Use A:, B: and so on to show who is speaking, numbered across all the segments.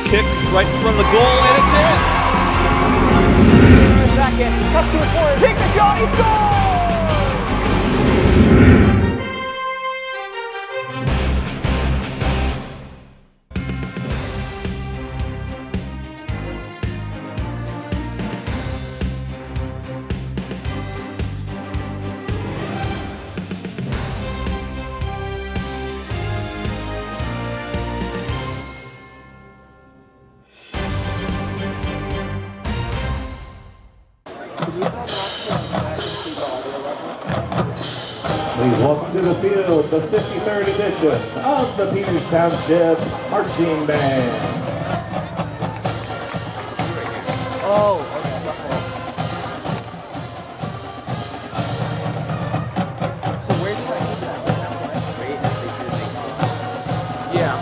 A: kick right in front of the goal, and it's in.
B: Second, cuts to his corner, takes the shot, he scores!
C: Please welcome to the field the 53rd edition of the Peters Township Marching Band.
B: Oh, okay. So where should I keep that? Yeah.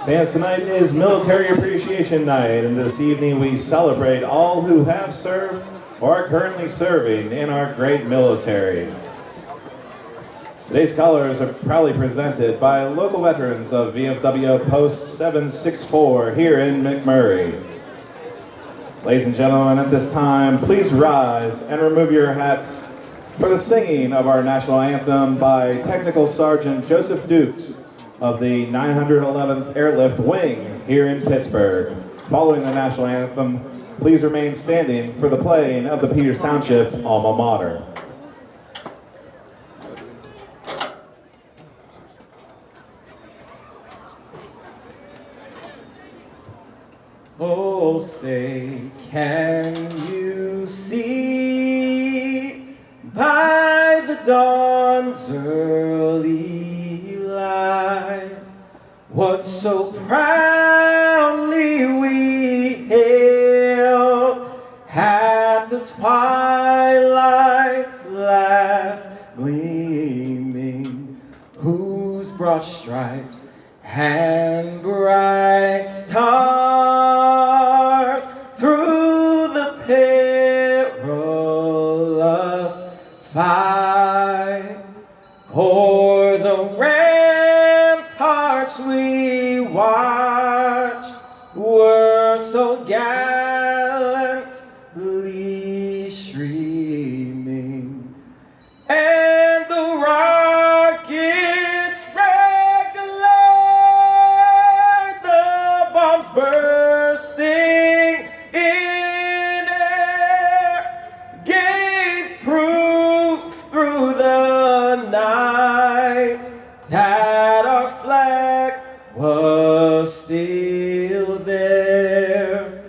C: Fans, tonight is Military Appreciation Night, and this evening we celebrate all who have served or are currently serving in our great military. Today's colors are proudly presented by local veterans of VFW Post 764 here in McMurray. Ladies and gentlemen, at this time, please rise and remove your hats for the singing of our national anthem by Technical Sergeant Joseph Dukes of the 911th Airlift Wing here in Pittsburgh. Following the national anthem, please remain standing for the playing of the Peters Township alma mater.
D: Oh, say, can you see by the dawn's early light what so proudly we hailed at the twilight's last gleaming, whose broad stripes and bright stars through the perilous fight o'er the ramparts we watched were so gallantly streaming, and the rockets regular, the bombs bursting in air, gave proof through the night that our flag was still there.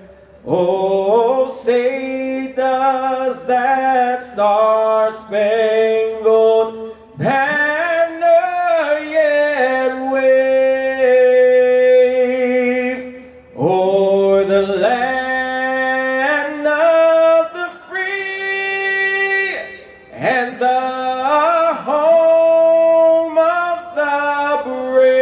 D: Oh, say does that star-spangled banner yet wave o'er the land of the free and the home of the brave?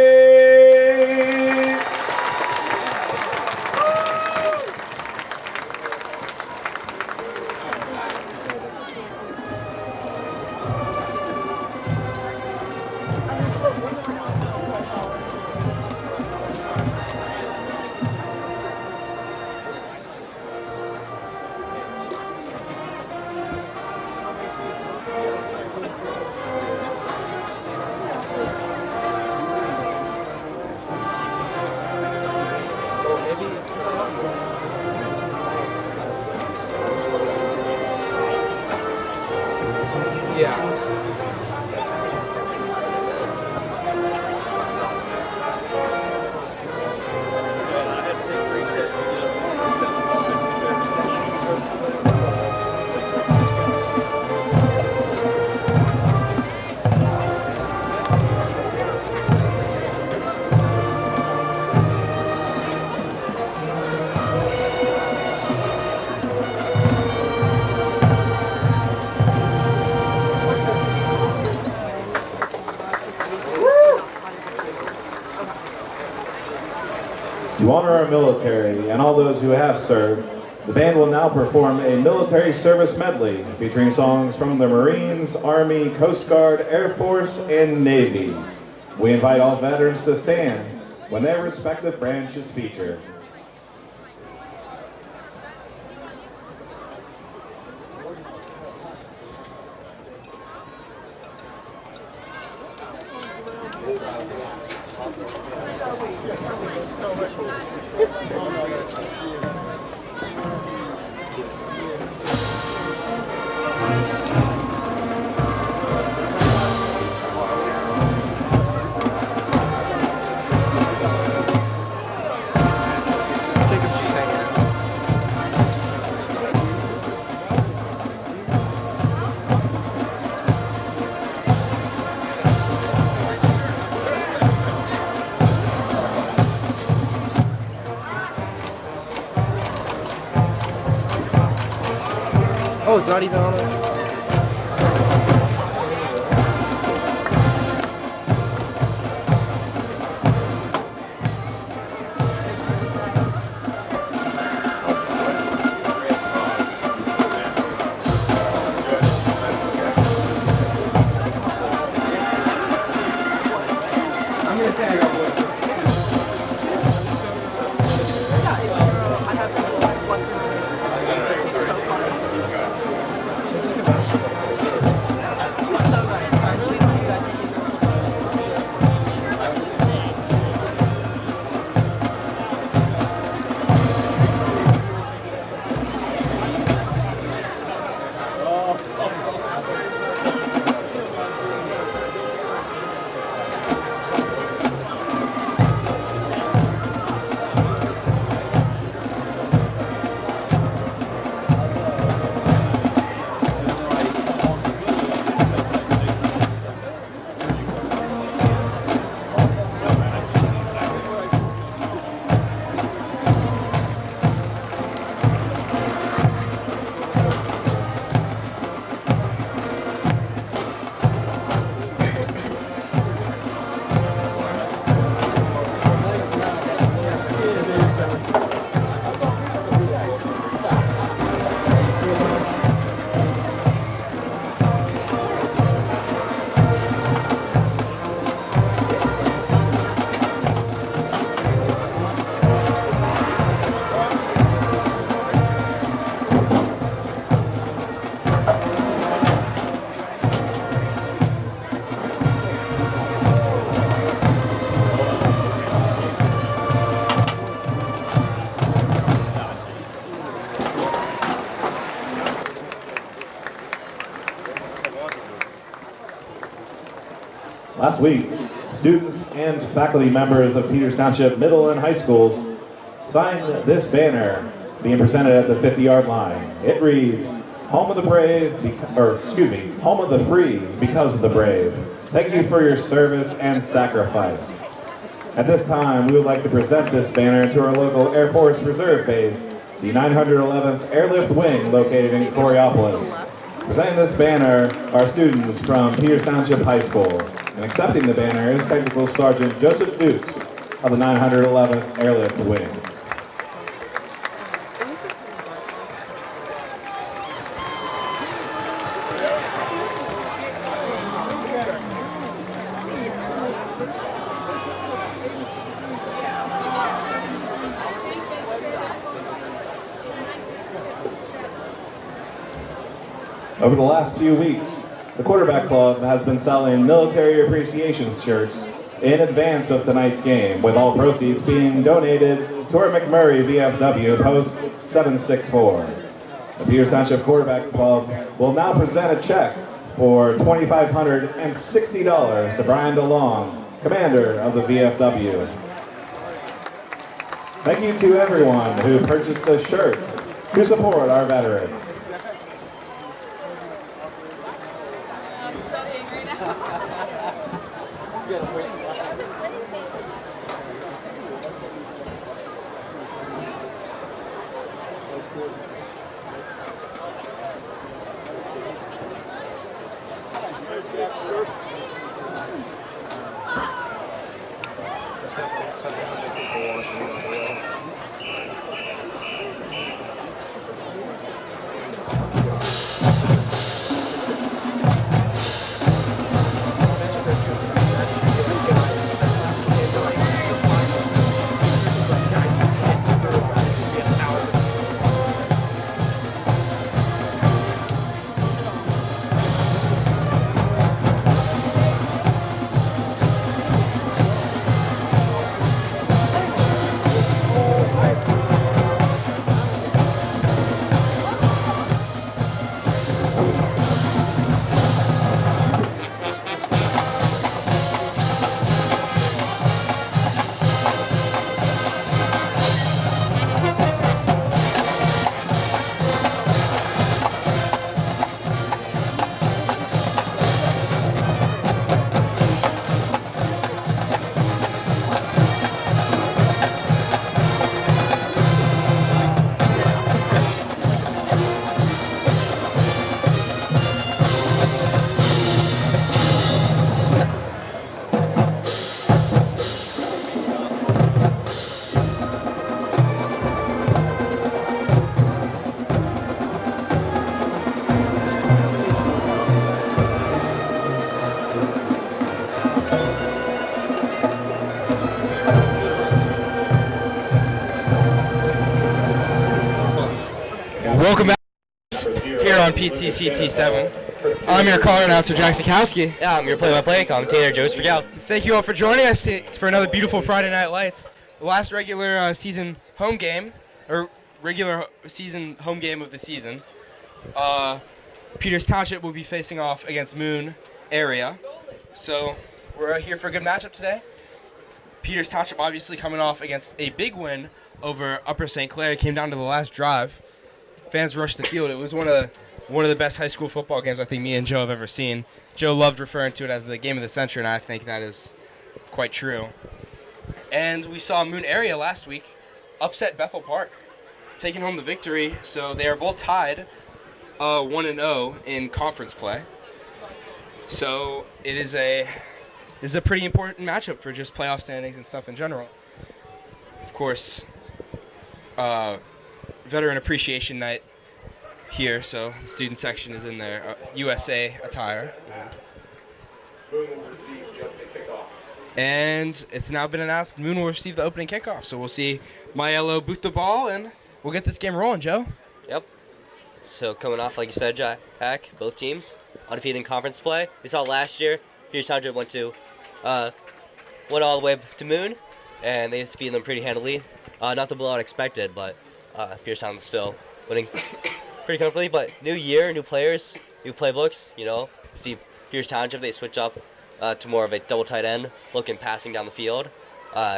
C: To honor our military and all those who have served, the band will now perform a military service medley featuring songs from the Marines, Army, Coast Guard, Air Force, and Navy. We invite all veterans to stand when their respective branches feature.
B: Oh, it's not even on it. I'm gonna say I got one. Last week, students and faculty members of Peters Township middle and high schools signed this banner being presented at the 50-yard line. It reads, "Home of the brave, home of the free because of the brave. Thank you for your service and sacrifice." At this time, we would like to present this banner to our local Air Force Reserve Base, the 911th Airlift Wing located in Coriopolis. Presenting this banner are students from Peters Township High School. And accepting the banner is Technical Sergeant Joseph Dukes of the 911th Airlift Wing. Over the last few weeks, the Quarterback Club has been selling military appreciation shirts in advance of tonight's game, with all proceeds being donated to our McMurray VFW Post 764. The Peters Township Quarterback Club will now present a check for $2,560 to Brian DeLong, commander of the VFW. Thank you to everyone who purchased a shirt to support our veterans.
E: I'm studying right now.
A: It's got 704.
F: on PTCT7. I'm your caller announcer, Jack Sikowski.
G: Yeah, I'm your play-by-play commentator, Joe Sprigel.
F: Thank you all for joining us for another beautiful Friday Night Lights. The last regular season home game, or regular season home game of the season. Peters Township will be facing off against Moon area. So we're here for a good matchup today. Peters Township obviously coming off against a big win over Upper St. Clair. It came down to the last drive. Fans rushed the field. It was one of the best high school football games I think me and Joe have ever seen. Joe loved referring to it as the game of the century, and I think that is quite true. And we saw Moon area last week upset Bethel Park, taking home the victory. So they are both tied 1-0 in conference play. So it is a pretty important matchup for just playoff standings and stuff in general. Of course, Veteran Appreciation Night here, so the student section is in their USA attire. And it's now been announced Moon will receive the opening kickoff, so we'll see Maiello boot the ball, and we'll get this game rolling, Joe.
G: Yep. So coming off, like you said, Jack, both teams undefeated in conference play. We saw last year, Peters Township went all the way to Moon, and they defeated them pretty handily. Not the blowout expected, but Peters Township still winning pretty comfortably. But new year, new players, new playbooks. See Peters Township, they switch up to more of a double tight end look and passing down the field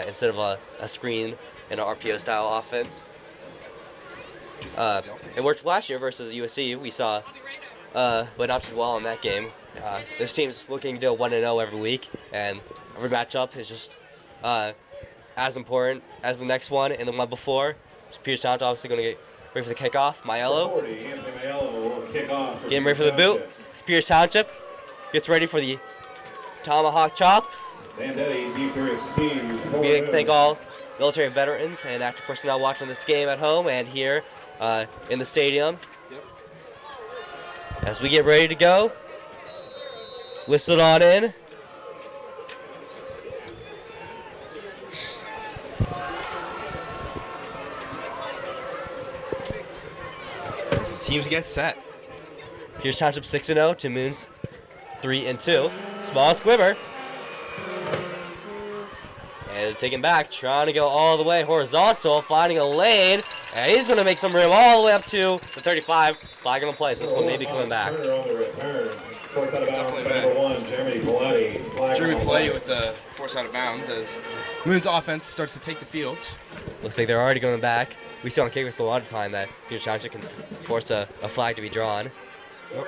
G: instead of a screen and an RPO style offense. It worked last year versus USC. We saw, but not too well in that game. This team's looking to do a 1-0 every week, and every matchup is just as important as the next one and the one before. So Peters Township obviously going to get ready for the kickoff. Maiello getting ready for the boot. So Peters Township gets ready for the tomahawk chop. We thank all military veterans and active personnel watching this game at home and here in the stadium.
F: Yep.
G: As we get ready to go, whistle on in.
F: As the teams get set.
G: Peters Township 6-0 to Moon's 3-2. Small squibber. And taking back, trying to go all the way horizontal, finding a lane, and he's going to make some room all the way up to the 35. Flag on the play, so this one may be coming back.
F: Jeremy Paletti with the force out of bounds as Moon's offense starts to take the field.
G: Looks like they're already going back. We see on kickers a lot of time that Peters Township can force a flag to be drawn.
F: Yep.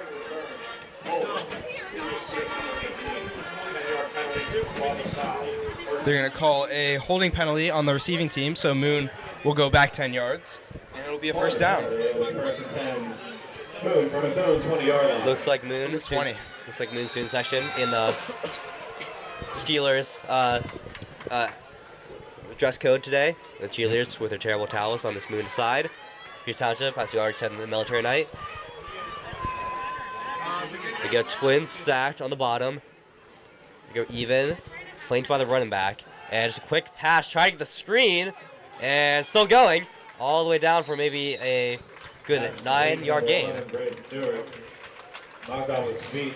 F: They're going to call a holding penalty on the receiving team, so Moon will go back 10 yards, and it'll be a first down.
B: First and 10. Moon from its own 20-yard line.
G: Looks like Moon.
F: 20.
G: Looks like Moon's student section in the Steelers dress code today. The cheerleaders with their terrible towels on this Moon side. Peters Township, as we already said in the military night. They go twins stacked on the bottom. They go even, flanked by the running back. And just a quick pass, trying to get the screen, and still going all the way down for maybe a good 9-yard gain.
B: Braden Stewart knocked off his feet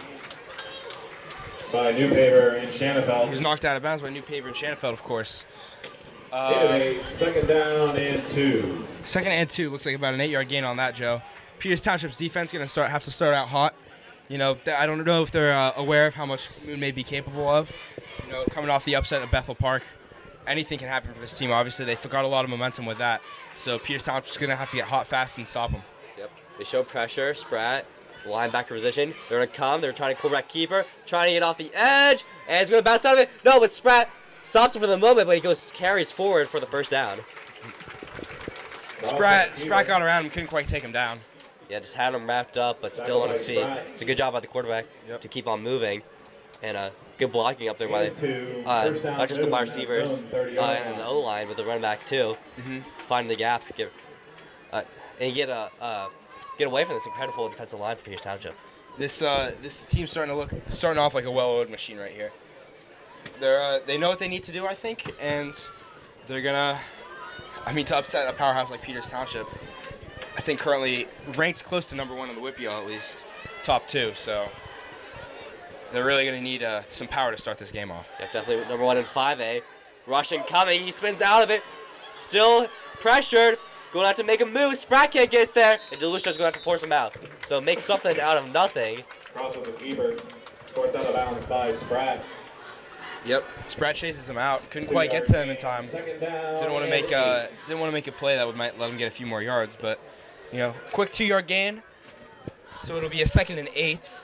B: by Newpaver and Shanafeld.
F: He was knocked out of bounds by Newpaver and Shanafeld, of course.
B: Second down and 2.
F: Second and 2 looks like about an 8-yard gain on that, Joe. Peters Township's defense going to have to start out hot. I don't know if they're aware of how much Moon may be capable of. Coming off the upset of Bethel Park, anything can happen for this team. Obviously, they got a lot of momentum with that. So Peters Township's going to have to get hot fast and stop them.
G: Yep. They show pressure. Spratt, linebacker position. They're going to come. They're trying to quarterback keeper, trying to get off the edge, and he's going to bounce out of it. No, but Spratt stops him for the moment, but he carries forward for the first down.
F: Spratt got around him, couldn't quite take him down.
G: Yeah, just had him wrapped up, but still on his feet. It's a good job by the quarterback to keep on moving, and good blocking up there by not just the wide receivers and the O-line, but the running back too. Finding the gap, and get away from this incredible defensive line for Peters Township.
F: This team's starting off like a well-oiled machine right here. They know what they need to do, I think, and they're gonna. To upset a powerhouse like Peters Township, I think currently ranked close to #1 in the WPIAL, at least top 2. So they're really going to need some power to start this game off.
G: Yep, definitely #1 in 5A. Russian coming, he spins out of it. Still pressured, going to have to make a move. Spratt can't get there, and DeLucia's going to have to force him out. So make something out of nothing.
B: Cross with the keeper. Forced out of bounds by Spratt.
F: Yep. Spratt chases him out. Couldn't quite get to him in time.
B: Second down.
F: Didn't want to make a play that might let him get a few more yards, but quick 2-yard gain. So it'll be a 2nd and 8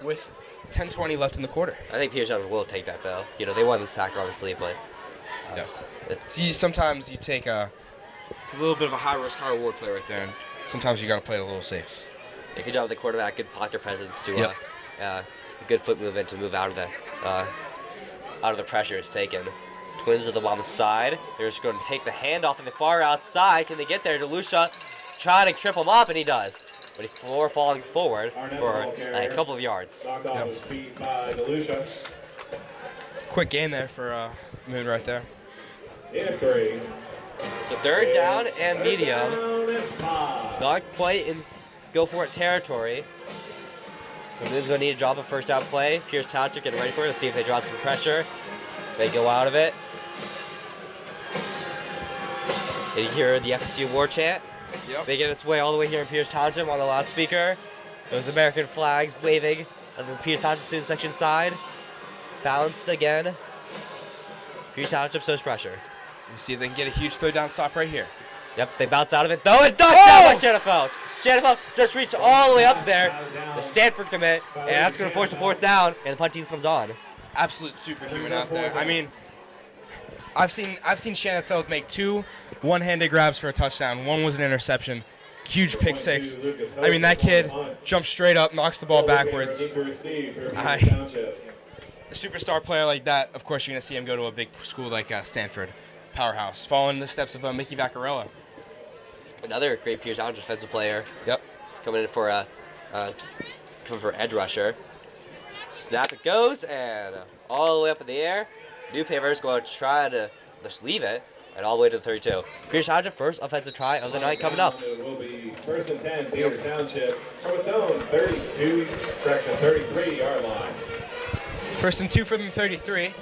F: with 10:20 left in the quarter.
G: I think Peters Township will take that though. They won the sack obviously, but
F: Sometimes you take it's a little bit of a high risk, high reward play right there, and sometimes you got to play it a little safe.
G: yeah, good job with the quarterback, good pocket presence to
F: Yep.
G: a good foot movement to move out of the pressure is taken. Twins with the on the side. They're just going to take the handoff in the far outside. Can they get there? DeLucia trying to trip him up, and he does. But he's falling forward for a couple of yards.
B: Knocked off his feet by DeLucia.
F: Quick gain there for Moon right there.
B: In of 3.
G: So 3rd down and medium.
B: Down and 5.
G: Not quite in go for it territory. So Moon's going to need to drop a first down play. Pierce Township getting ready for it. Let's see if they drop some pressure. They go out of it. And you hear the FSU war chant.
F: Yep.
G: Making its way all the way here in Pierce Township on the loudspeaker. Those American flags waving on the Pierce Township student section side. Balanced again. Pierce Township shows pressure.
F: We'll see if they can get a huge 3rd down stop right here.
G: Yep, they bounce out of it, though, and ducked down by Shanafelt. Shanafelt just reached all the way up there. The Stanford commit, and that's going to force a 4th down, and the punt team comes on.
F: Absolute superhuman out there. I mean, I've seen Shanafelt make 2 one-handed grabs for a touchdown. One was an interception. Huge pick 6. I mean, that kid jumps straight up, knocks the ball backwards. A superstar player like that, of course, you're going to see him go to a big school like Stanford. Powerhouse, following the steps of Mickey Vaccarella.
G: Another great Pierce Township defensive player.
F: Yep.
G: Coming in for edge rusher. Snap it goes, and all the way up in the air. New Paver's going to try to just leave it, and all the way to the 32. Pierce Township, first offensive try of the night coming up.
B: It will be 1st and 10, Peters Township, from its own 33-yard line.
F: 1st and 2 from the 33.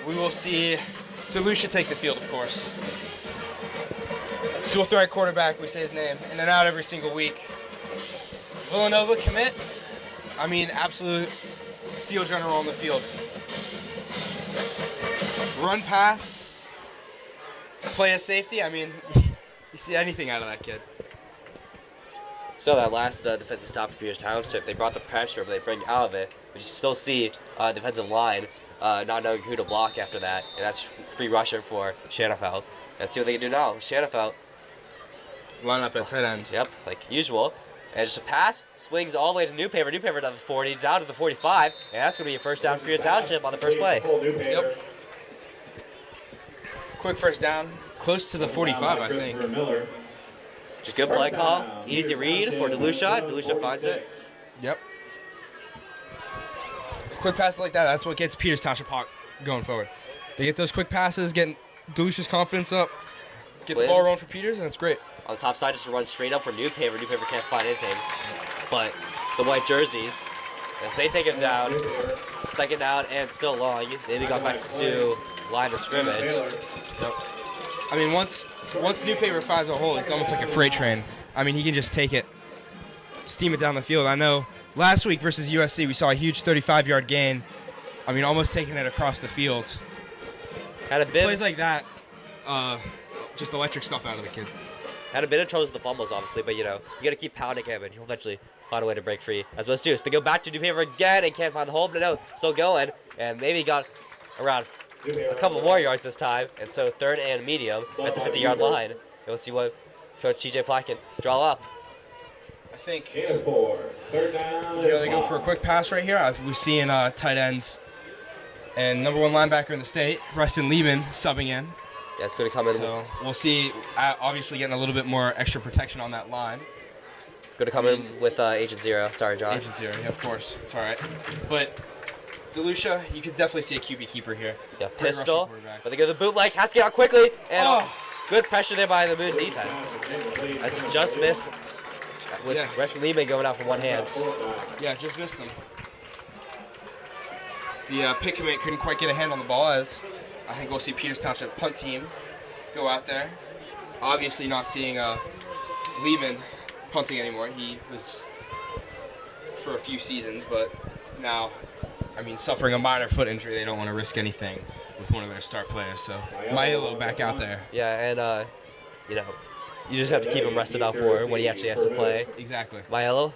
F: We will see DeLucia take the field, of course. Dual threat quarterback, we say his name, in and out every single week. Villanova commit. I mean, absolute field general on the field. Run pass, play a safety. I mean, you see anything out of that kid.
G: So that last defensive stop for Pierce Township, they brought the pressure, but they bring out of it. But you still see defensive line not knowing who to block after that, and that's free rusher for Shanafelt. Let's see what they can do now. Shanafelt.
F: Line up at tight end.
G: Yep, like usual. And just a pass, swings all the way to New Paver. New Paver down to the 40, down to the 45, and that's going to be a first down for Pierce Township on the first play.
F: Yep. Quick first down, close to the 45, I think.
G: Just good play call, easy read for DeLucia. DeLucia finds it.
F: Yep. Quick passes like that, that's what gets Peters Township hot going forward. They get those quick passes, getting DeLucia's confidence up, get the ball rolling for Peters, and it's great.
G: On the top side, just to run straight up for New Paver. New Paver can't find anything. But the white jerseys, as they take it down, 2nd down and still long. Maybe got back to line of scrimmage.
F: Yep. I mean, once New Paver finds a hole, it's almost like a freight train. I mean, he can just take it, steam it down the field. I know last week versus USC, we saw a huge 35-yard gain. I mean, almost taking it across the field.
G: Had a bit
F: Plays like that, just electric stuff out of the kid.
G: Had a bit of troubles with the fumbles, obviously, but you got to keep pounding him, and he'll eventually find a way to break free. As most do. So they go back to New Paver again and can't find the hole, but no, still going, and maybe got around a couple more yards this time. And so 3rd and medium at the 50-yard line. And we'll see what Coach TJ Platt can draw up.
F: I think
B: 3rd down.
F: they go for a quick pass right here. We're seeing tight ends and #1 linebacker in the state, Rustin Lehman, subbing in.
G: That's going to come in.
F: So we'll see, obviously getting a little bit more extra protection on that line.
G: Going to come in with Agent Zero. Sorry, Josh.
F: Agent Zero, yeah, of course. It's all right. But DeLucia, you could definitely see a QB keeper here.
G: Yeah,
F: Great
G: pistol.
F: rushing quarterback.
G: But they go to the bootleg. Has to get out quickly. And Good pressure there by the Moon defense. As he just missed with Wesley Lehman going out from one hand.
F: Yeah, just missed him. The pick commit couldn't quite get a hand on the ball, as I think we'll see Peters Township punt team go out there. Obviously not seeing Lehman punting anymore. He was for a few seasons, but now, I mean, suffering a minor foot injury, they don't want to risk anything with one of their star players. So Milo back out there.
G: Yeah, and you know, you just have to keep him rested up for when he actually has to play.
F: Exactly.
G: Milo,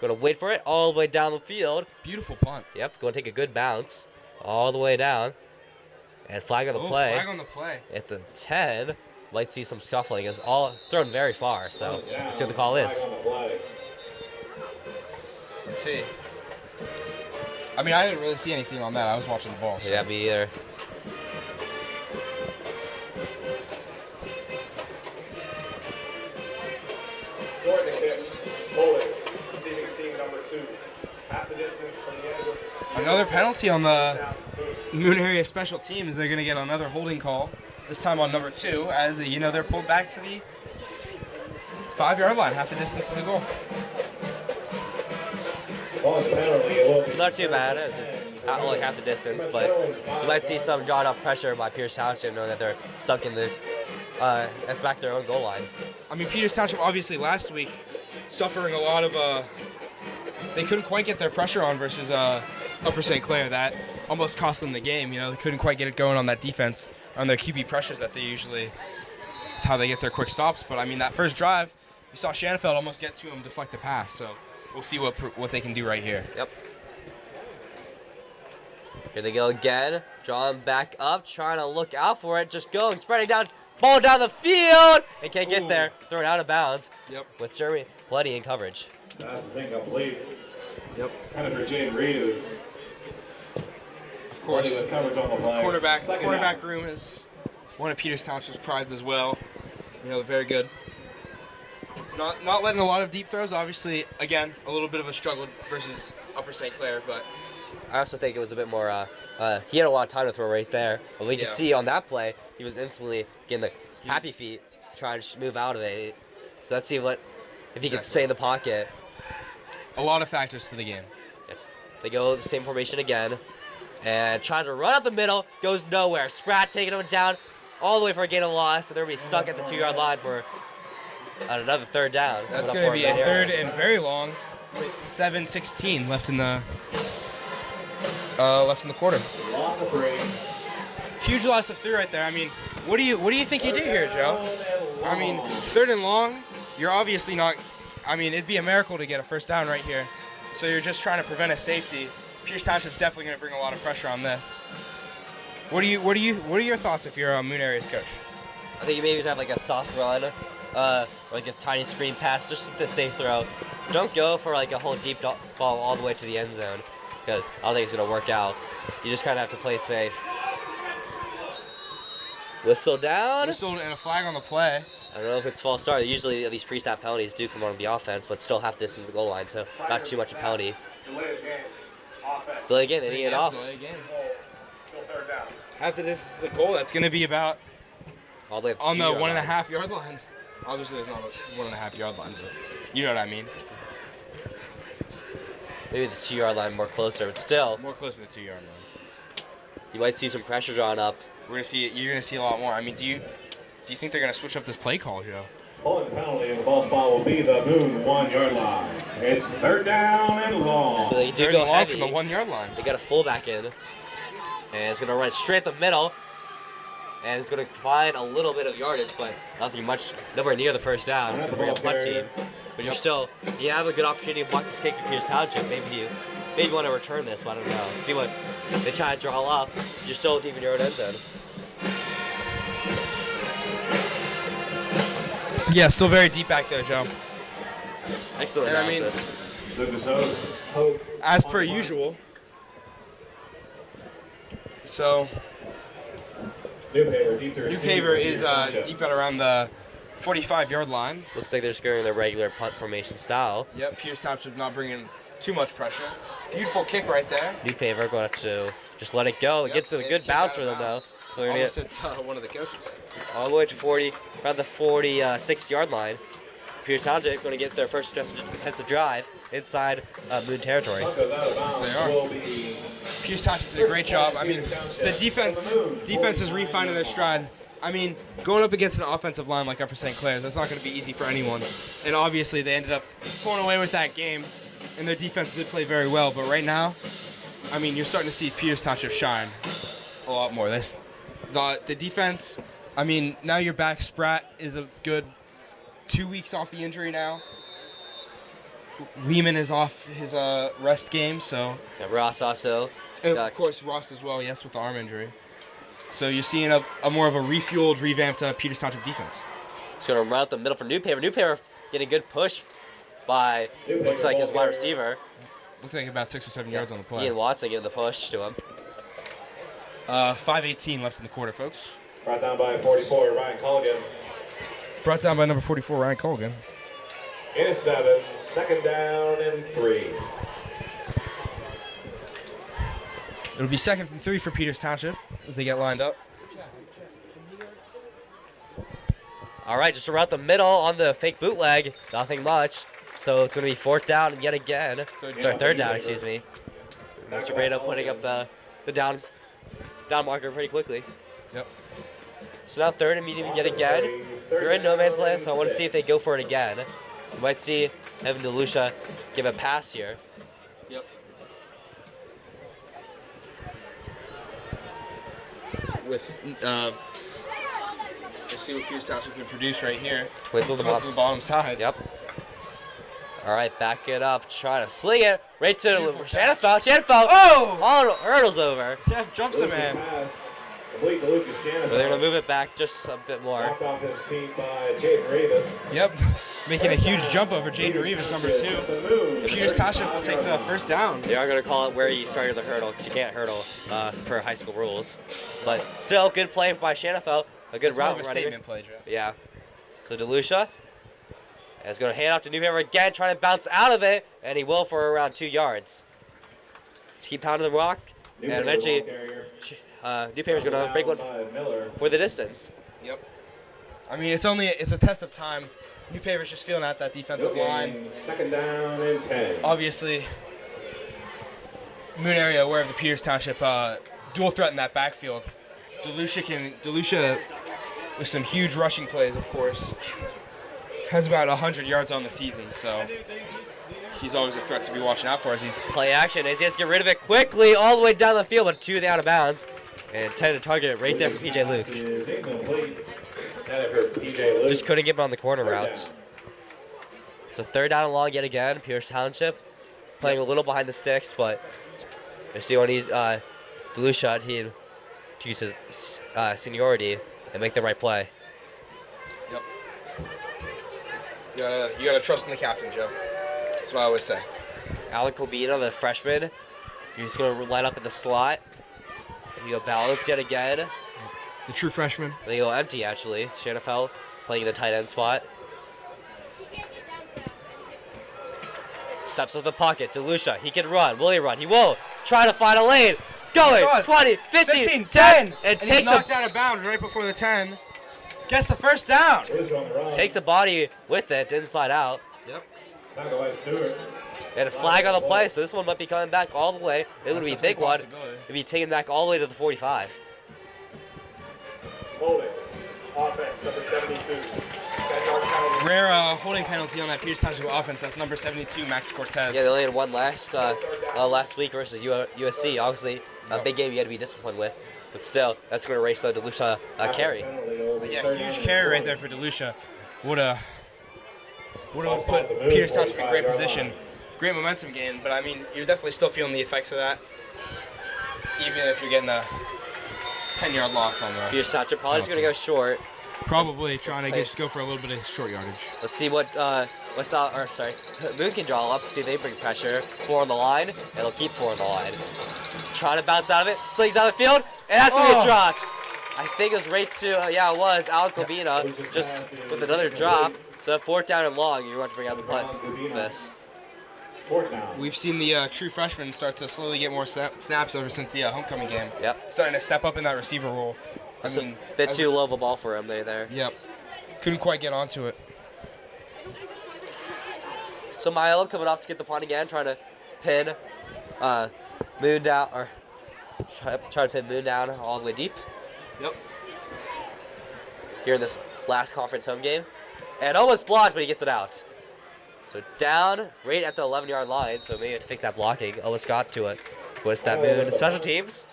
G: going to wait for it all the way down the field.
F: Beautiful punt.
G: Yep, going to take a good bounce all the way down. And flag on the play.
F: Flag on the play.
G: At the 10, might see some scuffling. It's all thrown very far, so let's see what the call is.
F: Let's see. I mean, I didn't really see anything on that. I was watching the ball. So.
G: Yeah, me either.
B: Toward the catch, Bullet, receiving team number 2. Half the distance from the end of the...
F: Another penalty on the Moon Area Special Teams. They're going to get another holding call, this time on number 2, as, you know, they're pulled back to the 5-yard line, half the distance to the goal.
G: It's not too bad, as it's only half the distance, but you might see some drawn up pressure by Peters Township, knowing that they're stuck in the back their own goal line.
F: I mean, Peters Township obviously last week suffering a lot of they couldn't quite get their pressure on versus Upper St. Clair. That almost cost them the game. You know, they couldn't quite get it going on that defense, on their QB pressures that they usually. It's how they get their quick stops. But I mean, that first drive, you saw Shanafeld almost get to him, deflect the pass. So we'll see what they can do right here.
G: Yep. Here they go again. Drawing back up, trying to look out for it. Just going, spreading down, ball down the field, and can't get there. Thrown out of bounds.
F: Yep.
G: With Jeremy plenty in coverage.
B: Pass is incomplete.
F: Yep.
B: Kind of for Jaden Reed, who's
F: of course
B: with coverage on the play.
F: Quarterback room is one of Peters Township's prides as well. You know, very good. Not letting a lot of deep throws. Obviously, again, a little bit of a struggle versus Upper St. Clair, but
G: I also think it was a bit more, he had a lot of time to throw right there. But we could see on that play, he was instantly getting the happy feet, trying to move out of it. So let's see if he can stay in the pocket.
F: A lot of factors to the game.
G: Yeah. They go the same formation again. And trying to run up the middle, goes nowhere. Spratt taking him down all the way for a gain of loss, and they're going to be stuck at the 2-yard line for another third down.
F: That's going to be a third and very long with 7:16 left in the quarter.
B: Loss of 3.
F: Huge loss of 3 right there. I mean, what do you think you do here, Joe? I mean, third and long, you're obviously not. I mean, it'd be a miracle to get a first down right here. So you're just trying to prevent a safety. Pierce Township's definitely going to bring a lot of pressure on this. What are your thoughts if you're a Moon Area's coach?
G: I think you maybe have like a soft run, like a tiny screen pass, just a safe throw. Don't go for like a whole deep ball all the way to the end zone, because I don't think it's going to work out. You just kind of have to play it safe. Whistle down.
F: Whistle and a flag on the play.
G: I don't know if it's false start. Usually these pre-snap penalties do come on the offense, but still half distance to the goal line, so not too much a penalty. Delay again, ending it off.
F: Delay again.
B: Still third down.
F: After this is the goal, that's going to be about
G: All the way up to
F: on the
G: 2-yard line.
F: 1.5 yard line. Obviously, there's not a 1.5 yard line, but you know what I mean.
G: Maybe the 2-yard line more closer, but still,
F: More close to the 2 yard line.
G: you might see some pressure drawn up.
F: We're gonna see. You're gonna see a lot more. I mean, do you think they're gonna switch up this play call, Joe?
B: Pulling the penalty, and the ball spot will be the Moon 1-yard line. It's third down and long.
G: So they do
F: Third
G: go
F: and long
G: heavy.
F: from the 1 yard line.
G: They got a fullback in, and it's going to run straight up the middle, and it's going to find a little bit of yardage, but nothing much, nowhere near the first down. It's going to bring up punt team, but you have a good opportunity to block this kick to Peters Township. Maybe you want to return this, but I don't know. See what they try to draw up. You're still deep in your own end zone.
F: Yeah, still very deep back there, Joe.
G: Excellent
F: And I mean,
G: analysis.
F: as per usual. So
B: New paver
F: is deep at around the 45 yard line.
G: Looks like they're just going their regular punt formation style.
F: Yep, Pierce Township not bringing too much pressure. Beautiful kick right there.
G: New paver going to just let it go. It
F: Yep,
G: gets a
F: it's
G: good
F: kicked
G: bounce
F: out
G: for
F: of
G: them though.
F: bounds.
G: So they're gonna
F: Almost
G: get
F: hits one of the coaches.
G: all the way to 40, around the 46-yard line. Peters Township going to get their first defensive drive inside Moon territory.
B: Puck goes out of bounds.
F: Yes, they are.
B: Will be
F: Peters Township did a great job. I mean, the defense is refinding their stride. I mean, going up against an offensive line like Upper St. Clair's, that's not going to be easy for anyone. And obviously, they ended up pulling away with that game, and their defense did play very well. But right now, I mean, you're starting to see Peters Township shine a lot more. The defense, I mean, now you're back. Spratt is a good 2 weeks off the injury now. Lehman is off his rest game, so.
G: Yeah, Ross also.
F: And of course, Ross as well, yes, with the arm injury. So you're seeing a more of a refueled, revamped Peters Township defense.
G: It's going to run out the middle for New Paver. New Paver getting a good push by, looks like his wide receiver.
F: Looked like about 6 or 7 yards on the play.
G: Ian Watson getting the push to him.
F: 5:18 left in the quarter, folks.
B: brought down by 44, Ryan Culligan.
F: Brought down by number 44, Ryan Colgan.
B: In a 7, second down and 3.
F: It'll be 2nd and 3 for Peters Township as they get lined up.
G: All right, just around the middle on the fake bootleg. Nothing much. So it's going to be 4th down yet again. Third down, excuse me. Mr. Brado putting up the down marker pretty quickly.
F: Yep.
G: So now 3rd and medium yet again. You're in no man's land, so I want to see if they go for it again. You might see Evan DeLucia give a pass here.
F: Yep. With let's see what Peters Township can produce right here.
G: Twins on the
F: bottom side.
G: Yep. All right, back it up. Try to sling it right to Shanafel.
F: Oh!
G: Hurdles over.
F: Yeah, jumps him, man.
B: Complete to Lucas Shannon.
G: But they're going to move it back just a bit more.
B: Knocked off his feet by Jaden Rivas.
F: Yep. Making a huge jump over Jaden Rivas, number 2. Peters Township will take the first down.
G: They are going to call it where you started the hurdle because you can't hurdle per high school rules. But still, good play by Shanafel. A good
F: It's
G: route
F: more of a
G: runner.
F: statement play, Joe.
G: Yeah. So DeLucia is going to hand off to Newhaven again, trying to bounce out of it, and he will for around 2 yards. Just keep pounding the rock, and eventually Newhaven's going to break one for the distance.
F: Yep. I mean, it's a test of time. New Paver's just feeling out that defensive line.
B: Second down and 10.
F: Obviously, Moon area aware of the Peters Township dual threat in that backfield. DeLucia with some huge rushing plays, of course, has about 100 yards on the season, so he's always a threat to be watching out for as he's
G: Play action as he has to get rid of it quickly all the way down the field, but 2 out of bounds. And intended to target it right there for PJ Luke.
B: Is incomplete. That for PJ Luke.
G: Just couldn't get him on the corner routes. So 3rd down and long yet again. Peters Township playing a little behind the sticks, but they still need DeLucia to use his seniority and make the right play.
F: Yep. You gotta trust in the captain, Joe. That's what I always say.
G: Alan Colbino, the freshman, he's going to line up in the slot. He go balance yet again.
F: The true freshman.
G: They go empty, actually. Shanafel playing in the tight end spot. Steps with the pocket. DeLucia, he can run. Will he run? He won't. Try to find a lane. Going. 20, 15, 10. And takes
F: he's knocked out of bounds right before the 10. Gets the first down.
G: takes a body with it. Didn't slide out.
F: Yep.
B: Back away, Stewart.
G: And a flag on the play, so this one might be coming back all the way. It would be a big one. It'd be taken back all the way to the 45.
B: Holding. Offense, number 72. 10-yard penalty.
F: Rare holding penalty on that Peters Township offense. That's number 72, Max Cortez.
G: Yeah, they only had one last week versus USC. Obviously, a big game you had to be disciplined with. But still, that's going to erase the DeLucia carry.
F: Yeah, huge carry right there for DeLucia. Would have put Peters Township in great position. Great momentum gain, but I mean, you're definitely still feeling the effects of that, even if you're getting a 10-yard loss on the.
G: Peters Township probably just going to go short.
F: Probably trying to just go for a little bit of short yardage.
G: Let's see what Moon can draw up. See if they bring pressure. 4 on the line, and they'll keep 4 on the line. Trying to bounce out of it, slings out of the field, and that's going to get dropped. I think it was right to it was Alec Covina just with another drop. So 4th down and long, you want to bring out the punt. This.
B: Fourth down.
F: We've seen the true freshmen start to slowly get more snaps ever since the homecoming game.
G: Yep.
F: Starting to step up in that receiver role.
G: Just a bit too low of a ball for him there.
F: Yep. Couldn't quite get onto it.
G: So Milo coming off to get the punt again, trying to pin Moon down, or try to pin Moon down all the way deep.
F: Yep.
G: Here in this last conference home game. And almost blocked, but he gets it out. So down right at the 11-yard line, so maybe have to fix that blocking. Almost got to it. Was that Moon? Special teams.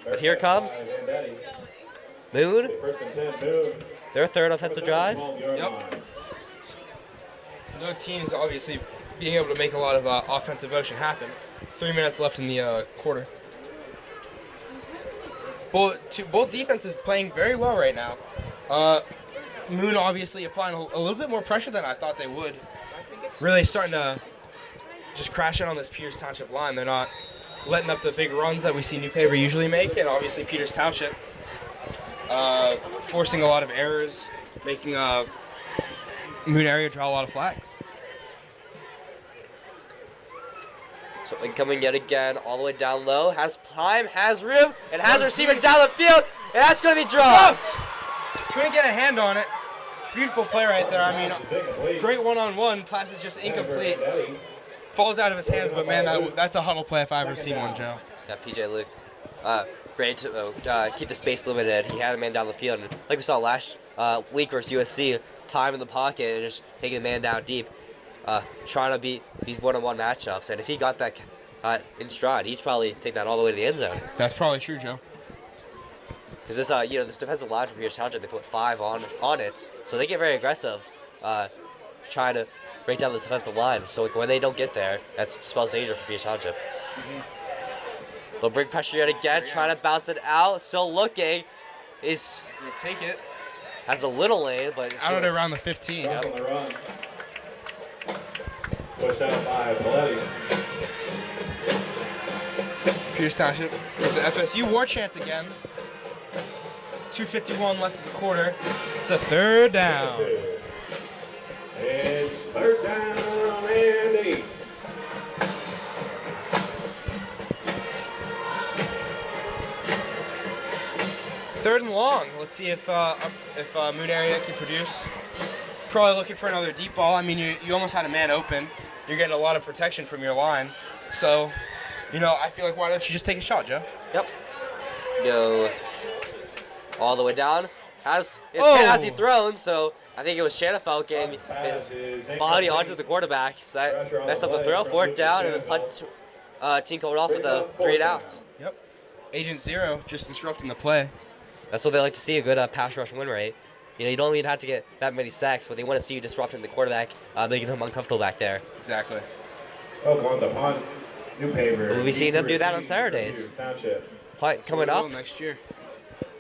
G: But here comes Moon.
B: First and 10, Moon.
G: Their third offensive drive.
F: Yep. No teams obviously being able to make a lot of offensive motion happen. 3 minutes left in the quarter. Both defenses playing very well right now. Moon obviously applying a little bit more pressure than I thought they would. Really starting to just crash in on this Peters Township line. They're not letting up the big runs that we see New Paver usually make, and obviously Peters Township forcing a lot of errors, making Moon area draw a lot of flags.
G: So incoming yet again, all the way down low. Has time, has room, and has a receiver down the field, and that's going to be dropped.
F: Couldn't get a hand on it. Beautiful play right there. I mean, great one-on-one. Pass is just incomplete. Falls out of his hands, but man, that's a huddle play if I ever seen one, Joe.
G: Yeah, PJ Luke. Great to keep the space limited. He had a man down the field, and like we saw last week versus USC, time in the pocket and just taking a man down deep, trying to beat these one-on-one matchups. And if he got that in stride, he's probably taking that all the way to the end zone.
F: That's probably true, Joe.
G: Because this, this defensive line from Peters Township, they put 5 on it, so they get very aggressive, trying to break down this defensive line. So when they don't get there, that spells danger for Peters Township. They'll bring pressure yet again, trying to bounce it out. Still looking,
F: He's gonna take it.
G: Has a little lane, but it's
F: Out of around the 15.
B: Cross on the run. Pushed out by Paletti.
F: Peters Township with the FSU war chance again. 2:51 left in the quarter. It's a third down.
B: It's third down and 8.
F: Third and long. Let's see if Moon area can produce. Probably looking for another deep ball. I mean, you almost had a man open. You're getting a lot of protection from your line. So, I feel like why don't you just take a shot, Joe?
G: Yep. Go all the way down. Has he thrown, so I think it was Shanafelt getting his body onto the quarterback. So that messed up the throw. Fourth down, and the punt team coming off with the 3 and out.
F: Yep. Agent Zero just disrupting the play.
G: That's what they like to see, a good pass rush win rate. You don't even have to get that many sacks, but they want to see you disrupting the quarterback, making him uncomfortable back there.
F: Exactly.
B: Going to punt. New Paver.
G: We'll be seeing them do that on Saturdays. Punt coming up.
F: Next year.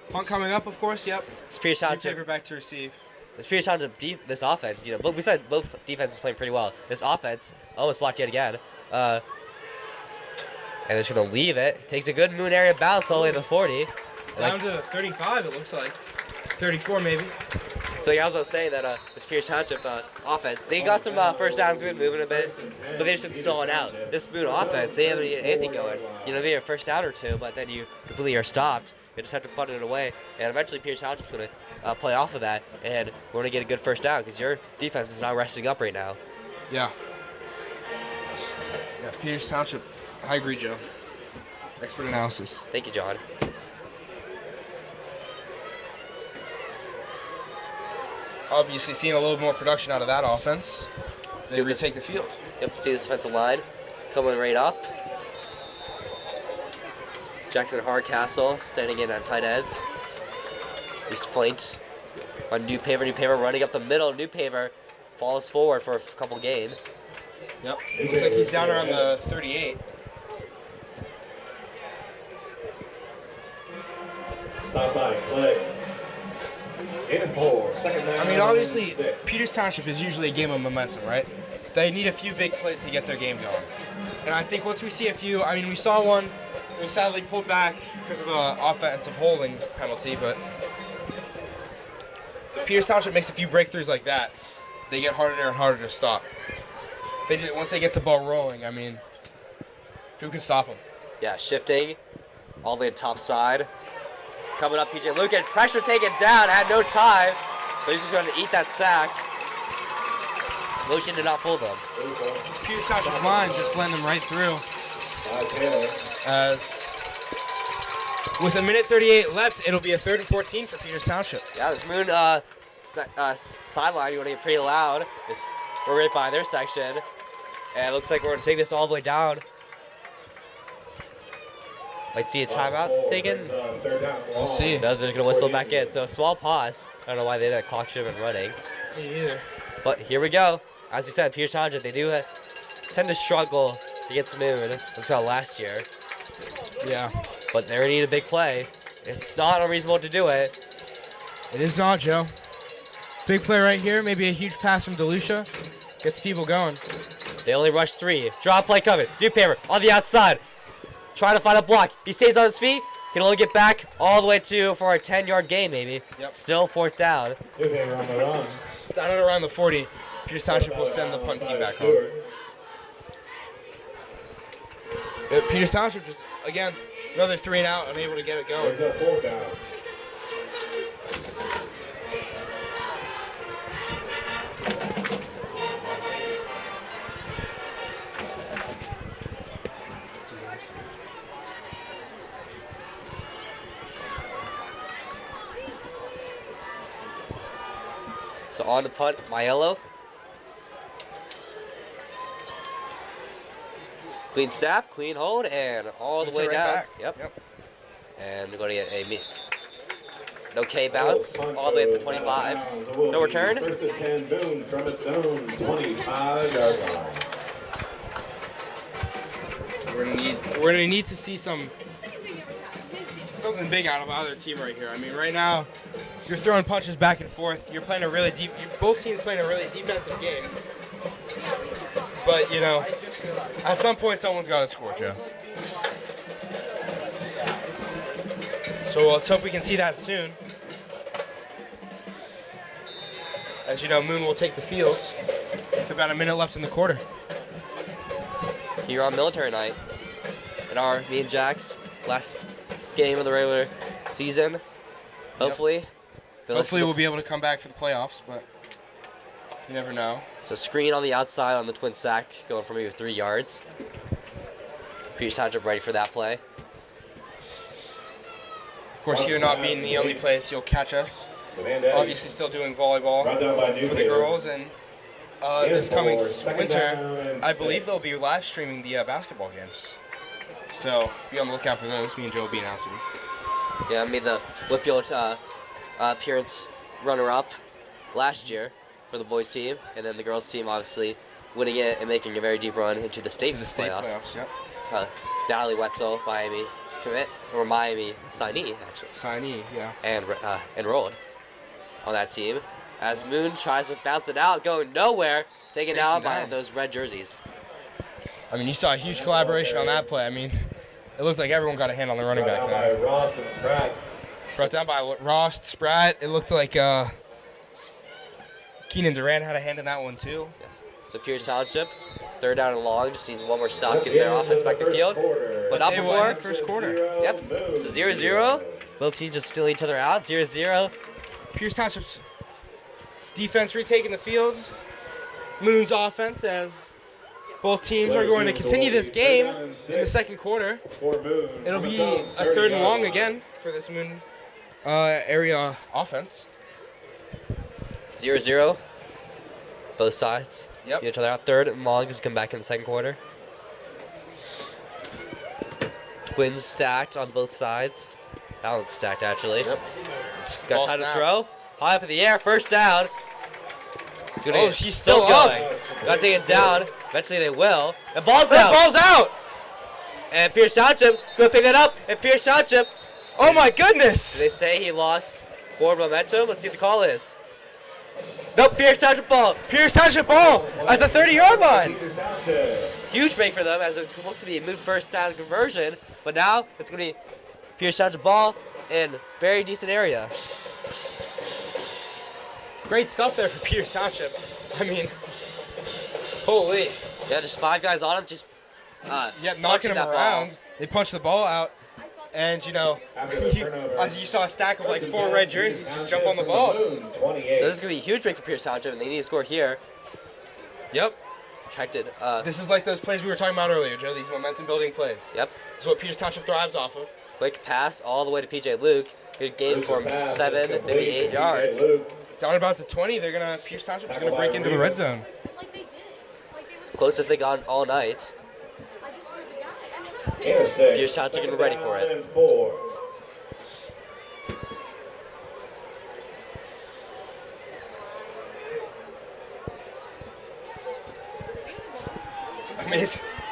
F: Punt coming up, of course. Yep.
G: It's Peters Township.
F: Favor back to receive.
G: It's Peters Township. This offense, but we said both defenses playing pretty well. This offense almost blocked yet again. And they're just gonna leave it. Takes a good Moon area bounce all the way to the 40.
F: Down to the 35, it looks like. 34 maybe.
G: So yeah, I was gonna say that this Peters Township offense, they got some first downs, been moving a bit, but they just been stalling out. This Moon offense, they haven't anything going. Maybe a first down or two, but then you completely are stopped. You just have to punt it away, and eventually Peters Township's gonna play off of that, and we're gonna get a good first down because your defense is not resting up right now.
F: Yeah. Yeah, Peters Township. I agree, Joe. Expert analysis.
G: Thank you, John.
F: Obviously seeing a little more production out of that offense. They retake the field.
G: Yep, see this defensive line coming right up. Jackson Hardcastle standing in on tight end. He's flanked on New Paver running up the middle. New Paver falls forward for a couple gain.
F: Yep, looks like he's down around the 38.
B: Stop by, click. 8 and 4, second down.
F: I mean, obviously, Peters Township is usually a game of momentum, right? They need a few big plays to get their game going. And I think once we see a few, I mean, we saw one, we sadly pulled back because of an offensive holding penalty, but if Peters Township makes a few breakthroughs like that, they get harder and harder to stop. once they get the ball rolling, I mean, who can stop them?
G: Yeah, shifting all the way to top side. Coming up, PJ Lucan, pressure taken down, had no time, so he's just going to eat that sack. Motion did not fool them.
F: Peters Township line just letting them right through. As with 1:38 left, it'll be a 3rd and 14 for Peters Township.
G: Yeah, this Moon sideline, you want to get pretty loud. We're right by their section, and it looks like we're going to take this all the way down. Might see a timeout taken.
F: We'll see.
G: No, they're just going to whistle back in. So a small pause. I don't know why they did a clock should have been running.
F: Me either.
G: But here we go. As you said, Peters Township, they do tend to struggle against Moon. That's how last year.
F: Yeah.
G: But they already need a big play. It's not unreasonable to do it.
F: It is not, Joe. Big play right here. Maybe a huge pass from DeLucia. Get the people going.
G: They only rush 3. Draw play covered. New paper on the outside. Trying to find a block. He stays on his feet. Can only get back all the way for a 10-yard gain, maybe.
F: Yep.
G: Still 4th down.
F: Down at around the 40. Peters Township will send the punt team back home. Peters Township just, again, another 3 and out, unable to get it going.
B: It's a 4th down.
G: So on the punt, Maiello. Clean snap, clean hold, and all the
F: Puts
G: way
F: it right
G: down.
F: back.
G: Yep. And we're going to get an okay bounce all the way up to 25. No return.
B: First and 10, Boone from its own 25-yard line.
F: We're gonna need to see something big out of either team right here. I mean, right now, you're throwing punches back and forth. You're playing a really deep. Both teams playing a really defensive game. But you know, at some point, someone's got to score, Joe. So let's hope we can see that soon. As you know, Moon will take the fields with about a minute left in the quarter.
G: Here on Military Night, in me and Jack's last game of the regular season. Hopefully.
F: Hopefully we'll be able to come back for the playoffs, but you never know.
G: So screen on the outside on the twin sack, going for maybe 3 yards. Peters Township ready for that play.
F: Of course, here not being the only place you'll catch us. Obviously still doing volleyball for the girls, and this coming winter, I believe they'll be live streaming the basketball games. So be on the lookout for those. Me and Joe will be announcing.
G: Yeah, I made the Whitfield appearance runner-up last year for the boys team, and then the girls team obviously winning it and making a very deep run into the state playoffs.
F: Yep.
G: Natalie Wetzel, Miami commit, or Miami signee actually.
F: Signee, yeah.
G: And enrolled on that team. As Moon tries to bounce it out, going nowhere, taken out by those red jerseys.
F: I mean, you saw a huge collaboration on that play. I mean, it looks like everyone got a hand on the running back there.
B: By Ross and Spratt.
F: Brought down by Ross, Spratt. It looked like Keenan Durant had a hand in that one too.
G: Yes. So Peters Township, 3rd down and long, just needs one more stop to get their offense back to the field. But not before.
F: In the first quarter.
G: Yep. So 0-0. Both teams just filling each other out. 0-0.
F: Peters Township's defense retaking the field. Moon's offense, as both teams are going to continue this game in the second quarter. It'll be a 3rd and long again for this Moon area offense.
G: 0-0. Both sides.
F: Yep.
G: Get each other out. 3rd and long as we come back in the second quarter. Twins stacked on both sides. That one's stacked actually.
F: Yep.
G: Got time to throw. High up in the air. First down.
F: She's still
G: going. Got to take it down. Eventually they will. And ball's out. And Peters Township is going to pick it up. And Peters Township.
F: Oh my goodness!
G: They say he lost forward momentum. Let's see what the call is. Nope, Peters Township ball.
F: Peters Township ball at the 30-yard line.
G: Huge break for them, as it's looked to be a mid first down conversion. But now it's going to be Peters Township ball in very decent area.
F: Great stuff there for Peters Township. I mean, holy.
G: Yeah, just 5 guys on him, just
F: knocking
G: punching
F: him
G: that
F: around.
G: ball.
F: They punch the ball out, and as you saw a stack of like 4 red jerseys just jump on the ball.
G: So this is gonna be a huge break for Pierce Township, and they need to score here.
F: Yep.
G: Checked it.
F: This is like those plays we were talking about earlier, Joe. These momentum building plays.
G: Yep.
F: This is what Peters Township thrives off of.
G: Quick pass all the way to PJ Luke. Good game for him, 7, maybe 8 yards.
F: Down about the 20, Pierce Township's gonna break into the red zone.
E: Like they did it. Like they were so
G: Closest they got all night.
E: I just heard the guy.
B: And a 6.
G: Pierce Township getting ready for it.
B: And 4.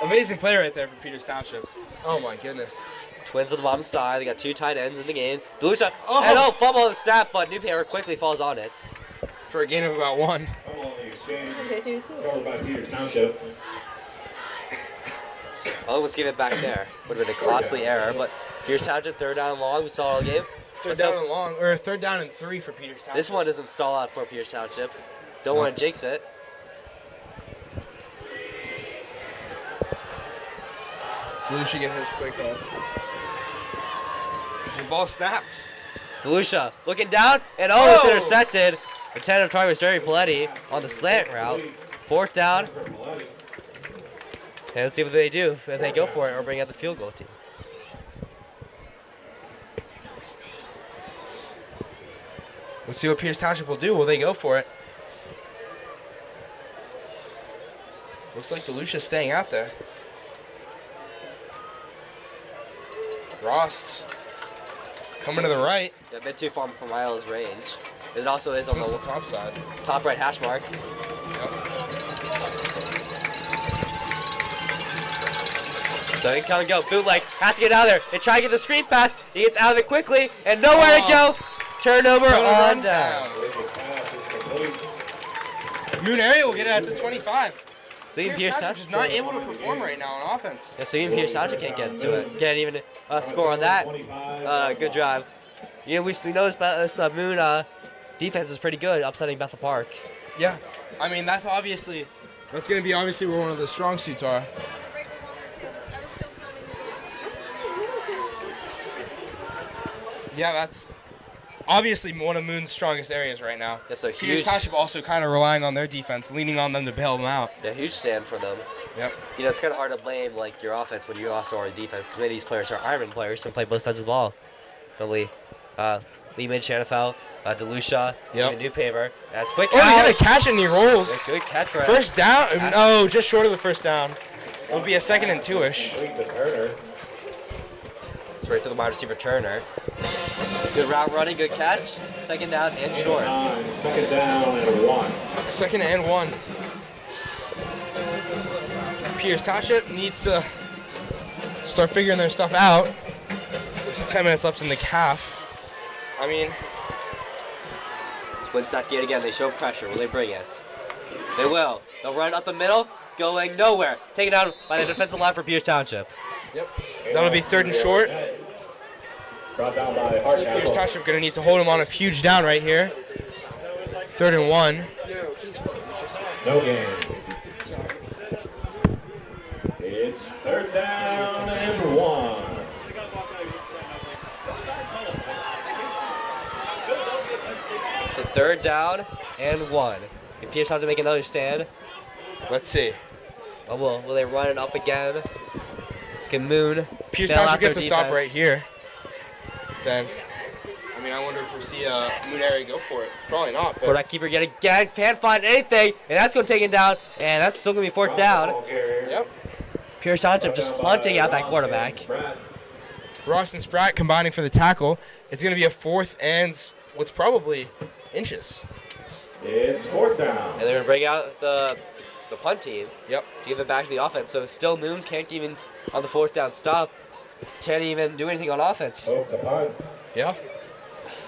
F: Amazing play right there for Peters Township. Oh my goodness.
G: Twins on the bottom side. They got 2 tight ends in the game. DeLucia,
F: Oh.
G: fumble on the snap, but Newpaper quickly falls on it.
F: For a gain of about 1.
B: Fumble on the exchange. Called by Peters Township.
G: Almost gave it back there. Would have been a costly error, but Pierce Township, 3rd down and long. We saw all game.
F: Third down and long, or 3rd down and 3 for Peters Township.
G: This one doesn't stall out for Pierce Township. Don't want to jinx it.
F: DeLucia get his play call. The ball snapped.
G: DeLucia looking down, and it's intercepted. Intended target was Jerry Paletti on the slant route. 4th down. And let's see what they do, if they go for it or bring out the field goal team.
F: Let's see what Peters Township will do. Will they go for it? Looks like DeLucia's staying out there. Rost coming to the right.
G: Yeah, a bit too far from Miles' range. It also is on
F: What's
G: the
F: the top side?
G: top right hash mark. So he can come and go. Bootleg has to get out of there. They try to get the screen pass. He gets out of it quickly and nowhere to go. Turnover on downs.
F: Moon area will get it at the 25.
G: So even Pierce Township
F: is not able to perform right now on offense.
G: Yeah, so even Pierce Township can't get to it. Can't even score on that. Good drive. You know, we know this Moon defense is pretty good, upsetting Bethel Park.
F: Yeah, I mean that's going to be obviously where one of the strong suits are.
E: break was longer too. That was so fun in the last
F: Yeah, that's obviously one of Moon's strongest areas right now.
G: Yeah, so
F: Peters
G: huge.
F: Township also kind of relying on their defense, leaning on them to bail them out.
G: Yeah, huge stand for them.
F: Yep.
G: You know, it's kind of hard to blame like your offense when you also are the defense, because many of these players are Ironman players and play both sides of the ball. Probably Lehman, Shanafel, DeLucia, even Newpaper. That's quick.
F: Oh, he's gonna catch it and he rolls.
G: Yeah, good catch for
F: First down? No, just short of the first down. It'll be a 2nd and 2-ish.
G: Straight to the wide receiver Turner. Good route running, good catch. 2nd down and short.
B: 2nd down and 1.
F: 2nd and 1. Peters Township needs to start figuring their stuff out. With 10 minutes left in the half. I mean,
G: Twins not yet again. They show pressure. Will they bring it? They will. They'll run up the middle, going nowhere. Taken down by the defensive line for Pierce Township.
F: yep. That'll be 3rd and short.
B: Brought down by
F: Peters
B: Hardcastle.
F: Township gonna need to hold him on a huge down right here. 3rd and 1.
B: No game. It's 3rd down and 1.
G: So 3rd down and 1. Can Pierce have to make another stand?
F: Let's see.
G: Oh, will they run it up again? Can Moon
F: Peters
G: bail out
F: Township
G: their
F: gets a stop
G: defense?
F: right here. Then, I mean, I wonder if we'll see Moon area go for it. Probably not. But
G: Quarterback keeper yet again. Can't find anything. And that's going to take him down. And that's still going to be 4th down.
F: yep.
G: Pierce Township just hunting out that quarterback.
F: Ross and Spratt combining for the tackle. It's going to be a 4th and what's probably inches.
B: It's 4th down.
G: And they're going to bring out the punt team
F: Yep.
G: to give it back to the offense. So still Moon can't even, on the 4th down stop, can't even do anything on offense.
B: Oh, the punt.
F: Yeah.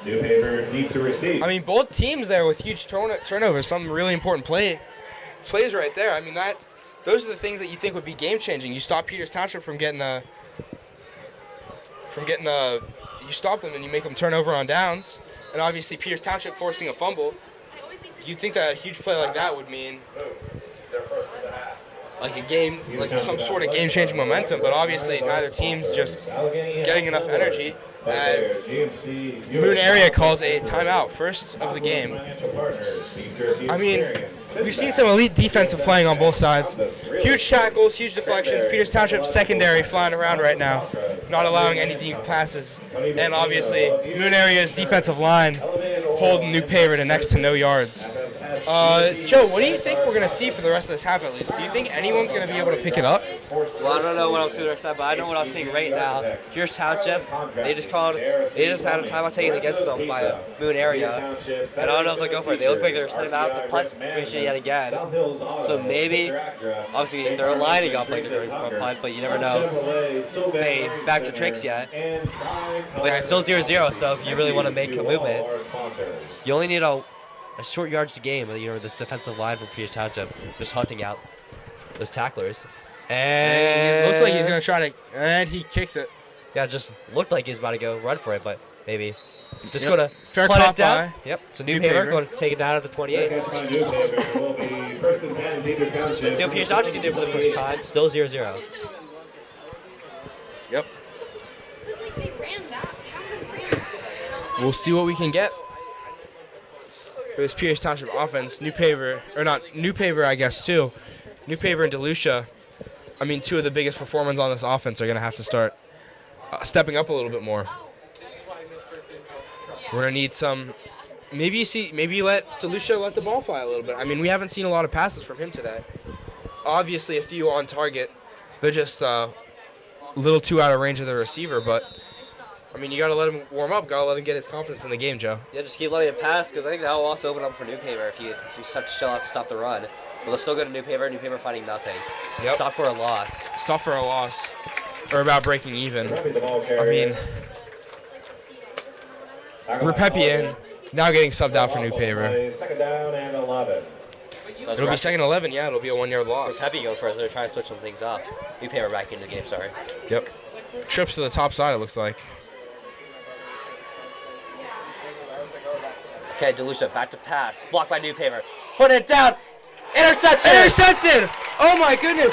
B: Newpaper deep to receive.
F: I mean, both teams there with huge turnovers. Some really important plays right there. I mean, those are the things that you think would be game changing. You stop Peters Township from getting a. You stop them and you make them turn over on downs. And obviously, Peters Township forcing a fumble. You think that a huge play like that would mean like a game, like some sort of game-changing momentum. But obviously, neither team's just getting enough energy. As Moon Area calls a timeout, first of the game. I mean, we've seen some elite defensive playing on both sides. Huge tackles, huge deflections. Peters Township secondary flying around right now, not allowing any deep passes. And obviously, Moon Area's defensive line holding New Paver to next to no yards. Joe, what do you think we're going to see for the rest of this half at least? Do you think anyone's going to be able to pick it up?
G: Well, I don't know what I'll see the rest of that, but I know what I'm seeing right now. Pierce Township, they just had a timeout taken against them by Moon Area. And I don't know if they'll go for it. They look like they're setting out the punt mission yet again. So maybe, obviously, they're lining up like they're going to punt, but you never know if they back to tricks yet. It's like it's still 0-0, so if you really want to make a movement, you only need a short yards to game. You know, this defensive line for Peters Township just hunting out those tacklers. And
F: it looks like he's going to try to, and he kicks it.
G: Yeah, it just looked like he was about to go run for it, but maybe just
F: Yep.
G: going to
F: Fair
G: punt
F: cop
G: it down.
F: by
G: Yep. So New
F: New
G: Paver
F: Paver.
G: going to take it down at the 28.
B: New Paver will be first and 10, Peters Township.
G: Let's see what Peters Township can do for the first time. Still 0-0.
F: Yep.
E: It's like they ran back. How did they ran back? And I was like,
F: We'll see what we can get. For this Peters Township offense, New Paver, or not, New Paver, I guess, too. New Paver and DeLucia, I mean, two of the biggest performers on this offense are going to have to start stepping up a little bit more. We're going to need some, maybe you let DeLucia let the ball fly a little bit. I mean, we haven't seen a lot of passes from him today. Obviously, a few on target. They're just a little too out of range of the receiver, but I mean, you got to let him warm up. Got to let him get his confidence in the game, Joe.
G: Yeah, just keep letting it pass, because I think that will also open up for New Paver if you start to shell out to stop the run. But they'll still go to New Paver finding nothing.
F: Yep.
G: Stop for a loss.
F: Stop for a loss, or about breaking even.
B: The ball
F: I
B: carrier.
F: mean, Repepian now getting subbed out for New Paver.
B: Second down and 11.
G: So
F: It'll be second 11, yeah. It'll be a 1 yard loss.
G: Happy going first. They're trying to switch some things up. New Paver back into the game, sorry.
F: Yep. Trips to the top side, it looks like.
G: Okay, DeLucia back to pass. Blocked by New Paver. Put it down. Interception!
F: Intercepted! Oh my goodness!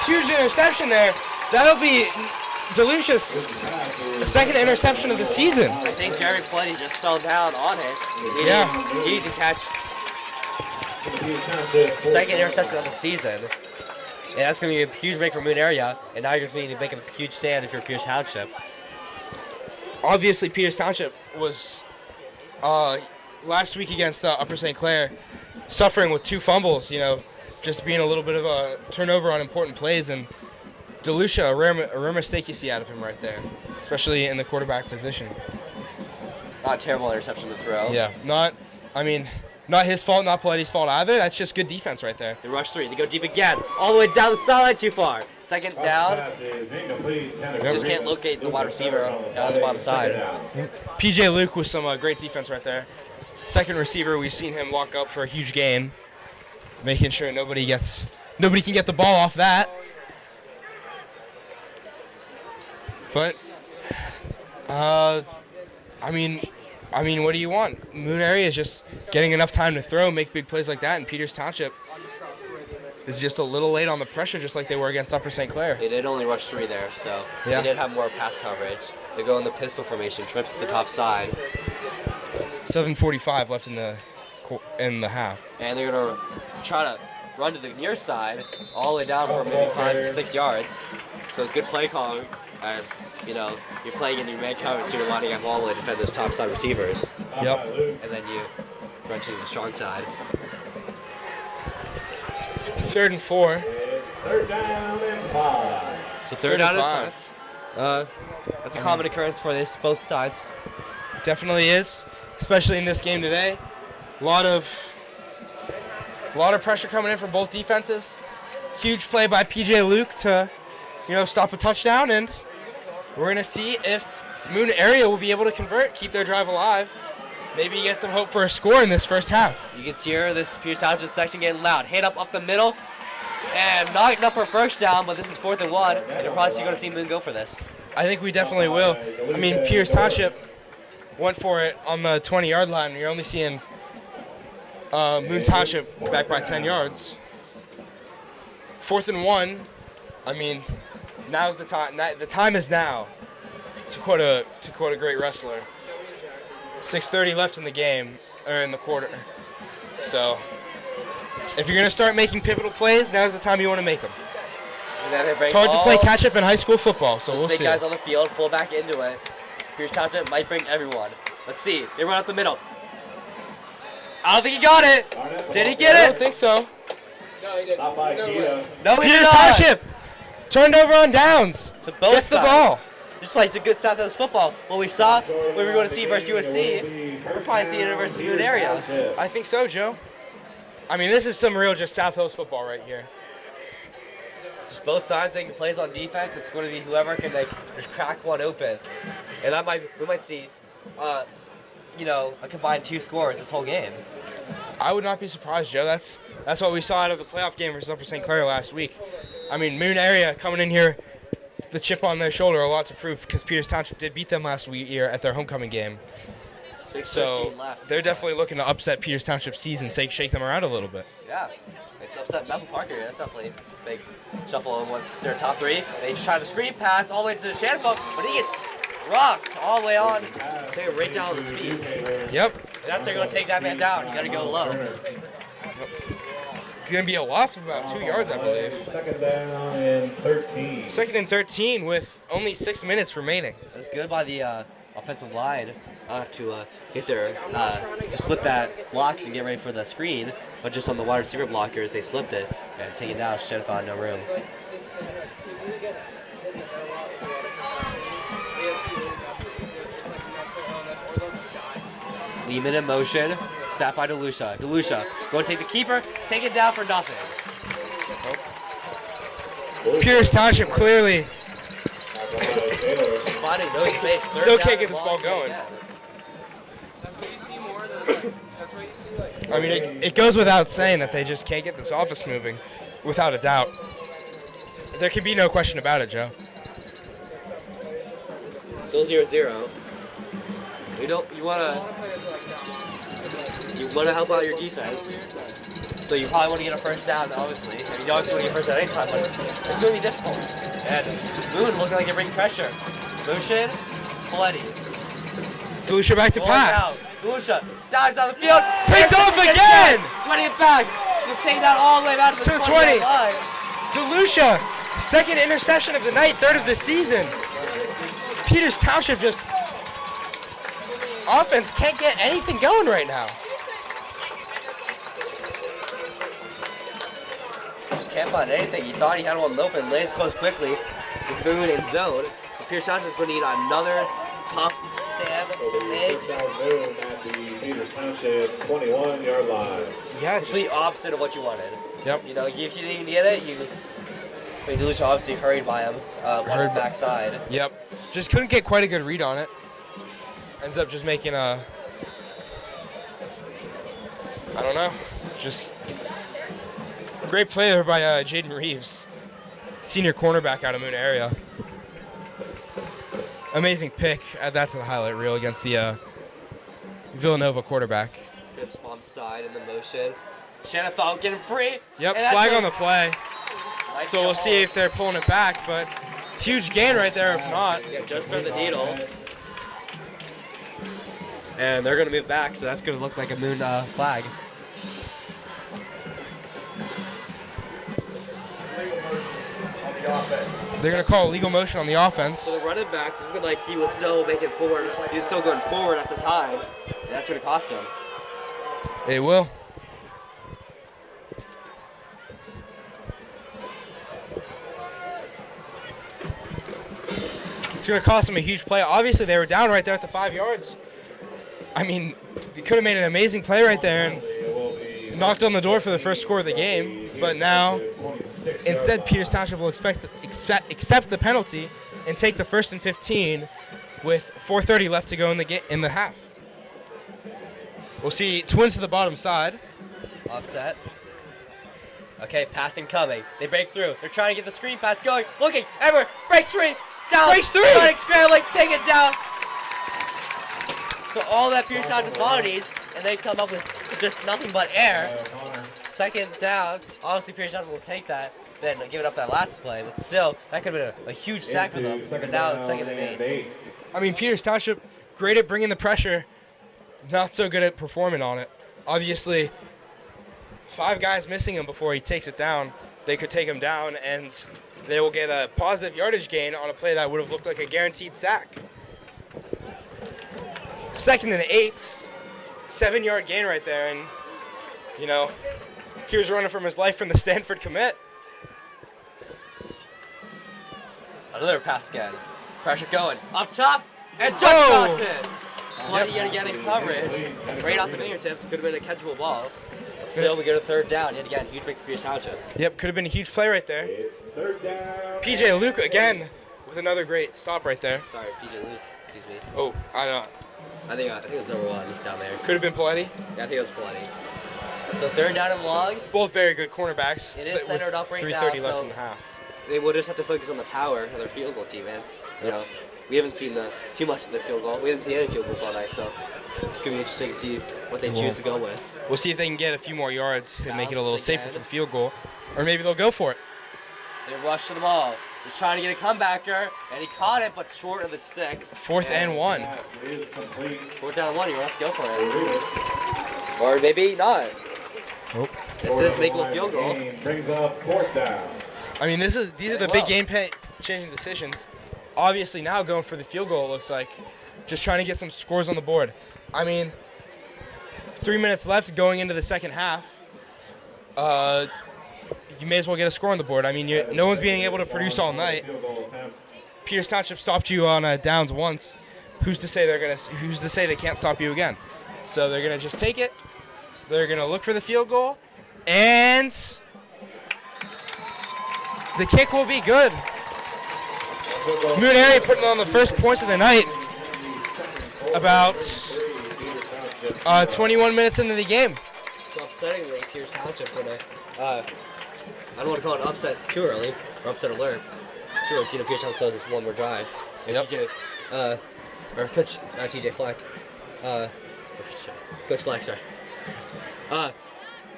F: Huge interception there. That'll be DeLucia's second interception of the season.
G: I think Jerry Plenty just fell down on it.
F: Yeah.
G: Easy catch. Second interception of the season. And that's going to be a huge break for Moon Area. And now you're going to need to make a huge stand if you're Pierce Township.
F: Obviously, Peters Township was last week against Upper St. Clair suffering with 2 fumbles, you know, just being a little bit of a turnover on important plays. And DeLucia, a rare mistake you see out of him right there, especially in the quarterback position.
G: Not a terrible interception to throw.
F: Yeah, not his fault, not Paletti's fault either. That's just good defense right there.
G: They rush 3. They go deep again. All the way down the sideline, too far. Second down. Just can't locate the wide receiver down on the bottom side.
F: PJ Luke with some great defense right there. Second receiver, we've seen him lock up for a huge gain, making sure nobody can get the ball off that. But, I mean, what do you want? Moon Area is just getting enough time to throw, make big plays like that, and Peters Township is just a little late on the pressure, just like they were against Upper St. Clair.
G: They did only rush 3 there, so
F: Yeah.
G: they did have more pass coverage. They go in the pistol formation, trips to the top side,
F: 7:45 left in the half.
G: and they're going to try to run to the near side, all the way down for maybe 5-6 yards. So it's good play calling, as you know, you're playing in your man coverage, so you're lining up all the way to defend those top side receivers,
F: Yep.
G: and then you run to the strong side.
F: 3rd and 4.
B: It's third down and 5.
G: So third down and 5. That's a common occurrence for both sides.
F: Definitely is, especially in this game today. A lot of pressure coming in for both defenses. Huge play by PJ Luke to, stop a touchdown, and we're gonna see if Moon Area will be able to convert, keep their drive alive. Maybe get some hope for a score in this first half.
G: You can hear this Pierce Township section getting loud. Hand up off the middle, and not enough for a first down, but this is 4th and 1, and you're probably going to see Moon go for this.
F: I think we definitely will. I mean, Peters Township went for it on the 20-yard line. You're only seeing Moon Township back by 10 yards. 4th and 1. I mean, now's the time. The time is now. To quote a great wrestler. 6:30 left in the game, or in the quarter. So, if you're gonna start making pivotal plays, now's the time you want to make them. It's hard to play catch up in high school football, so we'll see.
G: Big guys on the field, full back into it. Pierce Township might bring everyone. Let's see. They run up the middle. I don't think he got it. Did he get
F: I
G: it?
F: don't think so.
B: Stop by Kia.
G: No, he did
F: Peters
G: not.
F: Township turned over on downs.
G: So both
F: Gets the
G: sides.
F: ball.
G: This is a good Southwest football. What we saw when we were going to see versus USC, we're probably seeing it versus Union area.
F: I think so, Joe. I mean, this is some real just South Hills football right here.
G: Just both sides making plays on defense. It's going to be whoever can just crack one open, and we might see, a combined 2 scores this whole game.
F: I would not be surprised, Joe. That's what we saw out of the playoff game versus Upper St. Clair last week. I mean, Moon area coming in here, the chip on their shoulder, a lot to prove because Peters Township did beat them last year at their homecoming game.
G: 6:13 left.
F: They're definitely looking to upset Peters Township's season, shake them around a little bit.
G: Yeah, it's upset Bethel Parker. That's definitely a big shuffle. One's considered top 3. They just try the screen pass all the way to the Shanafo, but he gets rocked all the way on. Take it right down on his feet.
F: Yep.
G: And that's how you're going to take that man down. You got to go low.
F: It's going to be a loss of about 2 yards, I believe.
B: Second down and 13.
F: 2nd and 13 with only 6 minutes remaining.
G: It was good by the offensive line to get their to slip that blocks and get ready for the screen, but just on the wide receiver blockers they slipped it and take it down. Should have found no room. Lehman in motion, snap by DeLucia. DeLucia going to take the keeper, take it down for nothing.
F: Peters Township clearly
G: Finding no space.
F: still can't get this ball going. I mean, it goes without saying that they just can't get this offense moving, without a doubt. There can be no question about it, Joe.
G: Still 0-0. You wanna help out your defense. So you probably want to get a first down, obviously. I mean, you obviously want to get a first down anytime, but it's going to be difficult. And Moon looking like they're bringing pressure. Motion, Paletti.
F: DeLucia back to pass.
G: DeLucia dives down the field.
F: Picked off again!
G: Running it back. He'll take that all the way back to the
F: 20.
G: line.
F: DeLucia, 2nd interception of the night, 3rd of the season. Peters Township just... offense can't get anything going right now.
G: Just can't find anything. He thought he had one open. Lays close quickly. With Boone in zone. So Pierce Township's going to need another tough stand to make.
B: At the Peters Township 21-yard line.
F: Yeah,
G: Complete opposite of what you wanted.
F: Yep.
G: You know, if you didn't get it, DeLucia obviously hurried by him on his backside.
F: Yep. Just couldn't get quite a good read on it. Ends up just making a... I don't know. Just... great play there by Jaden Reeves, senior cornerback out of Moon area. Amazing pick. Add that to the highlight reel against the Villanova quarterback.
G: Trips bomb side in the motion. Shanafo getting free.
F: Yep, flag on the play.
G: Nice
F: So we'll see if they're pulling it back, but huge gain right there if not.
G: Yeah, just on the needle. And they're going to move back, so that's going to look like a Moon flag.
F: They're going to call illegal motion on the offense.
G: So the running back looked like he was still making forward. He was still going forward at the time. And that's going to cost him.
F: It will. It's going to cost them a huge play. Obviously, they were down right there at the 5 yards. I mean, they could have made an amazing play right there and knocked on the door for the first score of the game. But now, instead, Peters Township will accept the penalty and take the 1st and 15 with 4:30 left to go in the half. We'll see twins to the bottom side.
G: Offset. Okay, passing coming. They break through. They're trying to get the screen pass going. Looking everywhere. Breaks free. Down.
F: Breaks through.
G: Running, scrambling. Take it down. So all that Pierce Township bodies, and they come up with just nothing but air. 2nd down. Obviously, Pierce Township will take that. than giving up that last play. But still, that could have been a huge sack for them. But now it's 2nd and 8.
F: I mean, Peters Township, great at bringing the pressure, not so good at performing on it. Obviously, 5 guys missing him before he takes it down. They could take him down, and they will get a positive yardage gain on a play that would have looked like a guaranteed sack. 2nd and 8, 7-yard gain right there, and, you know, he was running from his life from the Stanford commit.
G: Another pass again. Pressure going. Up top, and just
F: Oh!
G: knocked it. Bloody yet again in coverage. Right off the fingertips. Could have been a catchable ball. But still, we get a 3rd down. Yet again, huge break for Pierce Township.
F: Yep, could have been a huge play right there.
B: It's 3rd down.
F: PJ Luke again with another great stop right there.
G: Sorry, PJ Luke. Excuse me.
F: Oh, I don't know.
G: I think it was number 1 down there.
F: Could have been Paletti.
G: Yeah, I think it was plenty. So 3rd down and long.
F: Both very good cornerbacks.
G: It is centered up right now,
F: 3:30 left
G: so-
F: in the half.
G: They will just have to focus on the power of their field goal team, man. You know, we haven't seen too much of the field goal. We haven't seen any field goals all night, so it's going to be interesting to see what they choose to go with.
F: We'll see if they can get a few more yards and make it a little
G: Bounced
F: safer
G: again.
F: for the field goal. Or maybe they'll go for it.
G: They rush to the ball. He's trying to get a comebacker, and he caught it, but short of the sticks.
F: 4th and 1.
B: Pass is complete.
G: 4th down and 1, you want to go for it. Or maybe not.
F: Nope.
G: This is making a field goal.
B: Game brings up 4th down.
F: I mean, these are the big game-changing decisions. Obviously, now going for the field goal, it looks like. Just trying to get some scores on the board. I mean, 3 minutes left going into the second half. You may as well get a score on the board. I mean, no one's being able to produce all night.
B: Field goal attempt.
F: Peters Township stopped you on downs once. Who's to say they can't stop you again? So they're gonna just take it. They're gonna look for the field goal, and the kick will be good. Moon Area putting on the first points of the night. About 21 minutes into the game.
G: So upsettingly, Pierce Township for I don't want to call it an upset too early, or upset alert. Too early, Gino Pierce Township still has one more drive. And
F: Yep.
G: Coach TJ Fleck, Coach Fleck, sorry.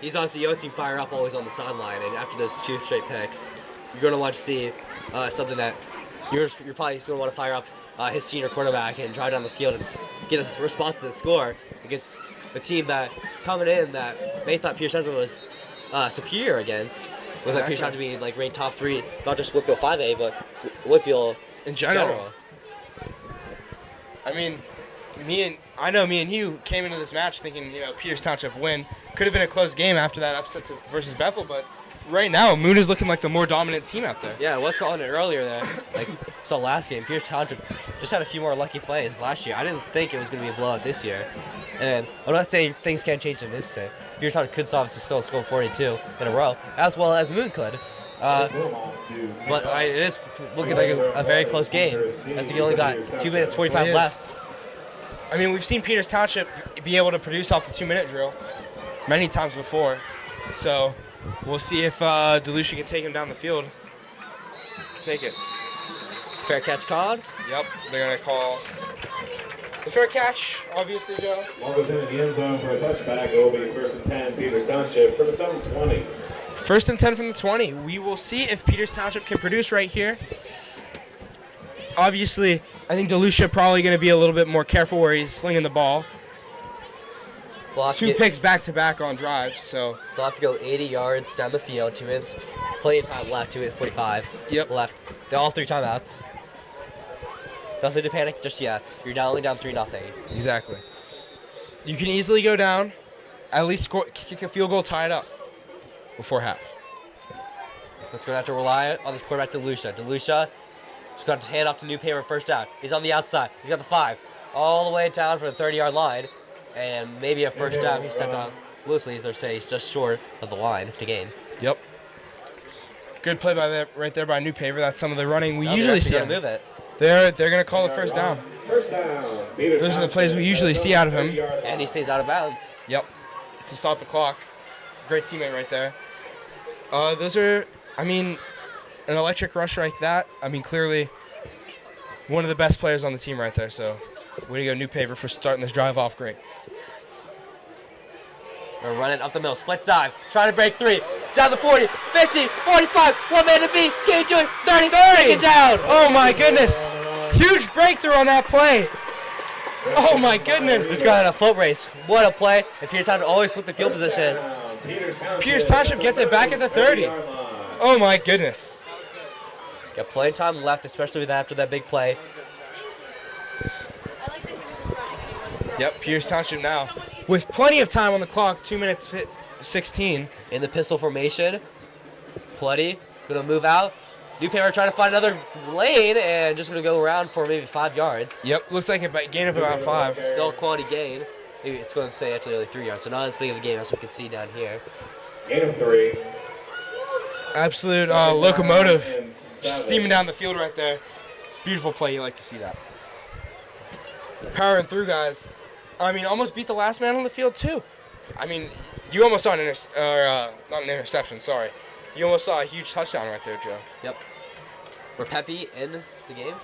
G: He's honestly, you always seem fire up always on the sideline, and after those 2 straight picks, you're going to want to see something that you're probably going to want to fire up his senior quarterback and drive down the field and get a response to the score against the team that coming in that they thought Pierce Township was superior against. Was that Pierce Township being like ranked top 3, not just Whitfield 5A, but Whitfield
F: In general. I mean, I know me and you came into this match thinking, Peters Township win. Could have been a close game after that upset versus Bethel, but right now, Moon is looking like the more dominant team out there.
G: Yeah, I was calling it earlier that, saw last game, Pierce Township just had a few more lucky plays last year. I didn't think it was going to be a blowout this year. And I'm not saying things can't change in an instant. Pierce Township could obviously still score 42 in a row, as well as Moon could. But it is looking like a very close game, as we only got 2 minutes 45 left.
F: I mean, we've seen Peters Township be able to produce off the 2-minute drill many times before. So we'll see if DeLucia can take him down the field. Take it.
G: It's a fair catch called.
F: Yep, they're going to call the fair catch, obviously, Joe.
B: Ball goes into the end zone for a touchback. It will be 1st and 10, Peters Township from its own 20.
F: 1st and 10 from the 20. We will see if Peters Township can produce right here. Obviously, I think DeLucia probably going to be a little bit more careful where he's slinging the ball. 2 picks back-to-back on drives, so.
G: They'll have to go 80 yards down the field, 2 minutes, plenty of time left, 2 minutes 45 left. They're all 3 timeouts. Nothing to panic just yet. You're only down 3-0.
F: Exactly. You can easily go down, at least kick a field goal, tie it up before half.
G: Let's go have to rely on this quarterback, DeLucia. DeLucia just got to hand off to New Paper first down. He's on the outside. He's got the 5. All the way down for the 30-yard line. And maybe a first down. He stepped out loosely, as they're saying. He's just short of the line to gain.
F: Yep. Good play right there by New Paver. That's some of the running we usually see.
G: Move it.
F: They're going to call the first down.
B: First down.
F: Those are the plays we usually see out of him.
G: And he stays out of bounds.
F: Yep. To stop the clock. Great teammate right there. Those are, an electric rush like that. Clearly one of the best players on the team right there. So way to go, New Paver, for starting this drive off great.
G: We're running up the middle. Split dive. Trying to break 3. down the 40, 50, 45, one man to beat, getting to it, 30,
F: 30.
G: take it down.
F: Oh my goodness. Huge breakthrough on that play. Oh my goodness.
G: This guy had a foot race. What a play. And Peters Township always with the field position.
F: Peters Township gets it back at the 30. Oh my goodness.
G: Got plenty of time left, especially after that big play.
E: I like that he was just running.
F: Yep, Peters Township now. With plenty of time on the clock, 2 minutes 16.
G: In the pistol formation. Plenty. Gonna move out. New Paper trying to find another lane and just gonna go around for maybe 5 yards.
F: Yep, looks like a gain of about 5.
G: Still a quality gain. Maybe it's going to say actually only 3 yards, so not as big of a gain as we can see down here.
B: Gain of 3.
F: Absolute locomotive. Just steaming down the field right there. Beautiful play. You like to see that. Powering through, guys. I mean, almost beat the last man on the field, too. I mean, you almost saw not an interception, sorry. You almost saw a huge touchdown right there, Joe.
G: Yep. We're Pepe in the game.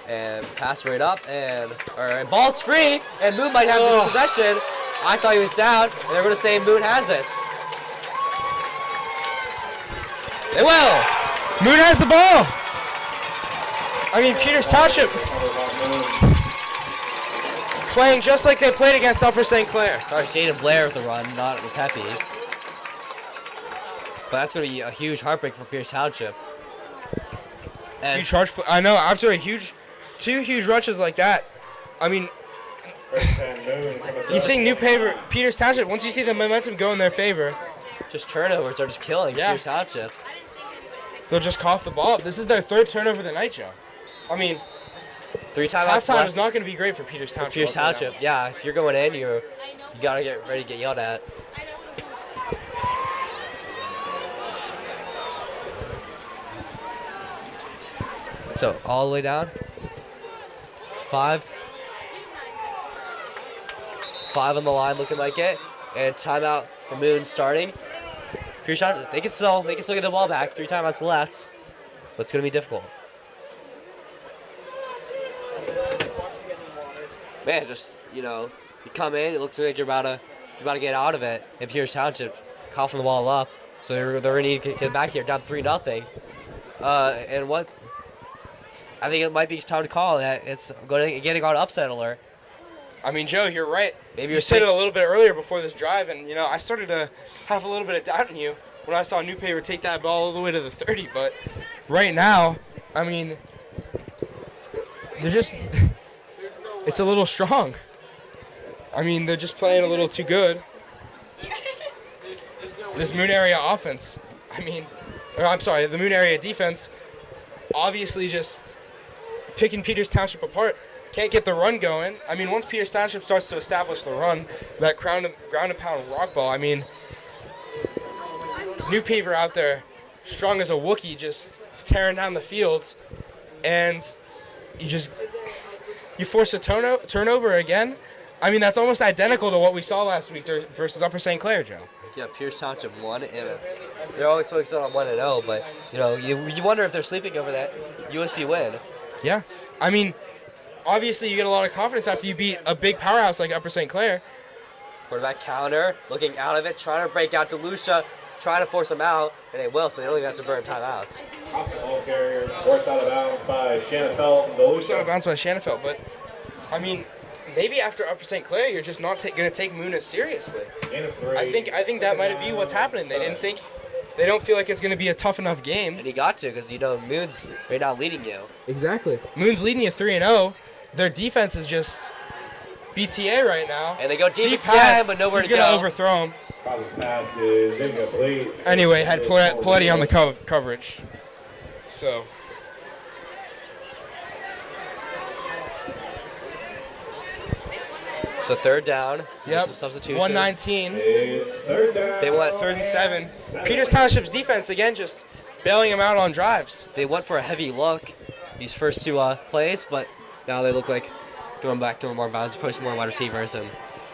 G: And pass right up, and ball's free, and Moon might have the possession. I thought he was down, and they're going to say Moon has it. They will.
F: Moon has the ball. I mean, Peters Township playing just like they played against Upper St. Clair.
G: Sorry, Shaden Blair with the run, not with Pepe. But that's going to be a huge heartbreak for Peters Township.
F: Huge charge. I know. After two huge rushes like that, I mean, you think Peters Township, once you see the momentum go in their favor,
G: just turnovers are just killing Peters Township.
F: They'll just cough the ball up. This is their 3rd turnover of the night, Joe. I mean,
G: 3 timeouts
F: halftime
G: left.
F: is not going to be great for Peters Township.
G: Peters Township, yeah. If you're going in, you got to get ready to get yelled at. So all the way down. 5 on the line, looking like it, and timeout for Moon starting. Peters Township, they can still get the ball back. 3 timeouts left, but it's gonna be difficult. Man, just you come in, it looks like you're about to get out of it, and Peters Township coughing the ball up, so they're gonna need to get back here, down 3-0. And what? I think it might be time to call that it's getting on upset alert.
F: I mean, Joe, you're right. Maybe you said it a little bit earlier before this drive, and I started to have a little bit of doubt in you when I saw New Paper take that ball all the way to the 30. But right now, I mean, they're just it's a little strong. I mean, they're just playing a little too good. This Moon area offense, the Moon area defense, obviously just picking Peters Township apart. Can't get the run going. I mean, once Peters Township starts to establish the run, that ground and pound rock ball, I mean, New Paver out there, strong as a Wookiee, just tearing down the field, and you force a turnover again. I mean, that's almost identical to what we saw last week versus Upper St. Clair, Joe.
G: Yeah, Peters Township won, and they're always focused on 1-0, but you wonder if they're sleeping over that USC win.
F: Yeah, I mean, obviously you get a lot of confidence after you beat a big powerhouse like Upper St. Clair.
G: Quarterback counter, looking out of it, trying to break out to Lucia, trying to force them out, and they will, so they don't even have to burn timeouts.
B: Ball carrier forced out of bounds by Shanafelt.
F: Forced out of bounds by Shanafelt, but I mean, maybe after Upper St. Clair, you're just not going to take Moon as seriously. I think that might be what's happening. They don't feel like it's going to be a tough enough game.
G: And you got to, because Moon's right now leading you.
F: Exactly. Moon's leading you 3-0. Their defense is just BTA right now.
G: And they go deep
F: pass,
G: again, but nowhere to go.
F: He's going to overthrow him.
B: Crosses pass is incomplete.
F: Anyway, had Paletti on the coverage. So.
G: So 3rd down.
F: Yep.
G: Some substitutions.
F: 119.
B: It's 3rd down.
G: They went
F: 3rd and 7. Peters Township's defense, again, just bailing them out on drives.
G: They went for a heavy look these first 2 plays, but now they look like going back to more bounds, push more wide receivers and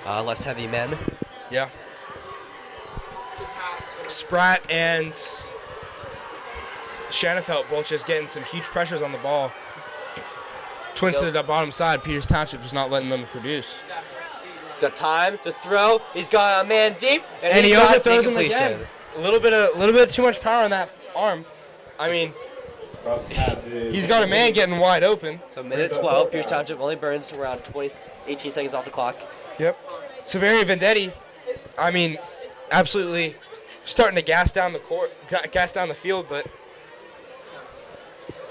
G: less heavy men.
F: Yeah. Spratt and Shanafelt both just getting some huge pressures on the ball. Twins to the bottom side. Peters Township just not letting them produce.
G: He's got time to throw. He's got a man deep,
F: And he overthrows him again. A little bit too much power on that arm. I mean,
B: Cross passes.
F: he's got a man getting wide open.
G: So minute 12, Pierce Township only burns around 18 seconds off the clock.
F: Yep. Severi Vendetti, I mean, absolutely starting to gas down the field, but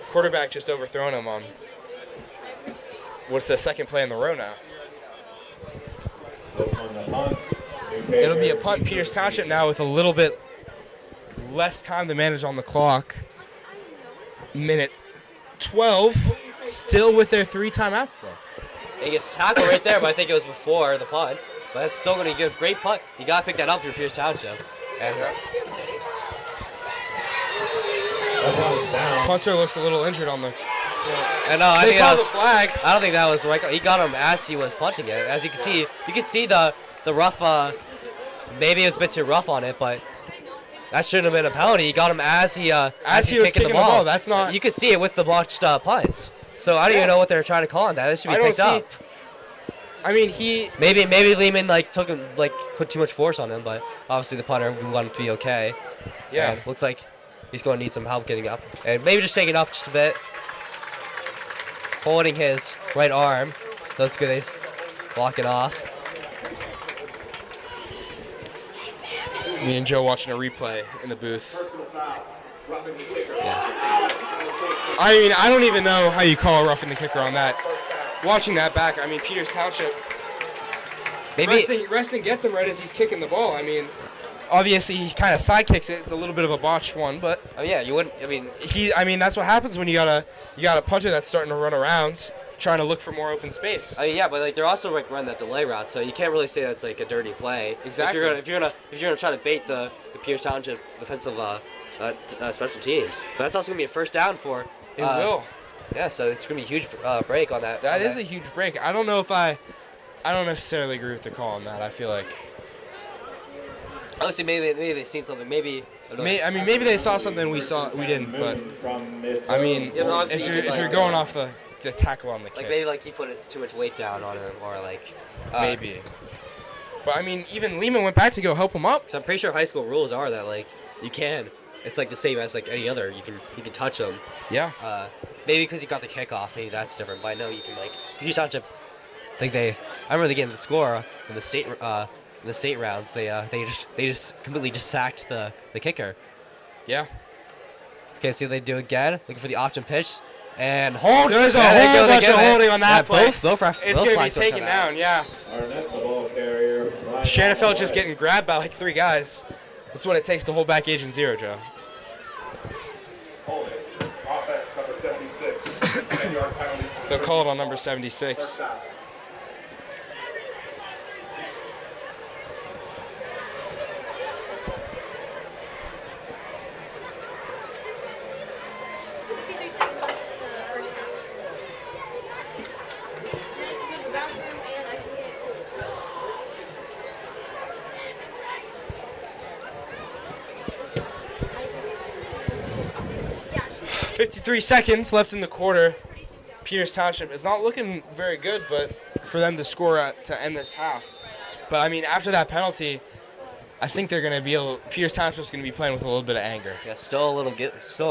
F: quarterback just overthrown him on what's the second play in the row now. It'll be a punt. Peters Township now with a little bit less time to manage on the clock. Minute 12, still with their 3 timeouts though.
G: He gets tackled right there, but I think it was before the punt. But it's still going to be a great punt. You got to pick that up for Pierce Township. And
F: Punter looks a little injured on the.
G: I know. I
F: They
G: think that
F: called the
G: was,
F: flag.
G: I don't think that was right. He got him as he was punting it. As you can see the rough. Maybe it was a bit too rough on it, but that shouldn't have been a penalty. He got him as he
F: As
G: he's
F: he was
G: kicking the ball.
F: That's not.
G: You could see it with the botched punts. So I don't even know what they're trying to call on that. This should be picked up.
F: I mean,
G: Maybe Lehman took him put too much force on him, but obviously the punter we want him to be okay.
F: Yeah.
G: And looks like he's going to need some help getting up, and maybe just taking up just a bit, holding his right arm. So that's good. He's blocking off.
F: Me and Joe watching a replay in the booth. I mean, I don't even know how you call a roughing the kicker on that. Watching that back, I mean, Peters Township resting gets him right as he's kicking the ball. I mean, obviously he kind of side kicks it. It's a little bit of a botched one, but
G: Oh yeah, you wouldn't.
F: I mean that's what happens when you got a punter that's starting to run around, trying to look for more open space.
G: Yeah, but they're also running that delay route, so you can't really say that's a dirty play.
F: Exactly.
G: If you're gonna try to bait the Pierce Township defensive special teams, but that's also gonna be a first down for.
F: It will.
G: Yeah, so it's gonna be a huge break on that.
F: That is a huge break. I don't necessarily agree with the call on that. I feel like.
G: Honestly, maybe they've seen something. Maybe
F: Maybe they saw something we didn't. But I mean, if you're going off the tackle on the kick,
G: maybe he put too much weight down on him, or
F: maybe. But I mean, even Lehman went back to go help him up.
G: So I'm pretty sure high school rules are that you can. It's the same as any other. You can touch them.
F: Yeah.
G: Maybe because you got the kickoff, maybe that's different. But I know you can Peters Township. I remember they getting the score in the state rounds. They just completely sacked the kicker.
F: Yeah.
G: Okay, so they do again, looking for the option pitch, and hold.
F: There's a whole bunch of holding on that play.
G: Both
F: it's going to be taken down. Yeah.
B: Arnett, the ball carrier.
F: Shanafelt just getting grabbed by 3 guys. That's what it takes to hold back Agent Zero, Joe.
C: Hold it. Offense number 76. 10-yard penalty.
F: They'll call it on number 76.
E: Yeah, she's
F: 53 seconds left in the quarter. Peters Township is not looking very good, but for them to score to end this half. But I mean, after that penalty, I think they're going to Peters Township's going to be playing with a little bit of anger.
G: Yeah, still a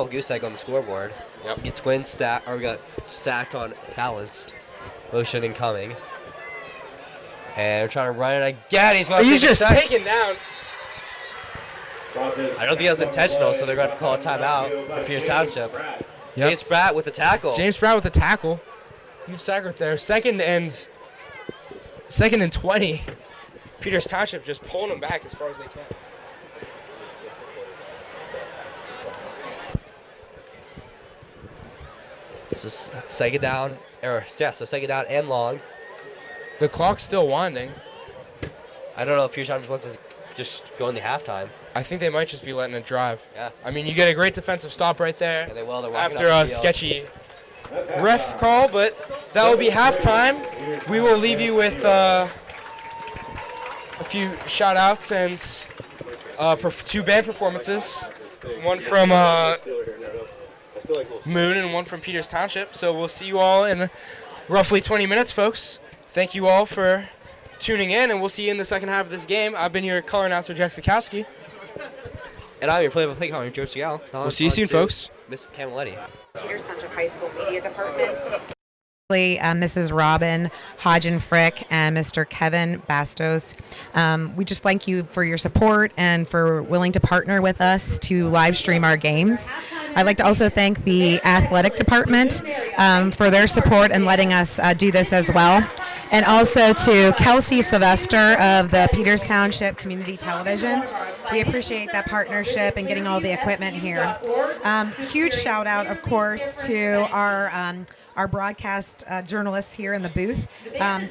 G: goose egg on the scoreboard.
F: Yep.
G: We got sacked on balanced. Motion incoming. And we're trying to run it again.
F: He's just taken down.
G: I don't think that was intentional, so they're going to have to call a timeout for Peters Township.
F: Yep.
G: James Spratt with the tackle.
F: James Spratt with the tackle. Huge sack right there. Second and 20. Peters Township just pulling them back as far as they can.
G: So second down, second down and long.
F: The clock's still winding.
G: I don't know if Peters Township wants to just go in the halftime.
F: I think they might just be letting it drive.
G: Yeah.
F: I mean, you get a great defensive stop right there.
G: Yeah, they will. They're
F: After a sketchy ref call, but that will be halftime. We will leave you with a few shout-outs and 2 band performances. One from Moon and one from Peters Township. So we'll see you all in roughly 20 minutes, folks. Thank you all for tuning in, and we'll see you in the second half of this game. I've been your color announcer, Jack Sikowski.
G: And I'm your play-by-play caller, Joe Segal.
F: We'll see you soon, folks.
G: Miss Camilletti.
H: Peters Township High School Media Department. Mrs. Robin Hodgen-Frick and Mr. Kevin Bastos. We just thank you for your support and for willing to partner with us to live stream our games. I'd like to also thank the athletic department for their support and letting us do this as well. And also to Kelsey Sylvester of the Peters Township Community Television. We appreciate that partnership and getting all the equipment here. Huge shout out, of course, to our broadcast journalists here in the booth.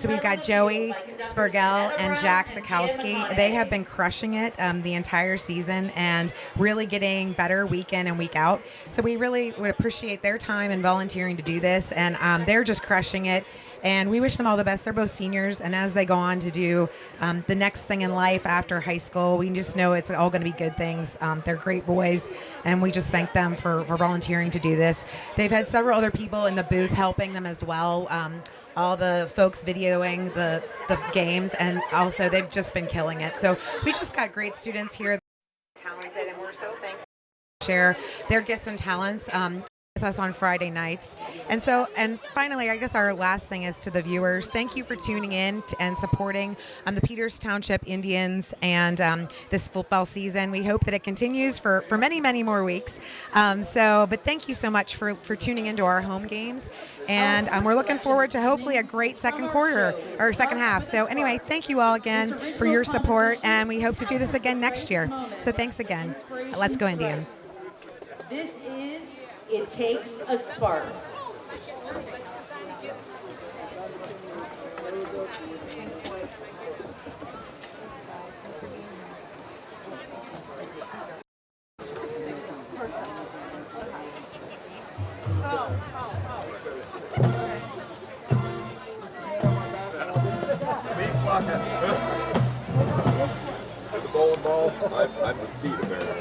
H: So we've got Joey Spergel and Jack Sikowski. They have been crushing it the entire season and really getting better week in and week out. So we really would appreciate their time and volunteering to do this. And they're just crushing it. And we wish them all the best. They're both seniors, and as they go on to do the next thing in life after high school, we just know it's all going to be good things. They're great boys, and we just thank them for volunteering to do this. They've had several other people in the booth helping them as well. All the folks videoing the games, and also they've just been killing it. So we just got great students here, talented, and we're so thankful to share their gifts and talents with us on Friday nights. And finally, I guess our last thing is to the viewers. Thank you for tuning in and supporting the Peters Township Indians and this football season. We hope that it continues for many, many more weeks. But thank you so much for tuning into our home games. And we're looking forward to hopefully a great second quarter or second half. So anyway, thank you all again for your support, and we hope to do this again next year. So thanks again. Let's go Indians.
I: This is It Takes a Spark.
J: The bowling ball, I'm the speed apparently.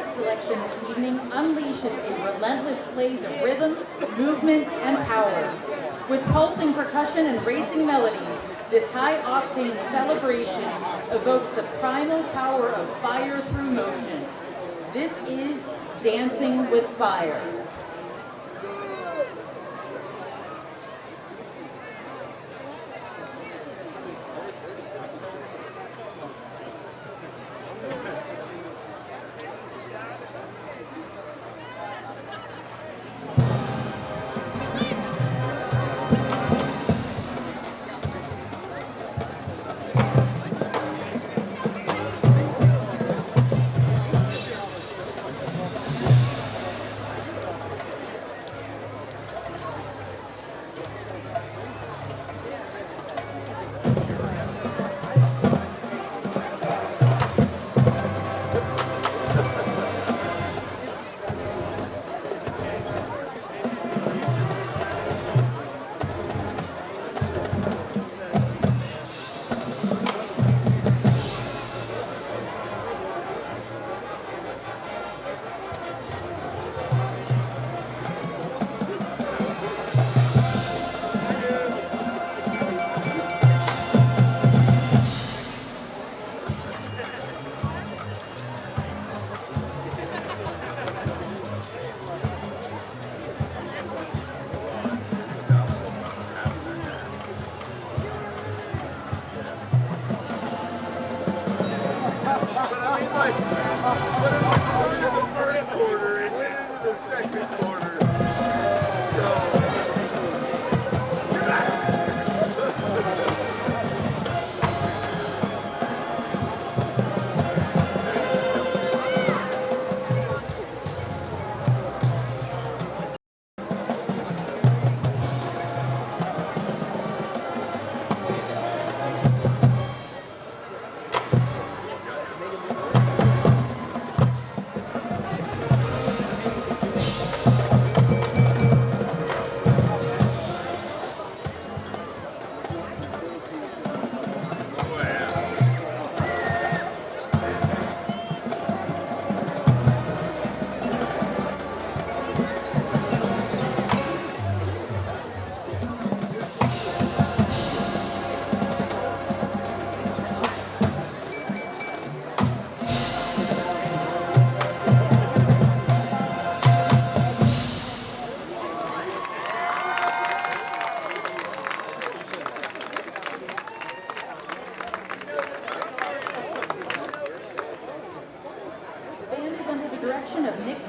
I: Selection this evening unleashes a relentless blaze of rhythm, movement, and power. With pulsing percussion and racing melodies, this high-octane celebration evokes the primal power of fire through motion. This is Dancing with Fire.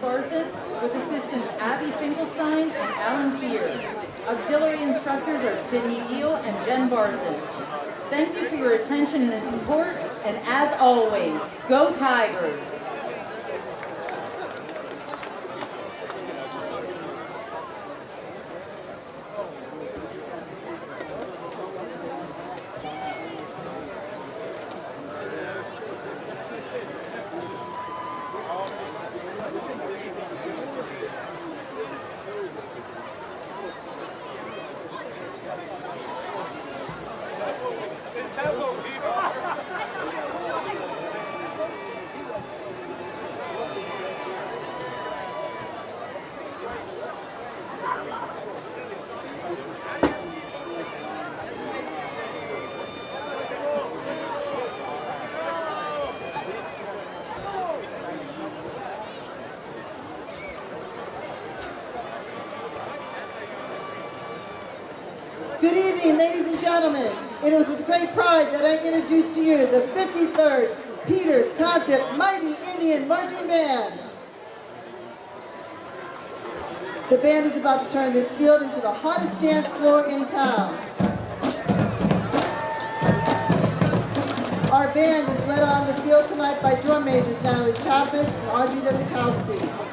I: Barthen, with assistants Abby Finkelstein and Alan Fear. Auxiliary instructors are Sydney Deal and Jen Barthen. Thank you for your attention and support, and as always, go Tigers!
K: Good evening, ladies and gentlemen. It was with great pride that I introduce to you the 53rd Peters Township Mighty Indian Marching Band. The band is about to turn this field into the hottest dance floor in town. Our band is led on the field tonight by drum majors Natalie Chapis and Audrey Dezikowski.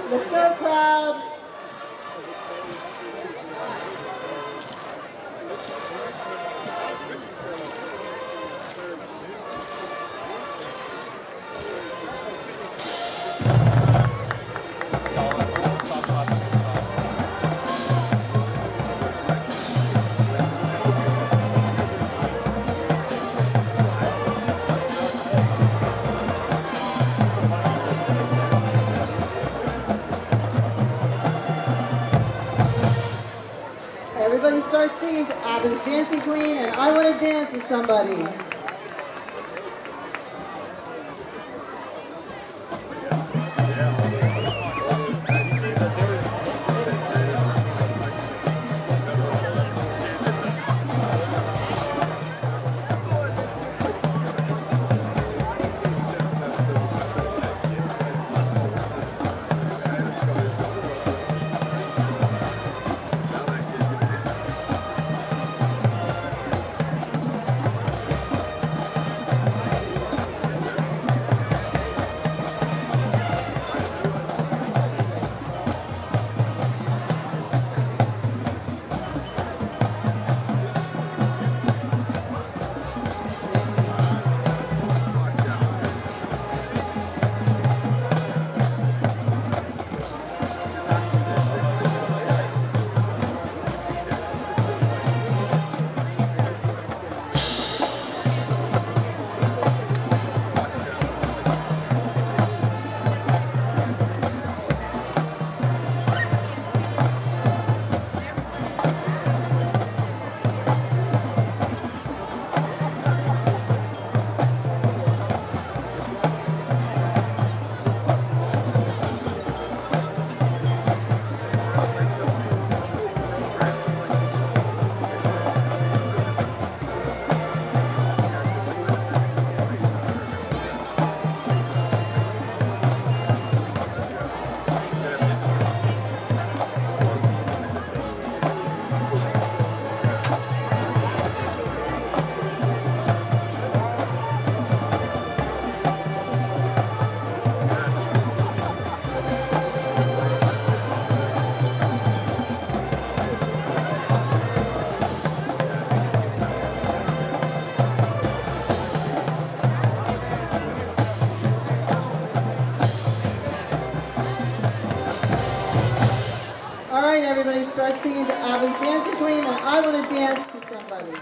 K: Let's go, crowd. Everybody start singing to Abba's Dancing Queen and I Want to Dance with Somebody. right, everybody, start singing to ABBA's Dancing Queen and I Want to Dance to Somebody.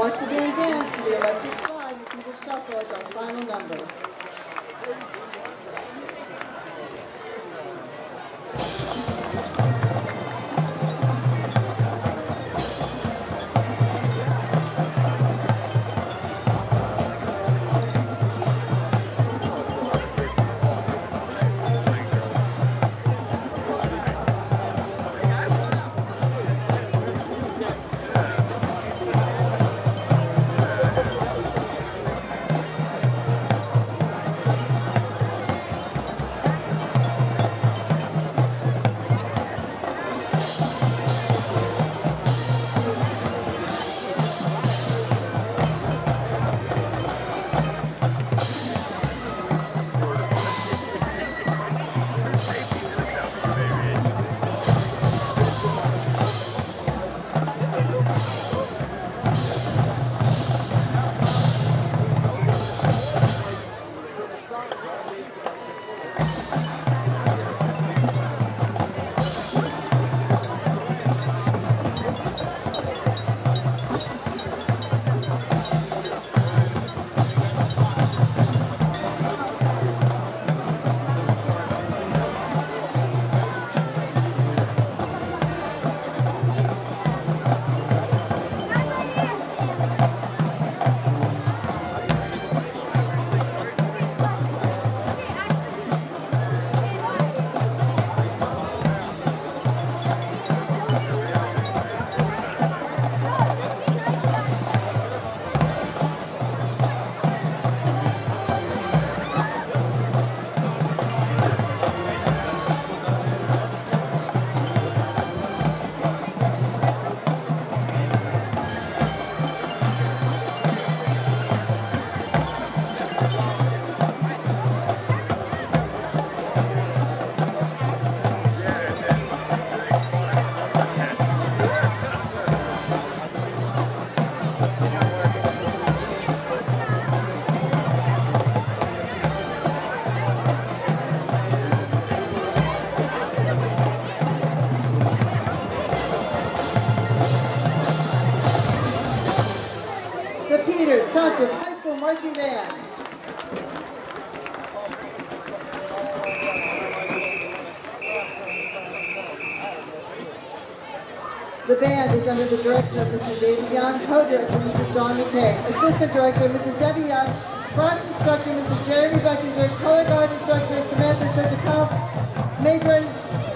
K: Watch the band dance to the electric slide and keep it shuffle as our final number. Township High School Marching Band. The band is under the direction of Mr. David Young, co-director Mr. Don McKay, assistant director Mrs. Debbie Young, brass instructor Mr. Jeremy Beckinger, color guard instructor Samantha Sentacost, major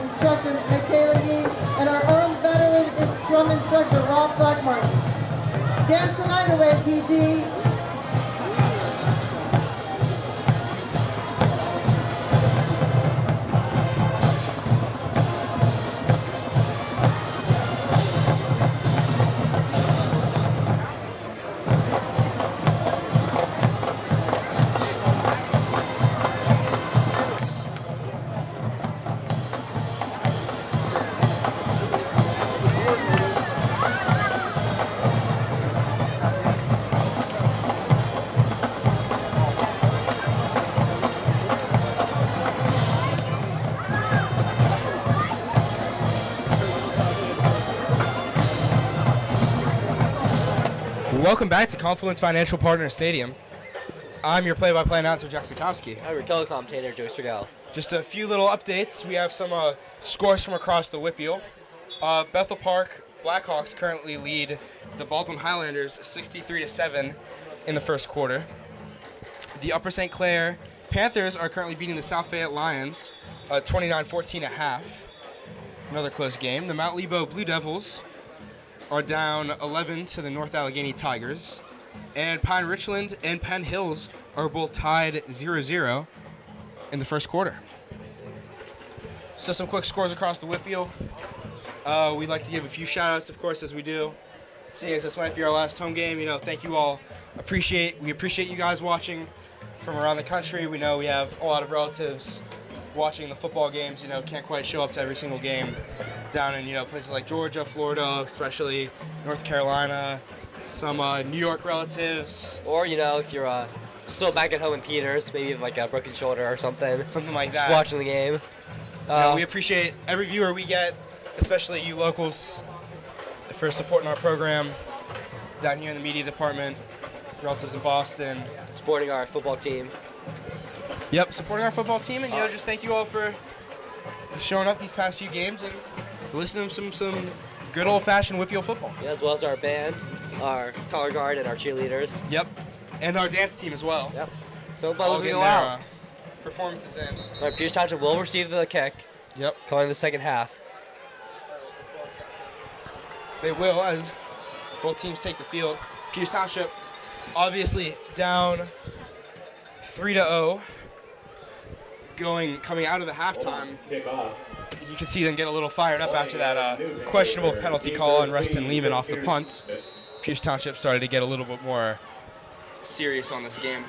K: instructor Michaela Yee, and our own veteran drum instructor Rob Throckmorton. Dance the night. Fire it away, PT.
F: Welcome back to Confluence Financial Partners Stadium. I'm your play-by-play announcer, Jack Sikowski.
G: I'm your telecommentator, Joe Strigal.
F: Just a few little updates. We have some scores from across the Whippeal. Bethel Park Blackhawks currently lead the Baldwin Highlanders 63-7 in the first quarter. The Upper St. Clair Panthers are currently beating the South Fayette Lions 29-14 at half. Another close game. The Mount Lebo Blue Devils are down 11 to the North Allegheny Tigers. And Pine Richland and Penn Hills are both tied 0-0 in the first quarter. So some quick scores across the Whippeal. We'd like to give a few shout-outs, of course, as we do. Seeing as this might be our last home game, thank you all. We appreciate you guys watching from around the country. We know we have a lot of relatives watching the football games, can't quite show up to every single game down in, places like Georgia, Florida, especially North Carolina, some New York relatives.
G: Or, if you're still back at home in Peters, maybe like a broken shoulder or something.
F: Something like that.
G: Just watching the game.
F: We appreciate every viewer we get, especially you locals, for supporting our program down here in the media department, relatives in Boston.
G: Supporting our football team.
F: Yep, supporting our football team, and just thank you all for showing up these past few games and listening to some good old-fashioned Whippeal football.
G: Yeah, as well as our band, our color guard, and our cheerleaders.
F: Yep, and our dance team as well.
G: Yep. So, but as we go
F: their,
G: out,
F: performances in.
G: All right, Pierce Township will receive the kick.
F: Yep.
G: Coming in the second half.
F: They will, as both teams take the field. Pierce Township, obviously down 3-0. Coming out of the halftime, you can see them get a little fired up after that questionable penalty call on Rustin Lehman off the punt. Pierce Township started to get a little bit more serious on this game.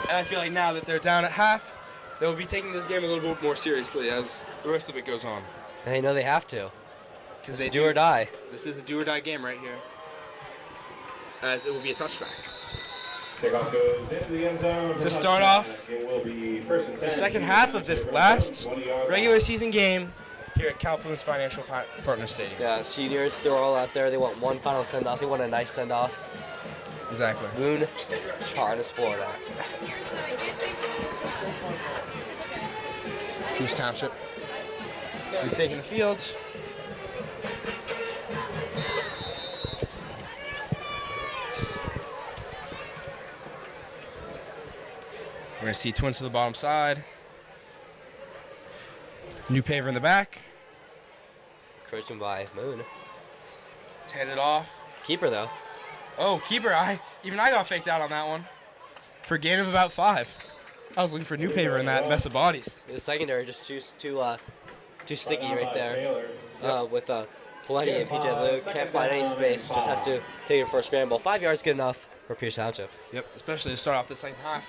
F: And I feel like now that they're down at half, they'll be taking this game a little bit more seriously as the rest of it goes on.
G: And they know they have to.
F: Because
G: they do or die.
F: This is a do or die game right here, as it will be a touchback.
B: Kickoff goes into the end zone.
F: To start off
B: it will be first and 10.
F: The second half of this last regular season game here at Confluence Financial Partners Stadium.
G: Yeah, seniors, they're all out there. They want one final send-off. They want a nice send-off.
F: Exactly.
G: Moon trying to spoil that.
F: Pierce Township. We're taking the field. We're going to see twins to the bottom side. New paver in the back.
G: Encouragement by Moon.
F: It's headed off.
G: Keeper, though.
F: Oh, keeper. Even I got faked out on that one. For a gain of about 5. I was looking for new paver in that mess of bodies.
G: The secondary just too sticky right there. With Paletti and PJ Luke. Can't find any space. Just has to take it for a scramble. 5 yards good enough for Pierce Township.
F: Yep, especially to start off the second half.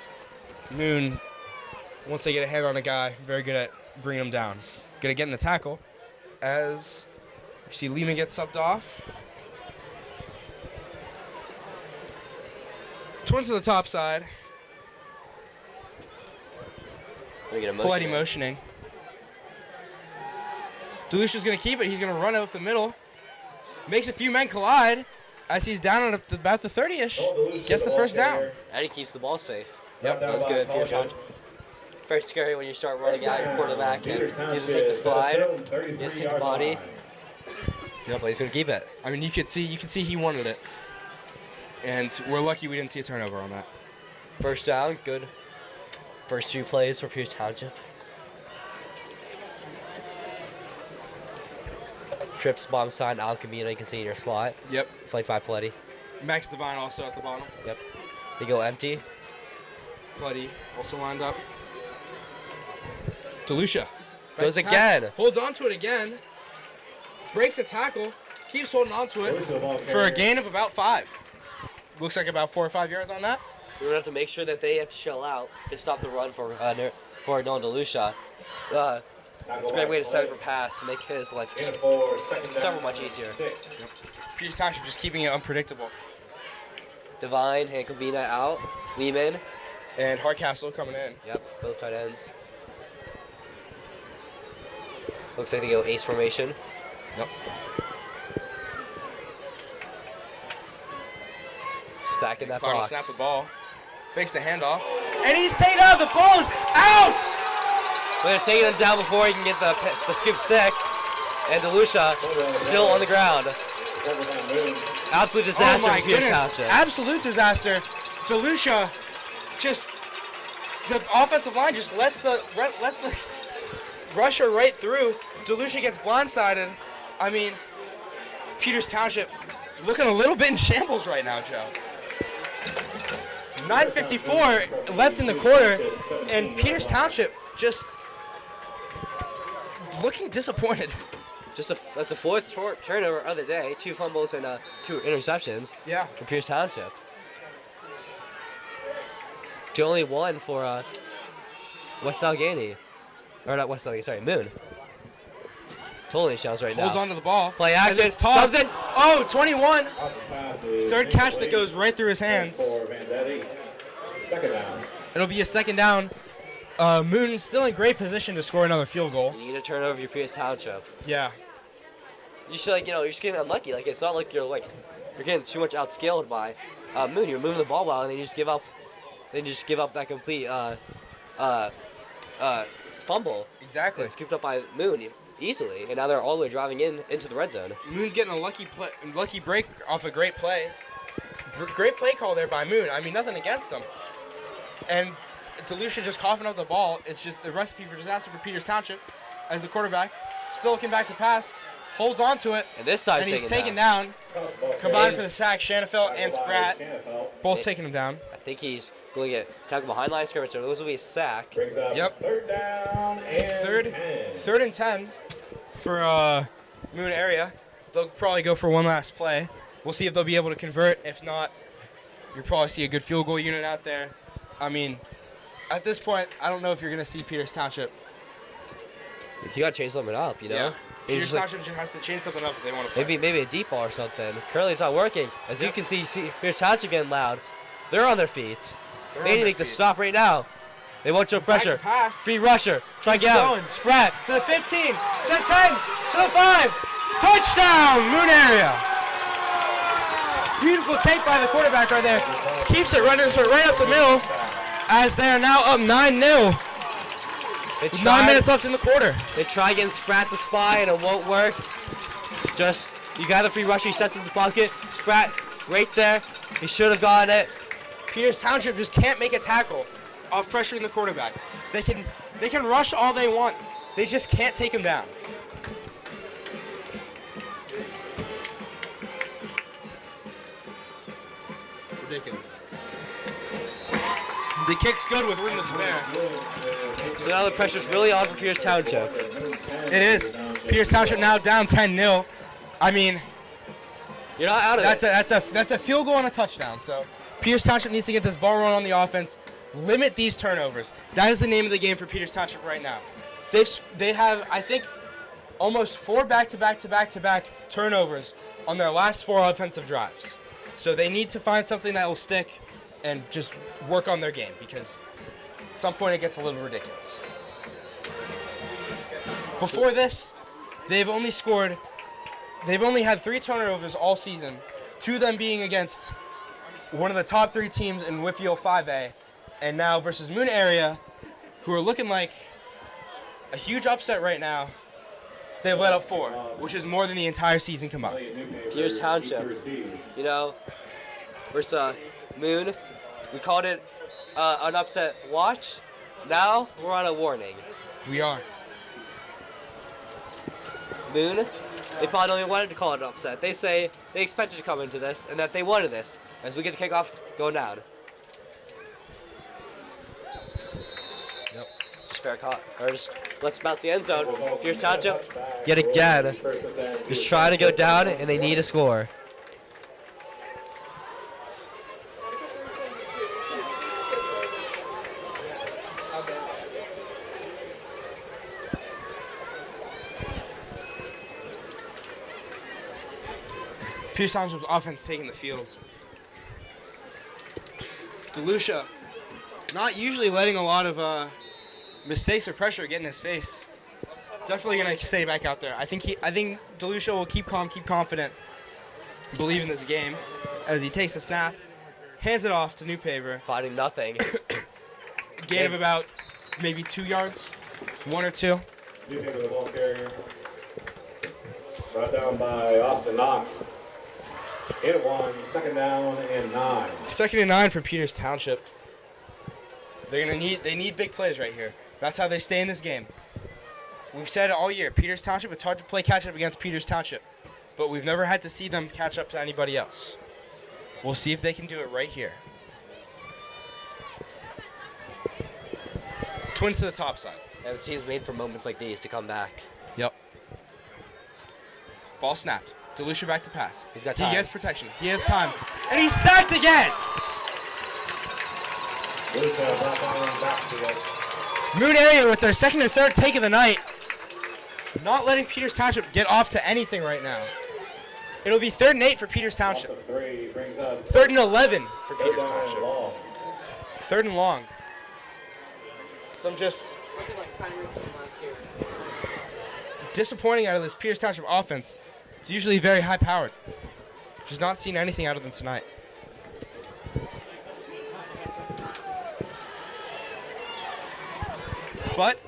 F: Moon, once they get a hand on a guy, very good at bringing him down. Good at getting the tackle. As you see Lehman get subbed off. Twins to the top side. Paletti motioning. DeLucia's going to keep it. He's going to run it up the middle. Makes a few men collide as he's down at about the 30-ish. Gets the first down.
G: And he keeps the ball safe.
F: Yep,
G: that's good. Pierce Township. Very scary when you start running out your quarterback and he doesn't take the slide. He has to take the body. No, but he's going to keep it.
F: I mean, you can see he wanted it. And we're lucky we didn't see a turnover on that.
G: First down, good. First few plays for Pierce Township. Trips, bomb sign, Al Camino, you can see in your slot.
F: Yep.
G: Flanked by Paletti.
F: Max Devine also at the bottom.
G: Yep. They go empty.
F: Buddy also lined up. DeLucia.
G: Goes again.
F: Holds on to it again. Breaks a tackle. Keeps holding on to it for a gain of about 5. Looks like about 4 or 5 yards on that.
G: We're going to have to make sure that they have to shell out to stop the run for Nolan DeLucia. It's a great way to set up a pass to make his life just several much easier.
F: Peters Township just keeping it unpredictable.
G: Devine, Hankelbina out. Lehman.
F: And Hardcastle coming in.
G: Yep, both tight ends. Looks like they go ace formation.
F: Yep.
G: Stacking that
F: Clark will
G: box.
F: snap the ball. Fakes the handoff. And he's taken out. The ball is out!
G: They're taking him down before he can get the scoop 6. And DeLucia still on the ground. Absolute disaster for Peters Township.
F: Absolute disaster. DeLucia just, the offensive line just lets the rusher right through. DeLucia gets blindsided. I mean, Peters Township looking a little bit in shambles right now, Joe. 9:54 left in the quarter, and Peters Township just looking disappointed.
G: That's the 4th turnover of the day. 2 fumbles and 2 interceptions.
F: Yeah.
G: For Peters Township. To only 1 for West Allegheny. Or not West Allegheny, sorry, Moon. Totally shells right now.
F: Holds onto the ball.
G: Play action.
F: It's tossed.
G: Does it?
F: Oh, 21. Third catch that goes right through his hands.
B: Second down.
F: It'll be a second down. Moon still in great position to score another field goal.
G: You need to turn over your Peters Township.
F: Yeah.
G: You should, you're just getting unlucky. It's not like you're getting too much outscaled by Moon. You're moving the ball well, and then you just give up. That complete fumble.
F: Exactly.
G: And scooped up by Moon easily, and now they're all the way driving into the red zone.
F: Moon's getting a lucky break off a great play. Great play call there by Moon. I mean, nothing against him. And DeLucia just coughing up the ball. It's just a recipe for disaster for Peters Township as the quarterback, still looking back to pass, holds on to it,
G: and this time
F: he's taken down. Combined for the sack, Shanafelt and Spratt, both taking him down.
G: I think he's going to get tackled behind line of scrimmage, so those will be a sack.
F: Yep.
B: Third down and
F: Third and 10 for Moon area. They'll probably go for one last play. We'll see if they'll be able to convert. If not, you'll probably see a good field goal unit out there. I mean, at this point, I don't know if you're going to see Peters Township.
G: You got to change something up,
F: Yeah. Peters Township has to change something up if they want to play.
G: Maybe a deep ball or something. Currently, it's not working. As you can see Peters Township getting loud. They're on their feet. They need to make the stop right now. They won't show pressure. Free rusher. Try to get out. Spratt.
F: To the 15. To the 10. To the 5. Touchdown, Moon area. Beautiful take by the quarterback right there. Keeps it running right up the middle as they are now up 9-0. With 9 minutes left in the quarter.
G: They try getting Spratt the spy and it won't work. You got the free rusher. He sets in the pocket. Spratt right there. He should have gotten it.
F: Peters Township just can't make a tackle off pressuring the quarterback. They can rush all they want. They just can't take him down. Ridiculous. The kick's good with room to spare.
G: So now the pressure's really on for Peters Township.
F: It is. Peters Township now down 10-0. I mean,
G: you're not out of it.
F: That's a field goal and a touchdown. So Peters Township needs to get this ball rolling on the offense. Limit these turnovers. That is the name of the game for Peters Township right now. They have, I think, almost 4 back-to-back turnovers on their last 4 offensive drives. So they need to find something that will stick and just work on their game, because at some point it gets a little ridiculous. Before this, they've only had 3 turnovers all season, 2 of them being against one of the top 3 teams in WPIAL 5A, and now versus Moon area, who are looking like a huge upset right now. They've let up 4, which is more than the entire season combined.
G: Peters Township, versus Moon. We called it an upset watch. Now we're on a warning.
F: We are.
G: Moon They probably don't even wanted to call it an upset. They say they expected to come into this and that they wanted this as we get the kickoff going down.
F: Yep.
G: Just fair caught. Or just let's bounce the end zone. Here's Township yet again. Just trying to go down and they need a score.
F: Pierce Township's offense taking the field. DeLucia not usually letting a lot of mistakes or pressure get in his face. Definitely gonna stay back out there. I think DeLucia will keep calm, keep confident, believe in this game as he takes the snap, hands it off to New Paver.
G: Finding nothing.
F: Gain of about maybe 2 yards, 1 or 2.
B: New Paver, the ball carrier. Brought down by Austin Knox. 8-1, second down and 9.
F: 2nd and 9 for Peters Township. They need big plays right here. That's how they stay in this game. We've said it all year. Peters Township, it's hard to play catch up against Peters Township, but we've never had to see them catch up to anybody else. We'll see if they can do it right here. Twins to the top side.
G: And the team's made for moments like these to come back.
F: Yep. Ball snapped. DeLucia back to pass.
G: He's got time.
F: He has protection. He has time. And he's sacked again! Moon area with their 2nd or 3rd take of the night. Not letting Peters Township get off to anything right now. It'll be 3rd and 8 for Peters Township. 3rd and 11 for Peters Township. 3rd and long. Some just disappointing out of this Peters Township offense. It's usually very high-powered. Just not seen anything out of them tonight. But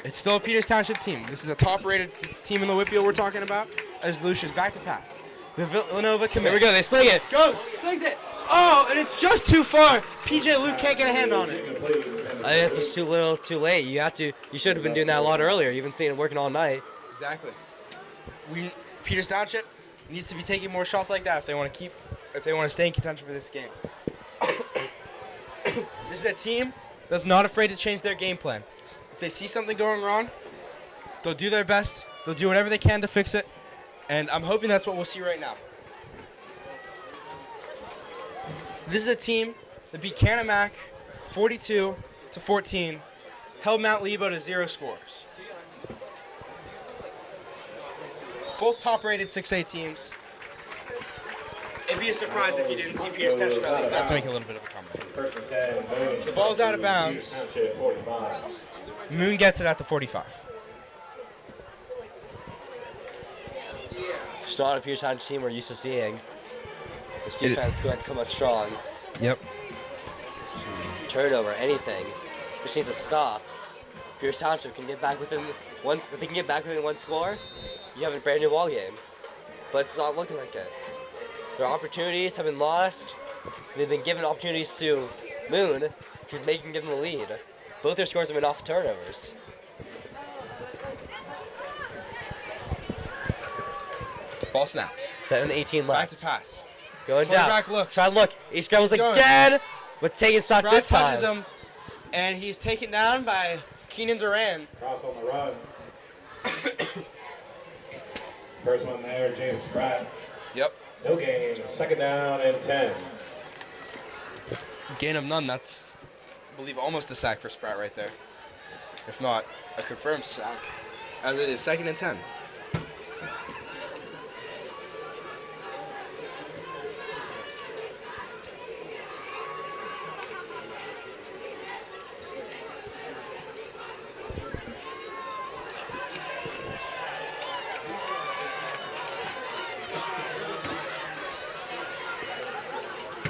F: it's still a Peters Township team. This is a top-rated team in the Whitfield we're talking about. As Lucia's back to pass. The Villanova commit.
G: Here we go. They sling it.
F: Goes. Slings it. Oh, and it's just too far. PJ Luke can't get a hand on it.
G: I think it's just too little, too late. You should have been doing that a lot earlier. You've been seeing it working all night.
F: Exactly. Peters Township needs to be taking more shots like that if they want to stay in contention for this game. This is a team that's not afraid to change their game plan. If they see something going wrong, they'll do their best. They'll do whatever they can to fix it, and I'm hoping that's what we'll see right now. This is a team that beat Canamac 42-14, held Mount Lebo to 0 scores. Both top-rated 6A teams. It'd be a surprise if you didn't see Peters Township at least not to make a little bit of a comeback.
B: First and 10.
F: The ball's out of bounds. Moon gets it at the 45.
G: Still not a Peters Township team we're used to seeing. This defense going to have to come out strong.
F: Yep.
G: Turnover, anything. Just needs to stop. Peters Township can get back within one. If they can get back within 1 score, you have a brand new ball game. But it's not looking like it. Their opportunities have been lost. They've been given opportunities to Moon to give them the lead. Both their scores have been off turnovers.
F: Ball snapped.
G: 7:18
F: Back
G: left.
F: to pass.
G: Going down.
F: Quarterback looks.
G: Try to look. He scrambles
F: He's going.
G: again, but taking stock
F: Brock
G: this time.
F: touches him, and he's taken down by Keenan Duran.
B: Cross on the run. First one there, James Spratt.
F: Yep.
B: No gain. 2nd down and 10.
F: Gain of none. That's, I believe, almost a sack for Spratt right there. If not, a confirmed sack, as it is 2nd and 10.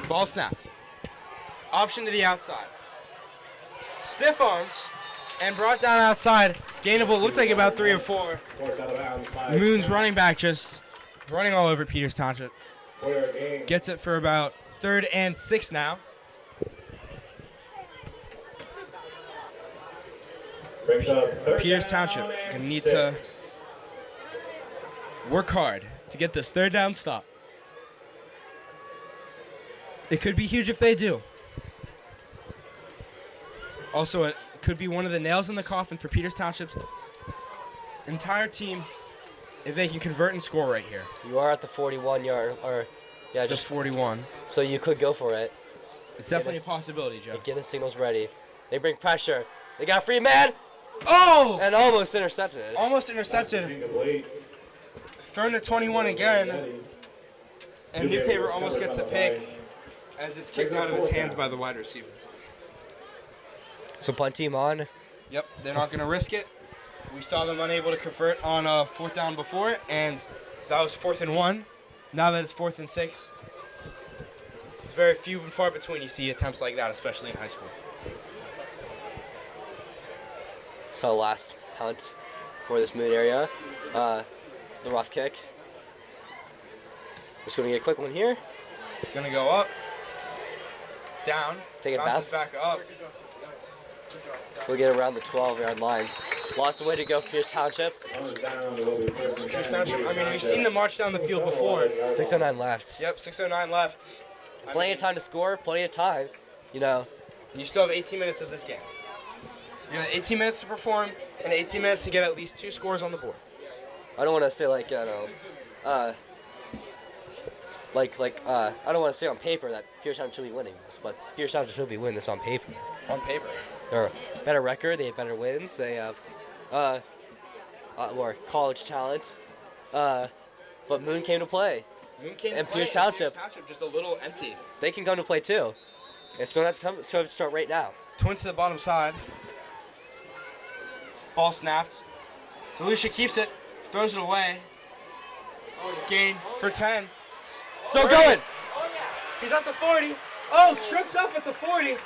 F: Ball snapped. Option to the outside. Stiff arms and brought down outside. Gain of what looked like about 3 or 4. Moon's running back just running all over Peters Township. Gets it for about 3rd and 6 now.
B: Brings up 3rd
F: Peters
B: down
F: Township
B: and
F: gonna need
B: 6.
F: work hard to get this third down stop. It could be huge if they do. Also, it could be one of the nails in the coffin for Peters Township's entire team if they can convert and score right here.
G: You are at the 41-yard, or yeah,
F: Just 41.
G: So you could go for it.
F: It's definitely a possibility, Joe.
G: Guinness signals ready. They bring pressure. They got a free man.
F: Oh!
G: And almost intercepted.
F: Almost intercepted. Thrown to 21 again. And Newpaper almost gets the pick as it's kicked out of his hands by the wide receiver.
G: So punt team on.
F: Yep, they're not going to risk it. We saw them unable to convert on a 4th down before, and that was 4th and 1. Now that it's 4th and 6, it's very few and far between you see attempts like that, especially in high school.
G: So last punt for this moon area. The rough kick. Just going to get a quick one here.
F: It's going to go up, down,
G: Take it
F: bounces
G: bounce.
F: back up.
G: So we'll get around the 12-yard line. Lots of way to go for Pierce Township.
F: Pierce Township, I mean, we've seen them march down the field before.
G: 6:09 left.
F: Yep, 6:09 left.
G: Plenty of time to score, plenty of time. You know,
F: You still have 18 minutes of this game. You have 18 minutes to perform and 18 minutes to get at least 2 scores on the board.
G: I don't want to say I don't want to say on paper that Pierce Township should be winning this, but Pierce Township should be winning this on paper.
F: On paper.
G: They're a better record, they have better wins, they have more college talent. But Moon came to play.
F: Moon came
G: And
F: to play,
G: Pierce Township.
F: Pierce Township just a little empty.
G: They can come to play too. It's going to have to come. So have to start right now.
F: Twins to the bottom side. Ball snapped. Delucia keeps it, throws it away. Gain for 10.
G: Still going.
F: He's at the 40. Oh, tripped up at the 40.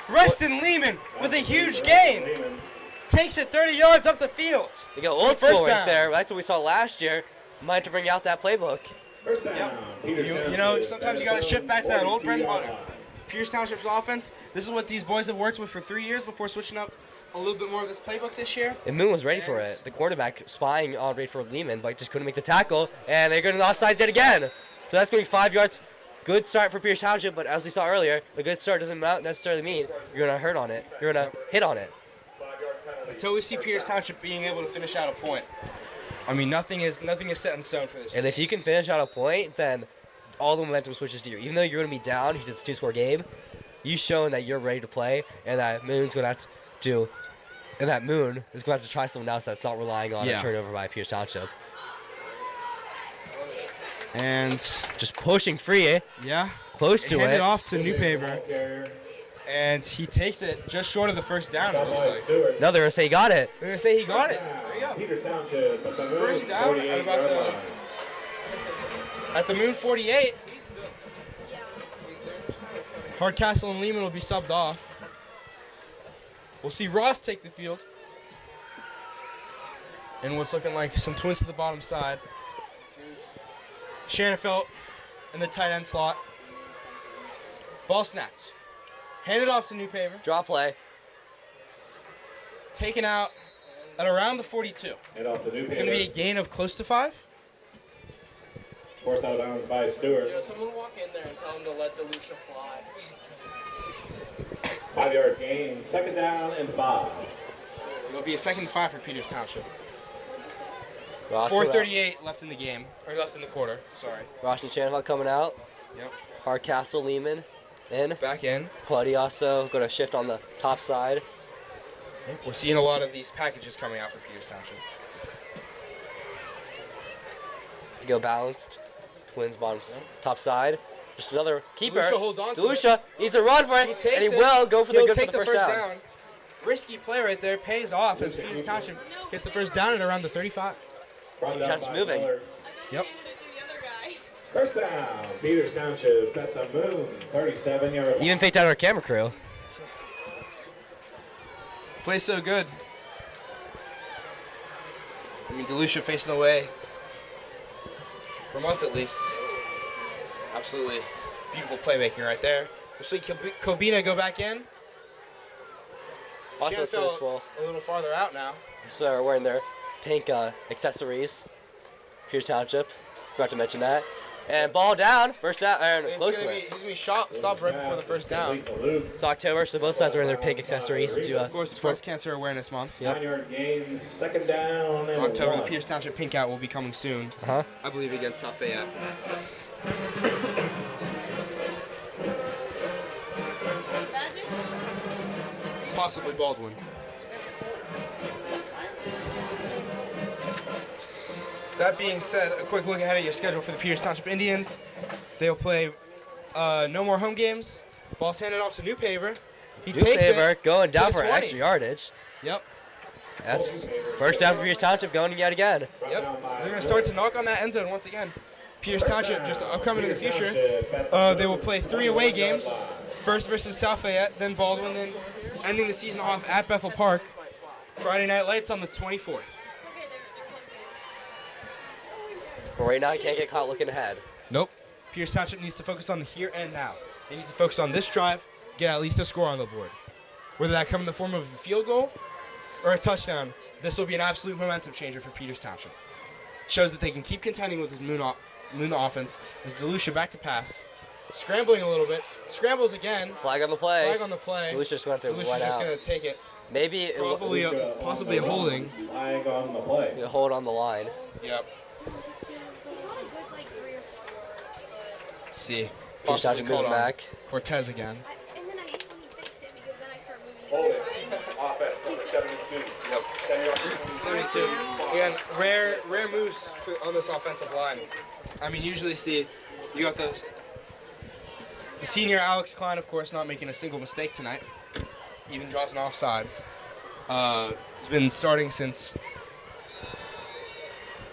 F: Reston Lehman with a huge gain. Takes it 30 yards up the field.
G: You go old
F: First
G: school right
F: down.
G: there. That's what we saw last year. Might have to bring out that playbook.
F: Yep. You know, sometimes you got to shift back to that old bread and butter. Pierce Township's offense. This is what these boys have worked with for 3 years before switching up a little bit more of this playbook this year.
G: And Moon was ready for it. The quarterback spying on right for Lehman, but just couldn't make the tackle. And they're going to the offsides yet again. So that's going to be 5 yards. Good start for Pierce Township, but as we saw earlier, a good start doesn't necessarily mean you're going to hurt on it. You're going to hit on it.
F: Until we see Pierce Township being able to finish out a point. I mean, nothing is set in stone for this.
G: And if you can finish out a point, then all the momentum switches to you. Even though you're going to be down, because it's a 2-score game, you've shown that you're ready to play, and that Moon's going to have to and that Moon is going to have to try someone else that's not relying on a turnover by Pierce Township.
F: And
G: just pushing free, eh?
F: Yeah.
G: Close to
F: handed
G: it.
F: off to Newpaver. And he takes it just short of the first down, it looks like.
G: No, they're going to say he got it.
F: They're going to say he got it. There you go.
B: Peters Township at the Moon
F: First down at about the Moon 48. Hardcastle and Lehman will be subbed off. We'll see Ross take the field. And what's looking like some twins to the bottom side. Shanafelt in the tight end slot. Ball snapped. Handed off to Newpaver.
G: Draw play.
F: Taken out at around the 42.
B: Hand off to Newpaver.
F: It's going to be a gain of close to 5.
B: Forced out of bounds by Stewart.
L: Yo, someone walk in there and tell him to let Delucia fly.
B: 5-yard gain, 2nd down and 5.
F: It'll be a 2nd and 5 for Peters Township.
G: Ross
F: 4:38 left in the game, or left in the quarter. Sorry.
G: Ross and Shanafelt coming out.
F: Yep.
G: Hardcastle, Lehman in.
F: Back in.
G: Putty also going to shift on the top side.
F: Yep. We're seeing a lot of these packages coming out for Peters Township.
G: To go balanced. Twins bottom top side. Just another keeper.
F: Delucia holds on to
G: Delucia needs a run for it,
F: He takes
G: and he
F: it.
G: will go for the
F: He'll
G: good
F: take
G: for the first down.
F: Risky play right there, pays off as Peters Township gets the first down at around the 35.
G: Township's moving.
F: Yep.
B: First down, Peters Township at the Moon, 37-yard line.
G: Even faked out our camera crew.
F: Play so good. I mean, Delucia facing away. From us, at least. Absolutely beautiful playmaking right there. We'll see Kobina go back in.
G: Also
F: Shanafelt
G: Sinispool.
F: a little farther out now.
G: So they're wearing their tank accessories. Pierce Township. Forgot to mention that. And ball down, first down, close to it.
F: He's gonna be stopped right before the first down.
G: It's October, so both sides are in their pink accessories to
F: of course, it's Breast Cancer Awareness Month.
G: Yep.
B: 9-yard gains, second down. And
F: October, the
B: 1.
F: Pierce Township Pink Out will be coming soon. I believe against Lafayette. Possibly Baldwin. That being said, a quick look ahead at your schedule for the Peters Township Indians. They'll play no more home games. Ball's handed off to New Paver. He takes it.
G: Going down
F: to
G: for
F: the 20.
G: extra yardage.
F: Yep.
G: That's first down for Peters Township going yet again.
F: Yep. They're going to start to knock on that end zone once again. Peters Township just upcoming in the future. They will play 3 away games. First versus South Fayette, then Baldwin, then ending the season off at Bethel Park. Friday Night Lights on the 24th.
G: But right now, you can't get caught looking ahead.
F: Nope. Peters Township needs to focus on the here and now. They need to focus on this drive, get at least a score on the board. Whether that come in the form of a field goal or a touchdown, this will be an absolute momentum changer for Peters Township. It shows that they can keep contending with this Moon offense. As DeLucia back to pass. Scrambling a little bit. Scrambles again.
G: Flag on the play.
F: Flag on the play.
G: DeLucia's going to
F: DeLucia's just going to take it.
G: Maybe
F: Possibly a holding.
B: Flag on the play.
G: A hold on the line.
F: Yep. See.
G: Peters Township moving back.
F: Cortez again.
E: And then I hate when he fixes it because then I start moving
B: Holding.
E: it.
B: Offense, number 72.
F: Yep. 72. Again, rare moves on this offensive line. I mean, usually see, you got the senior Alex Klein, of course, not making a single mistake tonight. Even draws an offsides. He's been starting since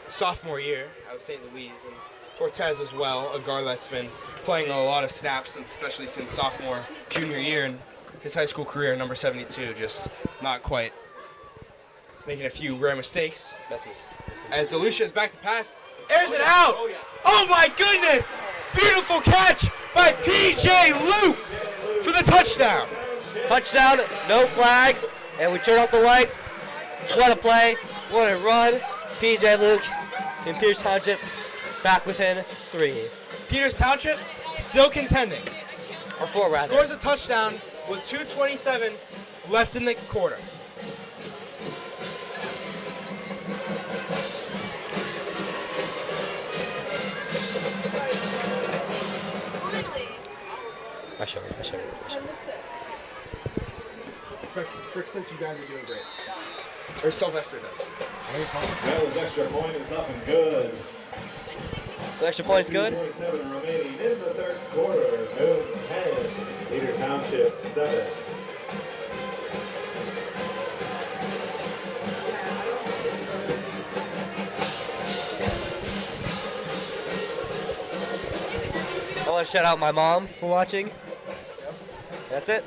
F: sophomore year out of St. Louis, and Cortez as well, a guard that's been playing a lot of snaps, especially since sophomore, junior year in his high school career, number 72, just not quite making a few rare mistakes. As DeLucia is back to pass, airs it out! Oh my goodness! Beautiful catch by P.J. Luke for the touchdown!
G: Touchdown, no flags, and we turn off the lights. What a play, what a run. P.J. Luke in Peters Township back within 3.
F: Peters Township still contending.
G: Or 4 rather.
F: Scores a touchdown with 2:27 left in the quarter.
G: I showed it.
F: Frick says you guys are doing great. Or Sylvester does.
B: Well, his extra point is up and good.
G: So extra point is good.
B: 47 remaining in the third quarter. Moon 10. Peters Township 7.
G: I want to shout out my mom for watching. That's it.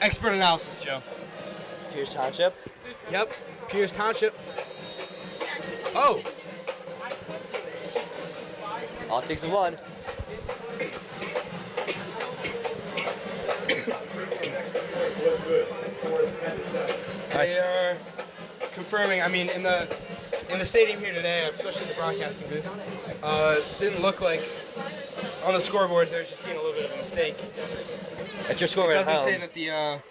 F: Expert analysis, Joe.
G: Peters Township.
F: Yep. Peters Township. Oh.
G: All it takes is one.
F: They are confirming. I mean, in the stadium here today, especially the broadcasting booth, didn't look like on the scoreboard. They're just seeing a little bit of a mistake.
G: That's your score
F: It
G: at
F: doesn't
G: home.
F: say that the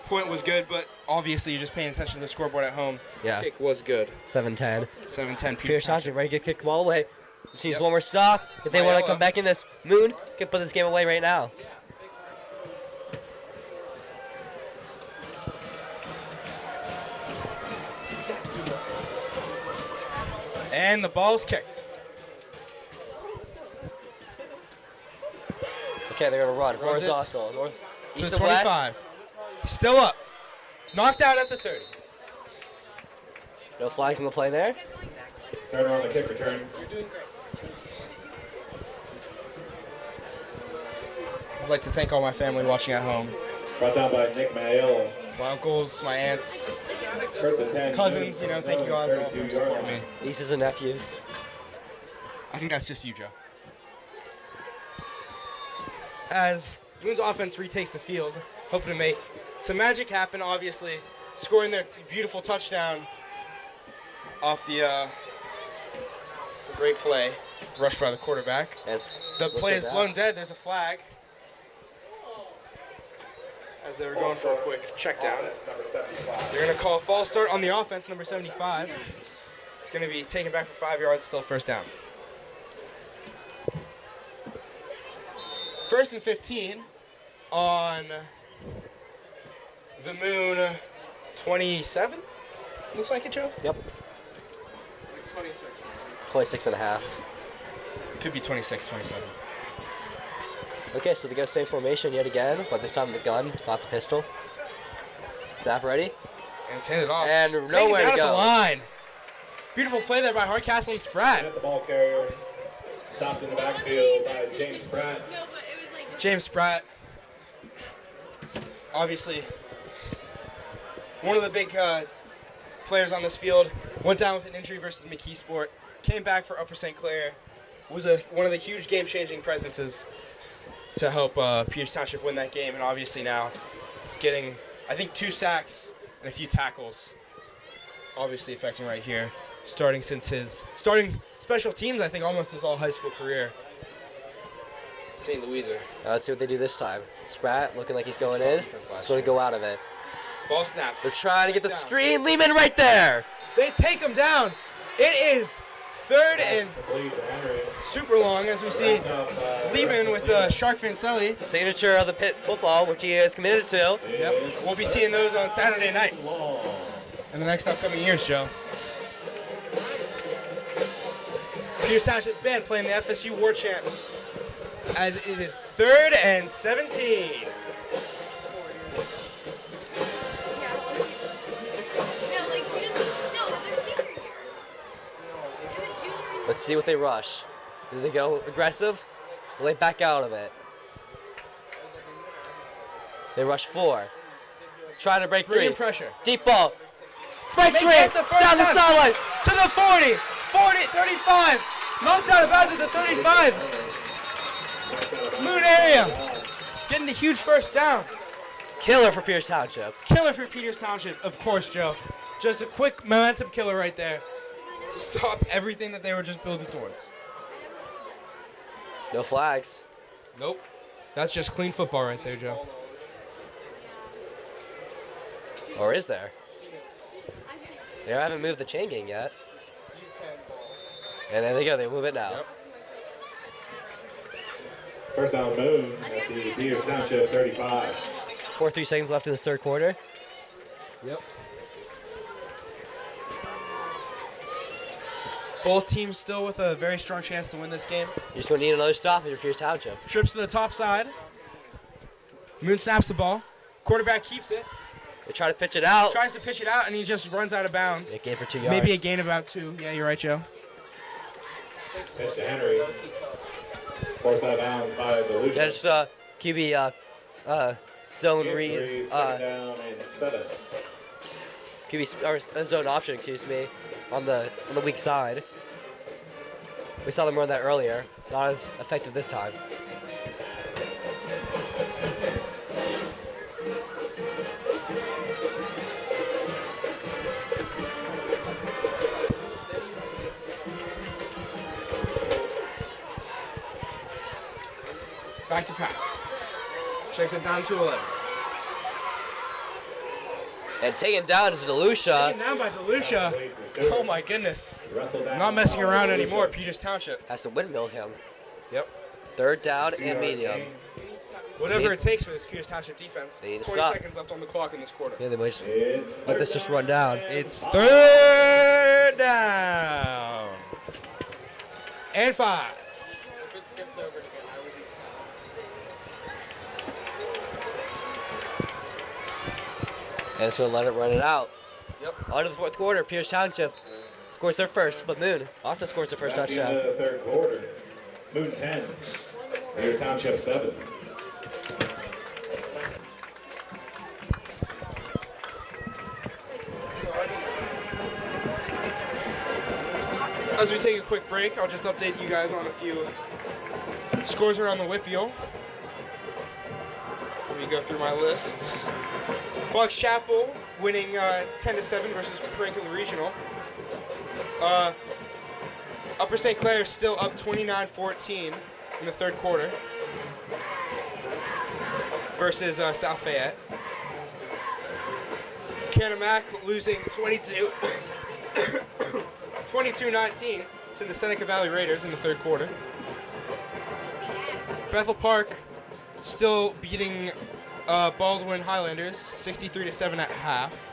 F: point was good, but obviously you're just paying attention to the scoreboard at home.
G: Yeah.
F: Kick was good.
G: 7-10.
F: 7-10.
G: Peters Township ready to kick the ball away. Just needs one more stop. If they want to come back in this moon, can put this game away right now.
F: And the ball's kicked.
G: Okay, they're going to run.
F: Runs it.
G: Horizontal. North,
F: To
G: east
F: the
G: and west.
F: 25. Still up. Knocked out at the 30.
G: No flags in the play there.
B: Turner on the kick return.
F: I'd like to thank all my family watching at home.
B: Brought down by Nick Mayo.
F: My uncles, my aunts,
B: First and 10.
F: cousins, you know, thank you guys all for supporting me.
G: Nieces and nephews.
F: I think that's just you, Joe. As Moon's offense retakes the field, hoping to make some magic happen, obviously, scoring their beautiful touchdown off the Great play. Rushed by the quarterback.
G: And
F: the play is blown dead. There's a flag. As they were going for a quick check down. They're going to call a false start on the offense, number 75. It's going to be taken back for 5 yards, still first down. 1st and 15 on the Moon 27. Looks like it, Joe?
G: Yep. 26 and a half.
F: Could be 26, 27.
G: Okay, so they go same formation yet again, but this time the gun, not the pistol. Snap ready.
F: And it's handed off.
G: And
F: Taken
G: nowhere
F: down
G: to
F: at the
G: go.
F: line. Beautiful play there by Hardcastle and Spratt.
B: At the ball carrier, stopped in the backfield by James Spratt.
F: James Spratt, obviously one of the big players on this field, went down with an injury versus McKeesport, came back for Upper St. Clair, was one of the huge game-changing presences to help Peters Township win that game, and obviously now getting, I think, 2 sacks and a few tackles, obviously affecting right here, starting special teams, I think, almost his all high school career. St. Louisa.
G: Let's see what they do this time. Spratt looking like he's going in. He's going to go out of it.
F: Ball snap.
G: They're trying to get the screen. Lehman right there.
F: They take him down. It is 3rd and super long as we see Lehman with Shark Vincelli.
G: Signature of the Pitt football, which he is committed to.
F: Yep. We'll be seeing those on Saturday nights in the next upcoming years, Joe. Peters Township's band playing the FSU War Chant as it is 3rd and 17.
G: Let's see what they rush. Do they go aggressive? Will they back out of it? They rush 4. Trying to break 3.
F: Bringing pressure.
G: Deep ball. Breaks
F: They
G: 3.
F: get the first
G: Down the
F: down.
G: sideline.
F: To the 40. 40, 35. Knocked out of bounds at the 35. Moon area. Getting the huge first down.
G: Killer for Peters Township.
F: Killer for Peters Township, of course, Joe. Just a quick momentum killer right there to stop everything that they were just building towards.
G: No flags.
F: Nope. That's just clean football right there, Joe.
G: Or is there? They haven't moved the chain gang yet. And there they go. They move it now.
F: Yep.
B: First down Moon at the Peters Township 35.
G: 4-3 seconds left in this 3rd quarter.
F: Yep. Both teams still with a very strong chance to win this game.
G: You're just going to need another stop if you're Peters Township.
F: Trips to the top side. Moon snaps the ball. Quarterback keeps it.
G: They try to pitch it out.
F: Tries to pitch it out, and he just runs out of bounds.
G: A gain for 2 yards.
F: Maybe a gain of about 2. Yeah, you're right, Joe.
B: Pitch to Henry. Forced out of bounds by the Lucian.
G: That's QB zone read.
B: Second down and 7.
G: QB or zone option, excuse me, on the weak side. We saw them run that earlier. Not as effective this time.
F: Back to pass. Checks it down to 11.
G: And taken down is DeLucia.
F: Taken down by DeLucia. Oh my goodness. Not messing around anymore at Peters Township.
G: Has to windmill him.
F: Yep.
G: 3rd down and medium.
F: Whatever it takes for this Peters Township defense.
G: They need to
F: 40
G: stop.
F: seconds left on the clock in this quarter.
G: Yeah, they might just let this just run down.
F: It's 3rd down. And 5.
L: If it skips over again, I would be sad.
G: And it's going to let it run it out.
F: Yep.
G: On to the 4th quarter, Peters Township scores their first, but Moon also scores their first
B: That's
G: touchdown.
B: the end of the 3rd quarter. Moon 10. Peters Township 7.
F: As we take a quick break, I'll just update you guys on a few scores around the Whippeal. Let me go through my list. Fox Chapel winning 10-7 versus Parental Regional. Upper St. Clair is still up 29-14 in the third quarter versus South Fayette. Canamac losing 22-19 to the Seneca Valley Raiders in the third quarter. Bethel Park still beating Baldwin Highlanders 63-7 at half.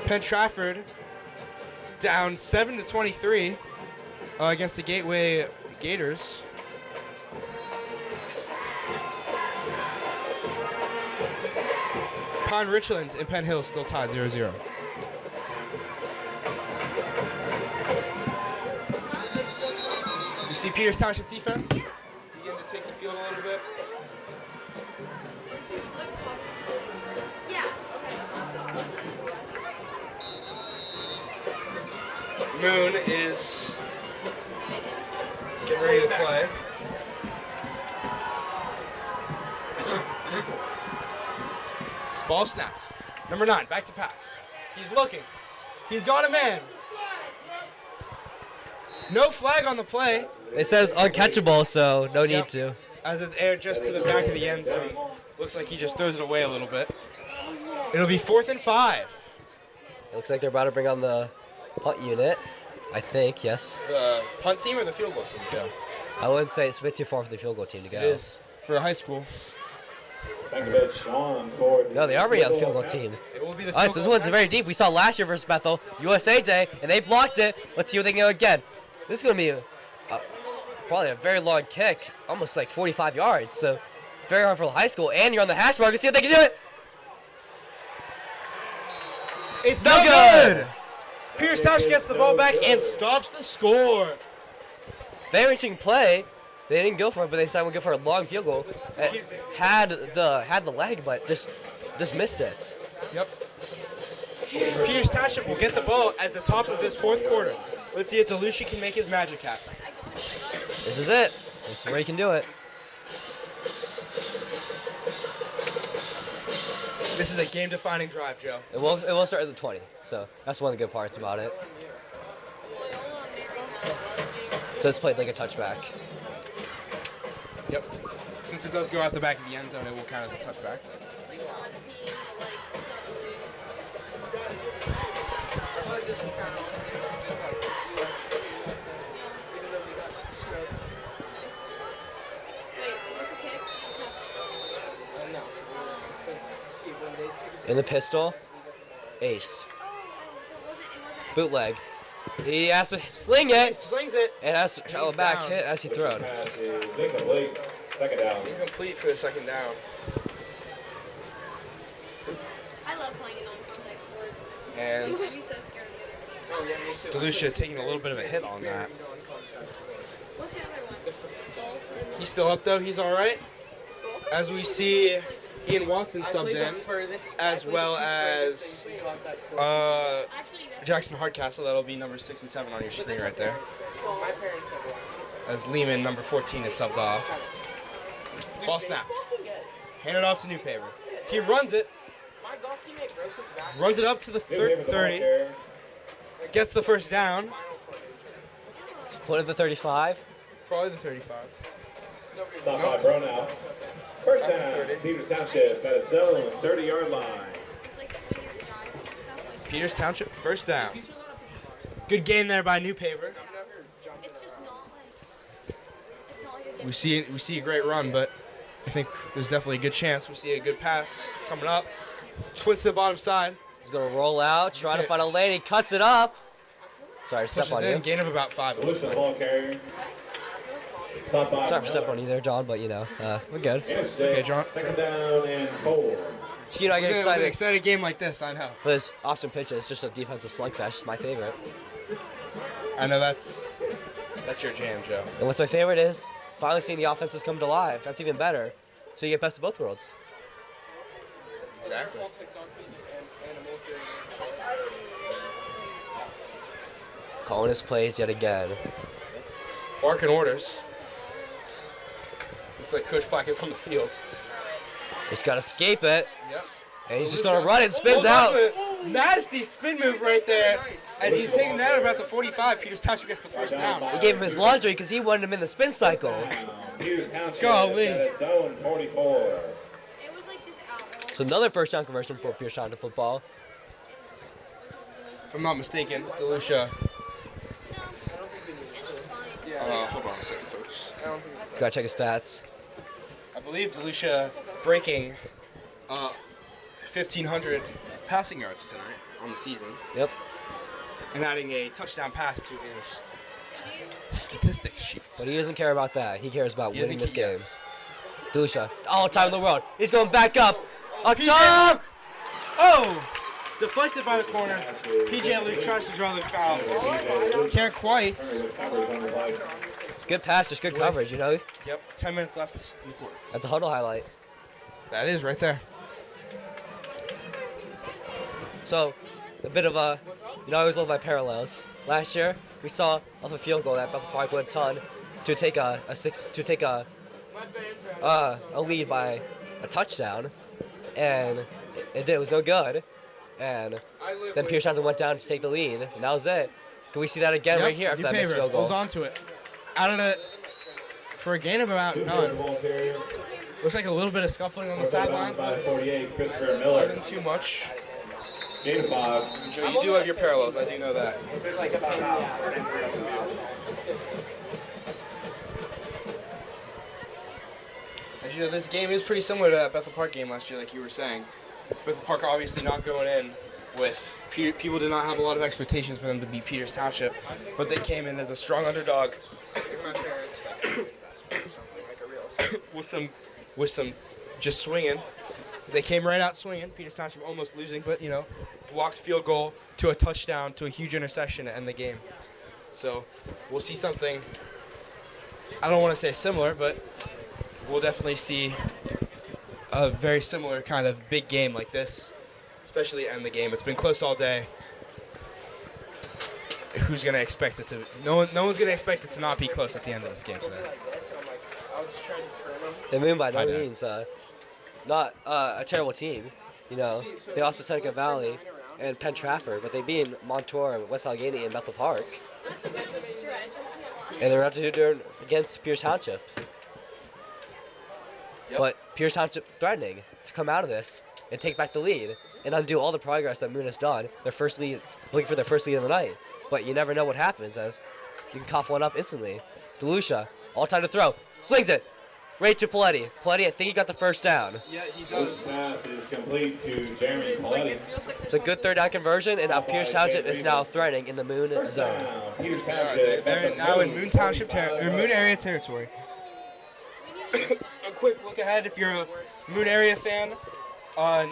F: Penn Trafford down 7-23 against the Gateway Gators. Pine Richland and Penn Hill still tied 0-0. So you see Peters Township defense begin to take the field a little bit. Moon is getting ready to play. Ball snapped. Number 9, back to pass. He's looking. He's got a man. No flag on the play.
G: It says uncatchable, so no need to.
F: As it's aired just to the back of the end zone. Looks like he just throws it away a little bit. It'll be 4th and 5.
G: It looks like they're about to bring on the punt unit. I think, yes.
F: The punt team or the field goal team, Joe?
G: I wouldn't say it's a bit too far for the field goal team to go.
F: It is for a high school.
G: No, they are already on the field goal team.
F: It will be the
G: All right, so this one's very deep. We saw last year versus Bethel, USA Day, and they blocked it. Let's see what they can do again. This is going to be probably a very long kick, almost like 45 yards. So very hard for the high school, and you're on the hash mark. Let's see if they can do it.
F: It's no good. Peters Township gets the ball back and stops the score.
G: Very interesting play. They didn't go for it, but they decided to go for a long field goal. It had the leg, but just missed it.
F: Yep. Peters Township will get the ball at the top of this 4th quarter. Let's see if DeLucia can make his magic happen.
G: This is it. This is where he can do it.
F: This is a game-defining drive, Joe.
G: It will start at the 20, so that's one of the good parts about it. So it's played like a touchback.
F: Yep. Since it does go out the back of the end zone, it will count as a touchback.
G: In the pistol, ace. Bootleg. He has to sling it.
F: He slings it.
G: And has to travel back, hit as he throws.
B: Pass is incomplete. Second down.
F: Incomplete for the second down.
E: I love playing a non-contact sport.
F: And
E: I'd be so scared of the other team.
F: DeLucia taking a little bit of a hit on that.
E: What's the other one? Golf.
F: He's still up though. He's all right. As we see Ian Watson subbed in, as well as Jackson Hardcastle. That'll be number 6 and 7 on your screen right there. As Lehman, number 14, is subbed off. Ball snapped. Handed off to Newpaper. He runs it. Runs it up to the 30. Gets the first down.
G: Put it at the 35.
F: Probably the 35.
B: Stop by Bronow. First down, Peters Township at its own 30-yard line.
F: Peters Township, first down. Good gain there by Newpaper.
E: It's just not like. It's not like a
F: We see a great run, but I think there's definitely a good chance we see a good pass coming up. Twist to the bottom side.
G: He's gonna roll out, try to find a lane. He cuts it up. Sorry, step
F: Pushes
G: on
F: in,
G: you.
F: gain of about 5.
B: Listen, ball carrier. Stop by.
G: Sorry for stepping on you there, John, but you know, we're good.
F: Okay, John.
B: Second down and 4.
G: So, you know, I get
F: With
G: excited.
F: an exciting game like this, I know.
G: For this option pitch, it's just a defensive slugfest. It's my favorite.
F: I know that's your jam, Joe.
G: And what's my favorite is finally seeing the offenses come to life. That's even better. So you get best of both worlds.
F: Exactly.
G: Calling his plays yet again.
F: Barking orders. Looks like Coach Black is on the field.
G: He's got to escape it.
F: Yep.
G: And he's just going to run it. Spins out.
F: Nasty spin move right there. As he's taking it out about the 45, Peters Township gets the first down.
G: He gave him his laundry because he wanted him in the spin cycle.
B: Peters Township
F: Golly.
B: at its own 44.
E: It was like just out.
G: So another first down conversion for Pierce Township football.
F: If I'm not mistaken, DeLucia. Hold on a second, folks.
G: Let's gotta check his stats.
F: I believe DeLucia breaking 1,500 passing yards tonight on the season.
G: Yep.
F: And adding a touchdown pass to his statistics sheet.
G: But he doesn't care about that. He cares about
F: He
G: winning this
F: doesn't
G: game.
F: yes.
G: DeLucia, all the time in the world. He's going back up. A top!
F: Oh! Deflected by the corner. PJ Luke tries to draw the foul. Can't quite.
G: Good pass, just good coverage, you know?
F: Yep, 10 minutes left in the quarter.
G: That's a huddle highlight.
F: That is right there.
G: So, a bit of a, you know, I always love my parallels. Last year, we saw off a field goal that Bethel Park went ton to take a lead by a touchdown, and it was no good. And then Pierce Township went down to take the lead, and that was it. Can we see that again right here after that missed field goal?
F: Holds on to it. Out of it for a gain of about none. Looks like a little bit of scuffling on the sidelines, but
B: 48, Christopher
F: more
B: Miller.
F: than too much.
B: Gain of 5.
F: Joe, you do have your parallels. I do know that. As you know, this game is pretty similar to that Bethel Park game last year, like you were saying. Bethel Park obviously not going in with people did not have a lot of expectations for them to beat Peters Township, but they came in as a strong underdog with some just swinging. They came right out swinging. Peters Township almost losing, but you know, blocked field goal to a touchdown to a huge interception to end the game. So we'll see something. I don't want to say similar, but we'll definitely see a very similar kind of big game like this, especially end the game. It's been close all day. Who's gonna expect it to? No one's gonna expect it to not be close at the end of this game today.
G: They mean by no means not a terrible team. You know, they also Seneca Valley and Penn Trafford, but they beat Montour, West Allegheny, and Bethel Park. And they're about to do it against Pierce Township.
F: Yep.
G: But Pierce Township threatening to come out of this and take back the lead and undo all the progress that Moon has done. Their first lead, looking for their first lead of the night. But you never know what happens as you can cough one up instantly. DeLucia, all time to throw, slings it right to Paletti. Paletti, I think he got the first down.
F: Yeah, he
B: This pass is complete to Jeremy Paletti.
G: It's a good third down conversion, and now Pierce Township is now threatening in the Moon zone.
B: Peters Township.
F: They're now in Moon Township or Moon area territory. A quick look ahead if you're a Moon area fan.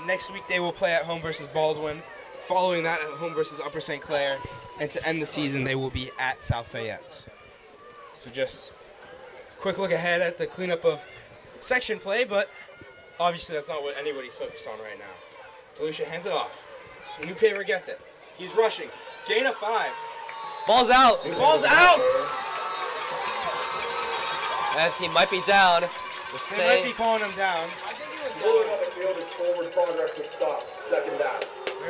F: Next week they will play at home versus Baldwin. Following that, at home versus Upper St. Clair. And to end the season, they will be at South Fayette. So just quick look ahead at the cleanup of section play, but obviously that's not what anybody's focused on right now. DeLucia hands it off. New Paver gets it. He's rushing. Gain of 5.
G: Ball's out.
F: Ball's out!
G: And he might be down.
F: They might be calling him down.
J: Moving on the field is forward progress is stopped. Second down.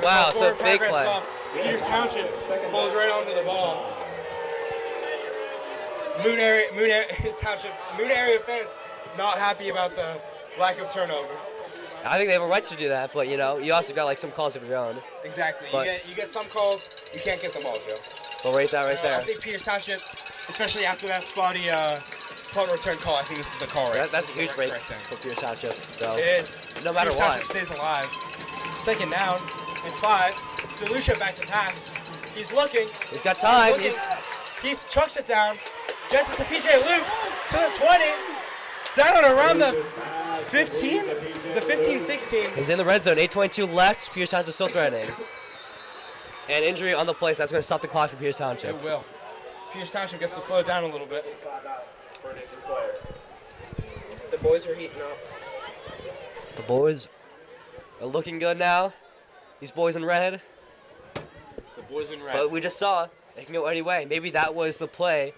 G: Wow, so
F: Forward
G: big
F: progress
G: play.
F: off. Peters Township pulls right onto the ball. Moon area fans not happy about the lack of turnover.
G: I think they have a right to do that, but you know, you also got like some calls of your own.
F: Exactly.
G: But,
F: You get some calls, you can't get them all, Joe.
G: But right there.
F: I think Peters Township, especially after that spotty punt return call, I think this is the call, right?
G: That's a huge break
F: correct thing.
G: for Pierce Township, though.
F: It is.
G: No matter
F: Peters
G: what.
F: Township stays alive. Second down and 5. DeLucia back to pass. He's looking.
G: He's got time.
F: He chucks it down. Gets it to PJ Luke to the 20. Down around the 15? The 15-16.
G: He's in the red zone. 8:22 left. Pierce Township still threatening. And injury on the place. That's going to stop the clock for Pierce Township.
F: It will. Pierce Township gets to slow it down a little bit.
L: The boys are heating up.
G: The boys are looking good now. These boys in red.
F: The boys in red.
G: But we just saw they can go any way. Maybe that was the play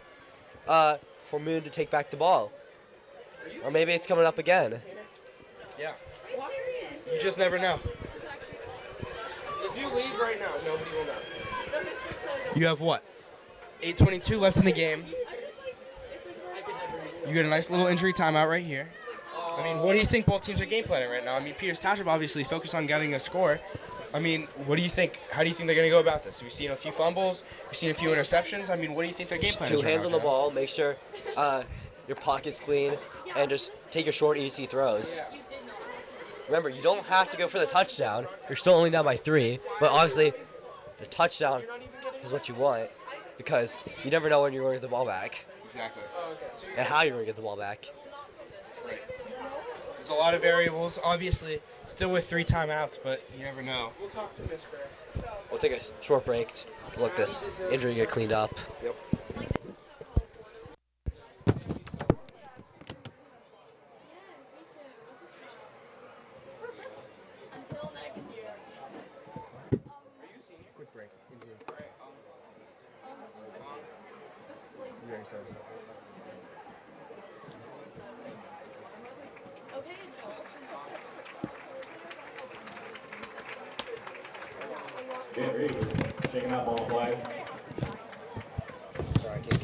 G: for Moon to take back the ball. Or maybe it's coming up again.
F: Yeah. You just never know.
L: If you leave of right now, nobody will know.
F: You have what? 8:22 left in the game. You get a nice little injury timeout right here. I mean, what do you think both teams are game planning right now? I mean, Peters Township obviously focused on getting a score. I mean, what do you think? How do you think they're going to go about this? We've seen a few fumbles. We've seen a few interceptions. I mean, what do you think their game plan is?
G: Two hands on the ball. Make sure your pocket's clean, and just take your short, easy throws. Remember, you don't have to go for the touchdown. You're still only down by 3, but obviously, the touchdown is what you want because you never know when you're going to get the ball back.
F: Exactly.
G: And how you're going to get the ball back.
F: Right. There's a lot of variables. Obviously, still with 3 timeouts, but you never know.
L: We'll talk to Miss Fair.
G: We'll take a short break to let this injury get cleaned up.
F: Yep.
E: Until next year.
F: Quick break.
E: Okay,
B: Jim Reeves shaking out ball flag.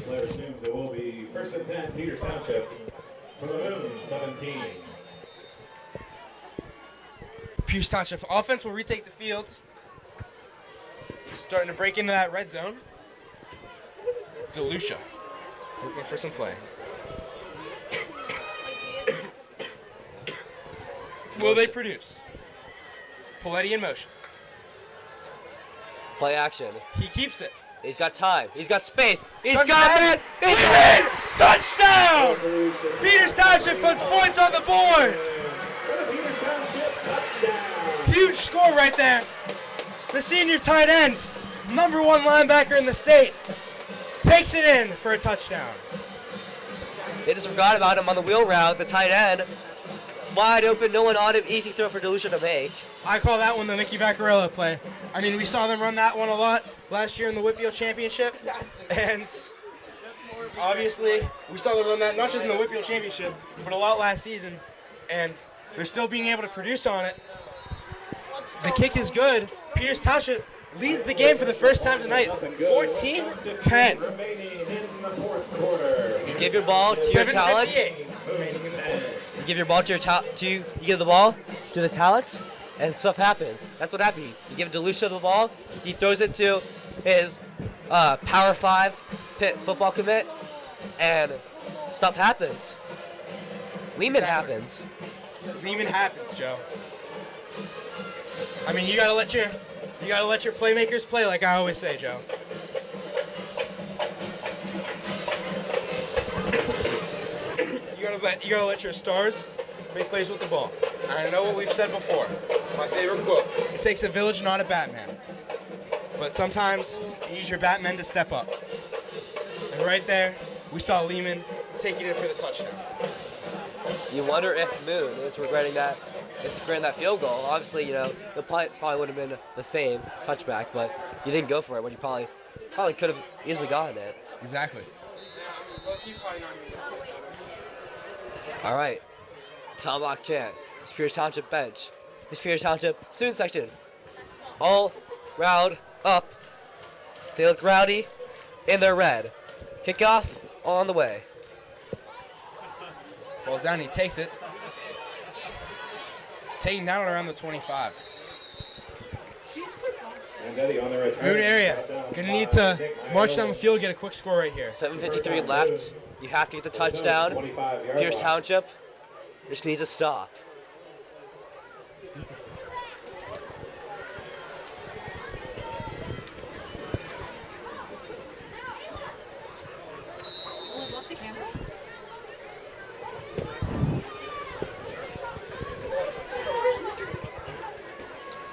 B: Player assumes it will be first and 10, Peters Township from the Moon, 17.
F: Peters Township offense will retake the field. Starting to break into that red zone. DeLucia looking for some play. Will they produce? Paletti in motion.
G: Play action.
F: He keeps it.
G: He's got time. He's got space. He's
F: Touchdown.
G: got man. He's
F: Leland! Touchdown! Peters Township puts points on the board.
B: Peters Township touchdown.
F: Huge score right there. The senior tight end, #1 linebacker in the state, takes it in for a touchdown.
G: They just forgot about him on the wheel route, the tight end. Wide open, no one on him, easy throw for DeLucia to make.
F: I call that one the Mickey Vaccarello play. I mean, we saw them run that one a lot last year in the Whitfield Championship. And obviously, we saw them run that not just in the Whitfield Championship, but a lot last season. And they're still being able to produce on it. The kick is good. Peters Township leads the game for the first time tonight, 14-10.
B: Remaining in the fourth quarter.
G: You give your ball to your talent.
F: 7:58 remaining in the quarter.
G: You give your ball to you give the ball to the talent, and stuff happens. That's what happened. You give DeLucia the ball, he throws it to his Power 5 Pitt football commit, and stuff happens. Lehman happens.
F: Lehman happens, Joe. I mean, you gotta let your playmakers play, like I always say, Joe. You gotta let your stars make plays with the ball. And I know what we've said before. My favorite quote: "It takes a village, not a Batman." But sometimes you need your Batman to step up. And right there, we saw Lehman take it in for the touchdown.
G: You wonder if Moon is regretting that field goal. Obviously, you know, the play probably would have been the same touchback, but you didn't go for it when you probably could have easily gotten it.
F: Exactly.
G: All right, Talbot chant. Miss Peters Township bench. Miss Peters Township student section. All round up. They look rowdy in their red. Kickoff on the way.
F: Ball's down, he takes it. Taking down around the 25. Moon area. Gonna need to march down the field, get a quick score right here.
G: 7:53 left. You have to get the touchdown. Peters Township just needs a stop.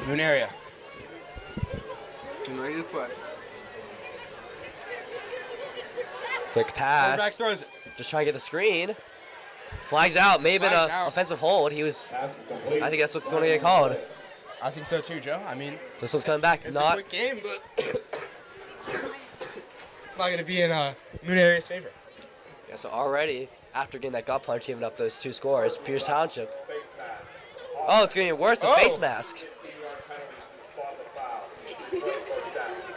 F: Moon area.
L: Getting ready to play.
G: Quick pass.
F: Quarterback throws it.
G: Just trying to get the screen. Flags out. May have been an offensive hold. I think that's what's going to get called.
F: I think so too, Joe. I mean,
G: so this one's coming back.
F: It's a quick game, but it's not going to be in Moon area's favor.
G: Yeah, so already, after getting that gut punch, giving up those 2 scores, Peters Township. Oh, it's going to get worse. The face mask.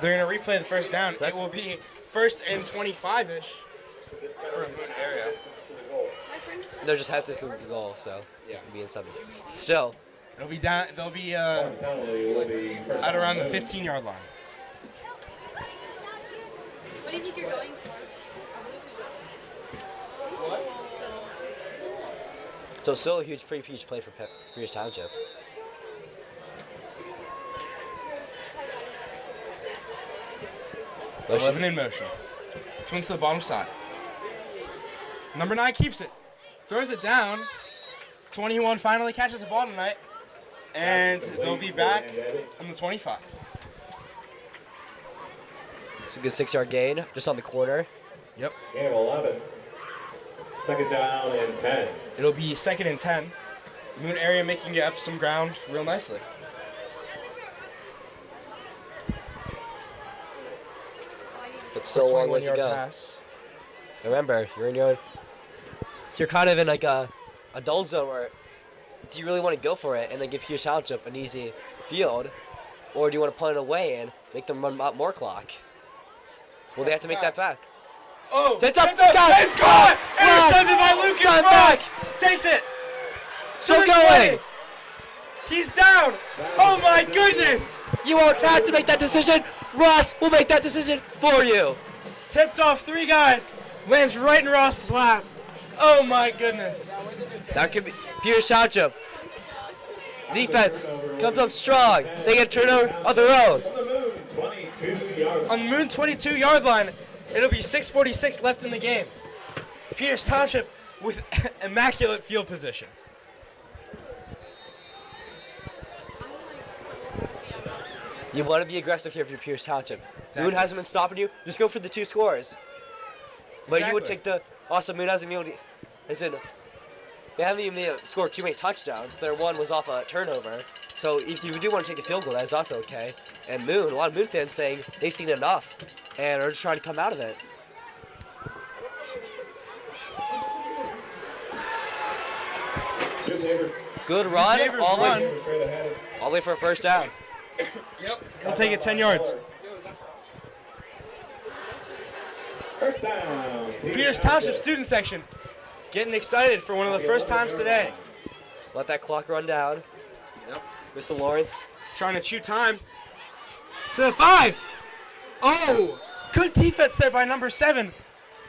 F: They're going to replay the first down.
G: So
F: It will be first and 25-ish for a Moon area.
G: They'll just have to move the goal, so
F: Yeah.
G: it'll be inside. But still,
F: It'll be down. They'll be at around the 15-yard line.
E: What do you think you're going for?
G: so still a pretty huge play for Peters Township. Motion.
F: 11 in motion. Twins to the bottom side. Number 9 keeps it. Throws it down. 21 finally catches the ball tonight. And they'll be back on the 25.
G: It's a good 6-yard gain just on the corner.
F: Yep.
B: Game 11. Second down and 10.
F: It'll be second and 10. Moon area making it up some ground real nicely.
G: But still a long ways to
F: 21-yard
G: go.
F: pass.
G: Remember, you're kind of in like a dull zone where do you really want to go for it and then give Peters Township an easy field, or do you want to punt it away and make them run out more clock? Well, they have to make that back.
F: Oh,
G: It's up.
F: it's caught! Intercepted by Lucas
G: Got
F: Ross!
G: back.
F: Takes it!
G: Still
F: To the
G: going!
F: 20. He's down! Oh my goodness!
G: You won't have to make that decision. Ross will make that decision for you.
F: Tipped off 3 guys. Lands right in Ross's lap. Oh my goodness.
G: That could be Peters Township. Defense comes up strong. They get turned over on their own.
F: On the Moon 22-yard line, it'll be 6:46 left in the game. Peters Township with immaculate field position.
G: You want to be aggressive here for your Peters Township. Moon hasn't been stopping you. Just go for the 2 scores. But you would take the. Also, Moon hasn't been able to. They haven't even been able to score too many touchdowns. Their one was off a turnover. So if you do want to take the field goal, that is also okay. And Moon, a lot of Moon fans saying they've seen enough and are just trying to come out of it. Good run, all the way for a first down.
F: Yep. He'll take it 10 yards.
B: First down.
F: Peters Township student section getting excited for one of the first times today.
G: Let that clock run down.
F: Yep.
G: Mr. Lawrence.
F: Trying to chew time. To the 5. Oh, good defense there by number 7.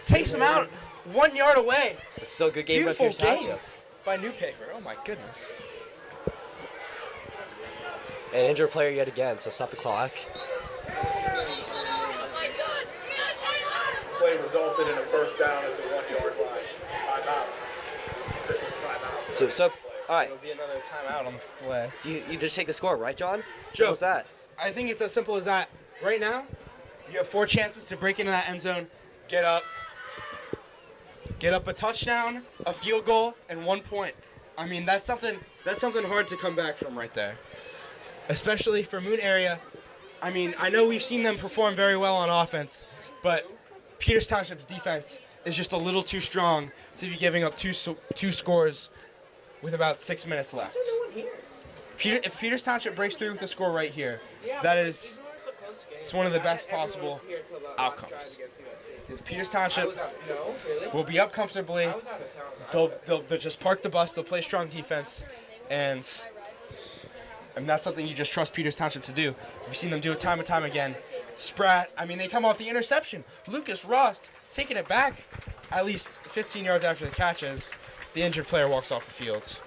F: Takes him out 1 yard away.
G: But still a good game by
F: Beautiful
G: Peters
F: game
G: Township.
F: by Newpaper. Oh my goodness.
G: An injured player yet again, so stop the clock.
J: Play resulted in a first down at the 1 yard line. Timeout. Officials timeout.
G: So all right.
F: It'll be another timeout on the play.
G: You just take the score, right, John?
F: Joe,
G: What's that?
F: I think it's as simple as that. Right now, you have 4 chances to break into that end zone, get up a touchdown, a field goal, and 1 point. I mean, that's something hard to come back from right there. Especially for Moon area. I mean, I know we've seen them perform very well on offense, but Peters Township's defense is just a little too strong to be giving up two scores with about 6 minutes left. If Peters Township breaks through with a score right here, it's one of the best possible outcomes. Because Peters Township will be up comfortably. They'll just park the bus. They'll play strong defense, and that's something you just trust Peters Township to do. We've seen them do it time and time again. Spratt, I mean, they come off the interception. Lucas Ross taking it back at least 15 yards after the catches. The injured player walks off the field.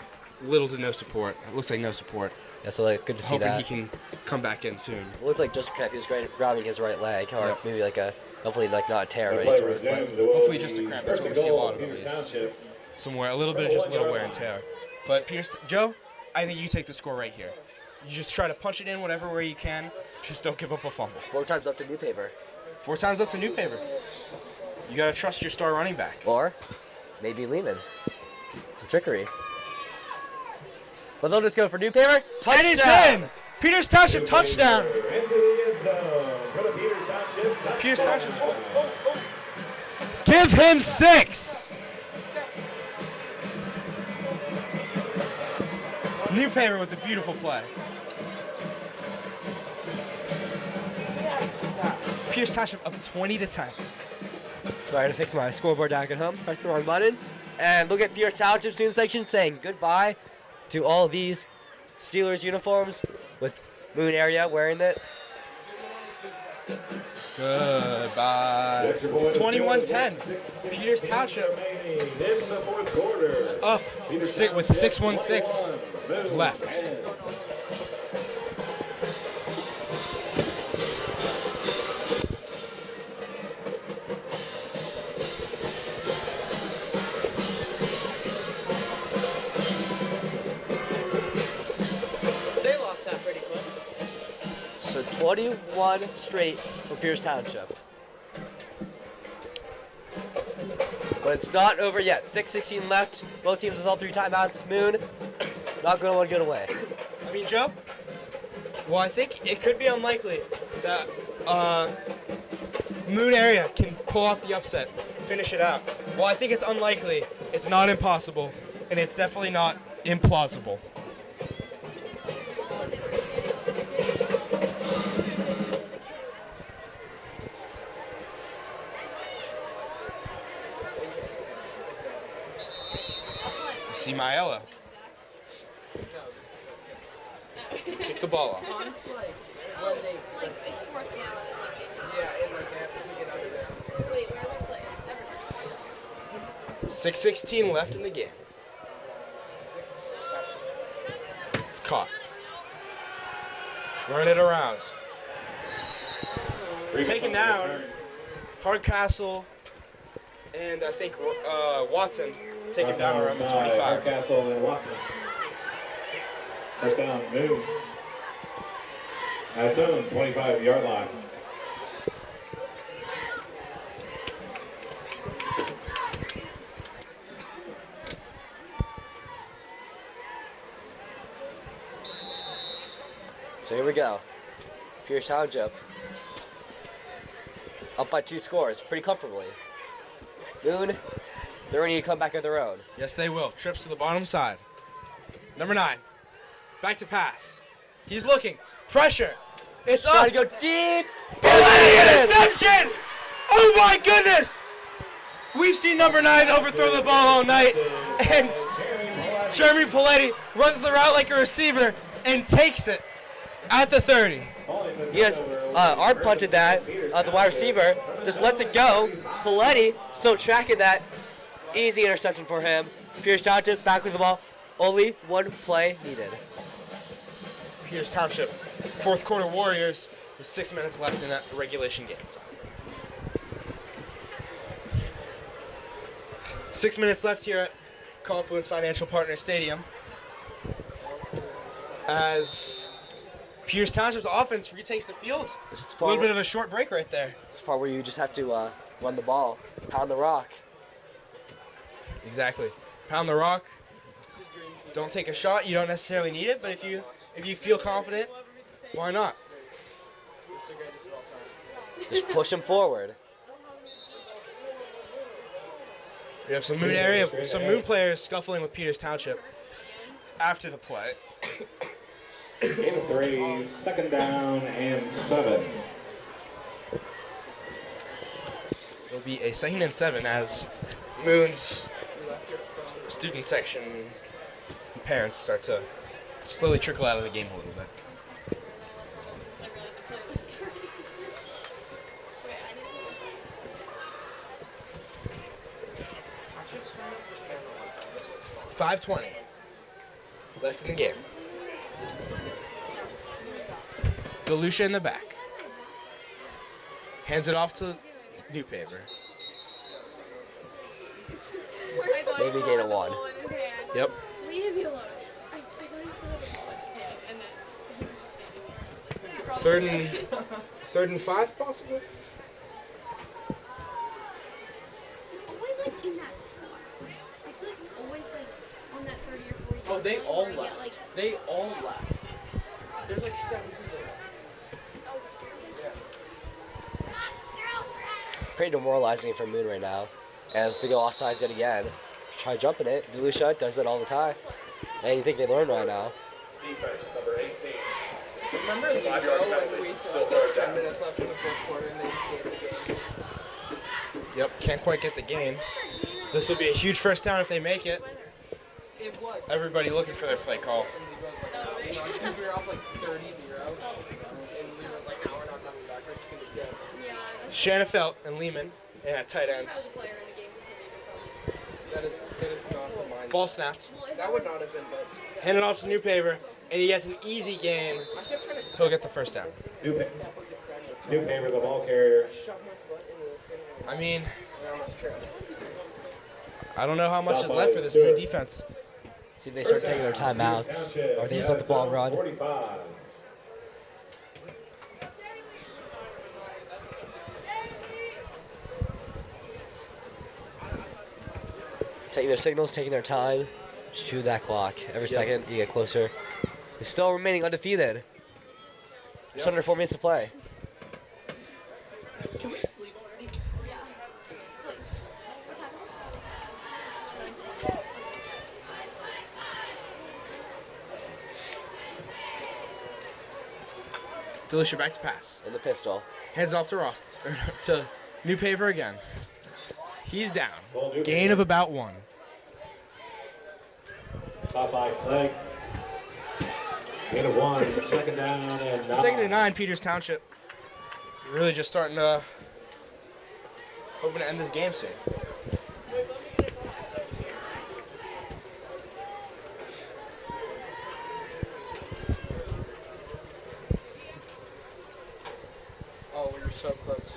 F: Little to no support. It looks like no support.
G: Yeah, so good to see
F: Hoping
G: that.
F: he can come back in soon.
G: It looked like just cramp. He was grabbing his right leg, or
F: Yep.
G: maybe hopefully not a tear. But
F: Hopefully just a cramp. That's what we see a lot of at least. Somewhere, a little bit of just a little wear and tear. But Joe, I think you take the score right here. You just try to punch it in whatever way you can. Just don't give up a fumble.
G: 4 times up to Newpaper.
F: 4 times up to Newpaper. You gotta trust your star running back.
G: Or maybe Lehman. It's trickery. But they'll just go for Newpaper. Touchdown!
F: And it's in! Peters Township touchdown!
B: Into the end zone for the Peters Township touchdown.
F: Peters Township. Give him 6! Newpaper with a beautiful play. Pierce Township up 20-10.
G: Sorry to fix my scoreboard back at home. Press the wrong button. And look at Pierce Township student section saying goodbye to all of these Steelers uniforms with Moon area wearing it.
F: Goodbye. 21-10. Peters Township
B: in the fourth quarter.
F: up with 6:16 left.
L: They lost that pretty quick.
G: So 21 straight for Pierce Township. But it's not over yet. 6:16 left. Both teams with all 3 timeouts. Moon, not going to want to get away.
F: I mean, Joe? Well, I think it could be unlikely that Moon area can pull off the upset, finish it out. Well, I think it's unlikely. It's not impossible, and it's definitely not implausible. See Maella. Kick the ball off.
L: It's like when they.
E: Like, it's fourth down and like
L: Yeah, and like they have to kick it out of there.
E: wait, where are the players? Never
F: 6:16 left in the game. It's caught. Run it around. Taken down. Hardcastle and I think Watson taken down around the 25.
B: Hardcastle and Watson. First down, Moon. At its own 25-yard line.
G: So here we go. Pierce Township up by 2 scores, pretty comfortably. Moon, they're ready to come back on their own.
F: Yes, they will. Trips to the bottom side. Number 9. Back to pass. He's looking. Pressure. It's up.
G: Trying to go deep.
F: Interception! Oh my goodness! We've seen number 9 overthrow the ball all night, and Jeremy Paletti runs the route like a receiver and takes it at the 30.
G: Yes, Art punted that. The wide receiver just lets it go. Paletti still tracking that. Easy interception for him. Pierce Township back with the ball. Only one play needed.
F: Peters Township, fourth quarter Warriors with 6 minutes left in that regulation game. 6 minutes left here at Confluence Financial Partners Stadium as Peters Township's offense retakes the field. A little bit of a short break right there.
G: This is the part where you just have to run the ball, pound the rock.
F: Exactly. Pound the rock. Don't take a shot. You don't necessarily need it, but if you feel confident, why not?
G: Just push him forward.
F: We have some Moon players scuffling with Peters Township after the play.
B: Gain of 3, second down and 7.
F: It'll be a 2nd and 7 as Moon's student section parents start to slowly trickle out of the game a little bit.
E: Is that really the play was starting? Wait, I need to
F: 5:20 left in the game. DeLucia in the back. Hands it off to Newpaper.
G: Maybe gain a 1.
F: Yep.
E: Leave me alone. I thought he still had the ball in his hand, and then he was just standing there.
F: Third and 5, possibly?
E: It's always like in that spot. I feel like it's always like on that 30 or 40.
L: Oh, they all
E: where I get,
L: left.
E: like,
L: They all left. There's like 7 people left.
E: oh, the steers.
G: Pretty demoralizing for Moon right now. As they go offsides yet again. Try jumping it. DeLucia does that all the time. Anything they learn right now.
J: Defense, number 18.
L: Remember the
J: 5-yard
L: when
J: penalty.
L: we
J: Still
L: saw
J: third
L: 10
J: down.
L: minutes left in the fourth quarter and they just
F: Can't quite get the gain. This will be a huge first down if they make it. Everybody looking for their play call.
L: Because we were off like 30-0, and we was like, now we're not coming back. We're just gonna get.
F: Shanafelt and Lehman and at tight end.
L: That is not the mind.
F: Ball snapped.
L: That would not have been good.
F: Handed off to New Paver, and he gets an easy gain.
L: I kept trying to.
F: He'll get the first down.
B: New Paver, the ball carrier.
L: Shove my foot into this thing.
F: I mean,
L: I almost tripped.
F: I don't know how much is
B: Stop
F: left
B: by
F: for this
B: Stewart.
F: Moon defense.
G: See if they start taking their timeouts, or they just let the ball run.
B: 45.
G: Taking their signals, taking their time. Just chew that clock. Every second you get closer. They're still remaining undefeated. Just under 4 minutes to play.
L: Can we just leave already?
F: Delisha back to pass.
G: In the pistol.
F: Hands off to Ross, to New Paver again. He's down. Gain of about 1.
B: Stop by Clegg. Gain of 1. Second down and 9.
F: Second and 9, Peters Township. Really just starting to hoping to end this game soon.
L: Oh, we were so close.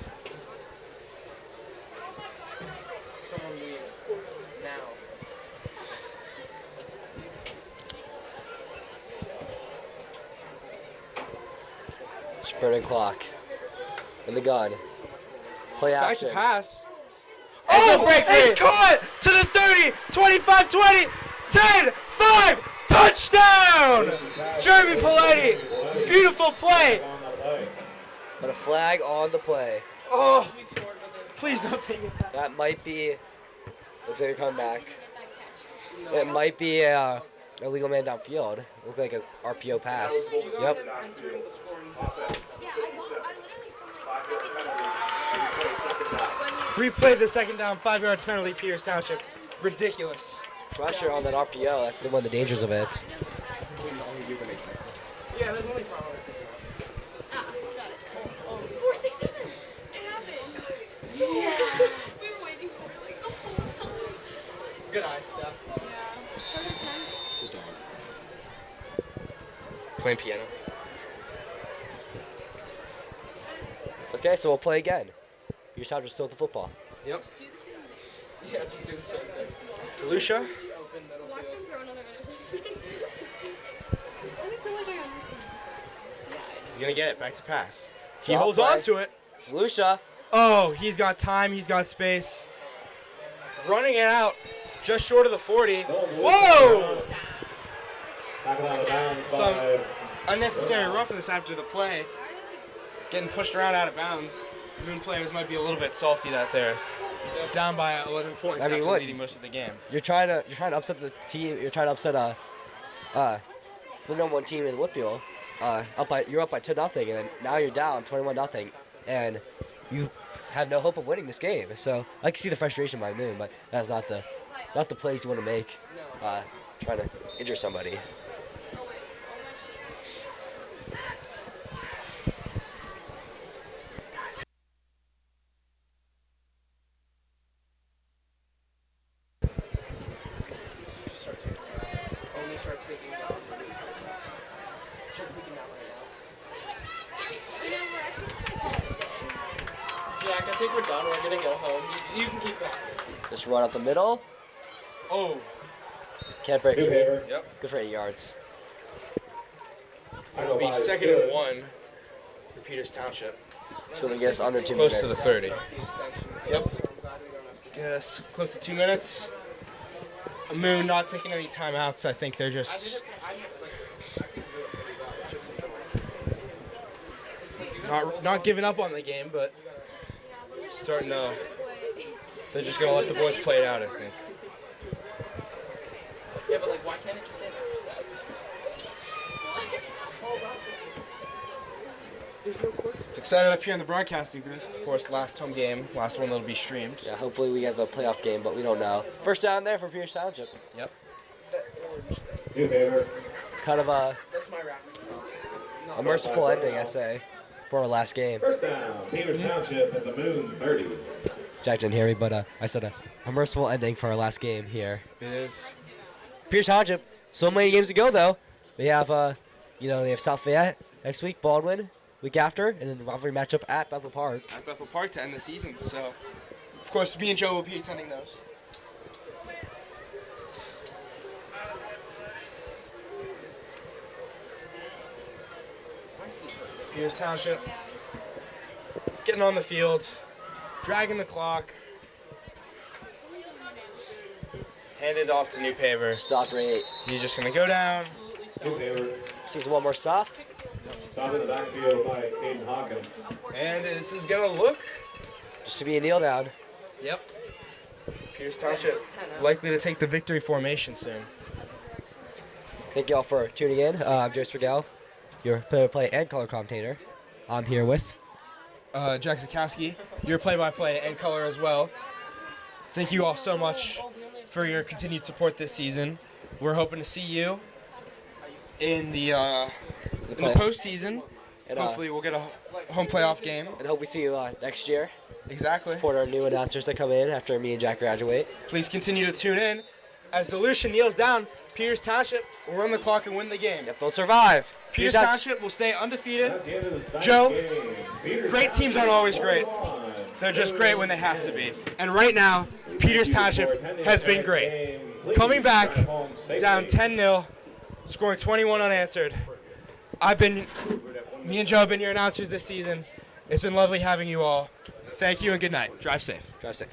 L: Someone leave. Forces now.
G: Spurting clock. In the gun. Play
F: Back
G: action.
F: to pass.
G: Oh,
F: break free. It's caught to the 30, 25, 20, 10, 5, touchdown! Jeremy Paletti, beautiful play.
G: But a flag on the play.
F: Oh, please don't take it back.
G: That might be. Looks like they're coming back. It might be a illegal man downfield. Looked like a RPO pass. Yep.
F: Replay the second down, 5 yards penalty, Peters Township. Ridiculous.
G: Pressure on that RPO. That's one of the dangers of it.
L: Yeah, there's only problem.
E: 4, 6, 7. It happened. Guys, it's cool. We were waiting for it like the whole time.
L: Good eye stuff.
E: Yeah. How's your 10?
F: Good dog. Playing piano.
G: Okay, so we'll play again. Your side was still with the football.
F: Yep.
L: Yeah, just do the same thing.
F: Delucia.
E: Watch them throw another interception. I feel like I understand.
F: He's going to get it. Back to pass. He
G: Drop
F: holds
G: play.
F: on to it.
G: Lucia.
F: Oh, he's got time. He's got space. Running it out just short of the 40. Whoa!
B: Tackled out of bounds
F: Some
B: by
F: unnecessary roughness after the play. Getting pushed around out of bounds. Moon players might be a little bit salty that they're down by 11 points after leading most of the game.
G: You're trying to upset the team. You're trying to upset the number 1 team in Whitfield. You're up by 2-0, and then now you're down 21-0, and you have no hope of winning this game. So I can see the frustration by Moon, but that's not the plays you want to make. Trying to injure somebody.
L: Only start taking down. Start taking down right now. Jack, I think we're done. We're gonna go home. You can keep talking.
G: Just run up the middle.
F: Oh.
G: Can't break
B: New
G: free.
B: Paver.
F: Yep.
G: Good for 8 yards.
F: It'll be second and 1 for Peters Township.
G: It's going to get us under 2
F: Close
G: minutes.
F: to the 30.
L: The extension.
F: Yep.
L: So I'm glad we don't have to.
F: Get us close to 2 minutes. Moon not taking any timeouts. I think they're just not giving up on the game, but starting to. They're just gonna let the boys play it out, I think.
L: Yeah, but like, why can't it just stay
F: It's excited up here in the broadcasting booth. Of course, last home game, last one that'll be streamed.
G: Yeah, hopefully we have the playoff game, but we don't know. First down there for Pierce Township.
F: Yep.
B: New favor.
G: Kind of a merciful ending, I say, for our last game.
B: First down, Peters Township at the Moon 30.
G: Jack didn't hear me, but I said a merciful ending for our last game here.
F: It is.
G: Pierce Township, so many games to go though. They have, they have South Fayette next week, Baldwin week after, and then the rivalry matchup at Bethel Park.
F: At Bethel Park to end the season. So, of course, me and Joe will be attending those. Peters Township getting on the field, dragging the clock, handed off to New Paver.
G: Stop rate.
F: He's just gonna go down.
B: New favor.
G: Sees one more stop.
B: Stop in the backfield by Caden Hawkins.
F: And this is gonna look.
G: Just to be a kneel down.
F: Yep. Peters Township likely to take the victory formation soon.
G: Thank you all for tuning in. I'm Joe Spigel, your play-by-play and color commentator. I'm here with
F: Jack Zakowski, your play-by-play and color as well. Thank you all so much for your continued support this season. We're hoping to see you in the postseason.
G: And,
F: hopefully we'll get a home playoff game.
G: And hope we see you next year.
F: Exactly.
G: Support our new announcers that come in after me and Jack graduate.
F: Please continue to tune in. As Delucia kneels down, Peters Township will run the clock and win the game.
G: Yep, they'll survive.
F: Peters Township will stay undefeated. Joe, great teams aren't always great. They're just great when they have to be. And right now, Peters Township has been great. Coming back down 10-0, scoring 21 unanswered. Me and Joe have been your announcers this season. It's been lovely having you all. Thank you and good night. Drive safe.
G: Drive safe.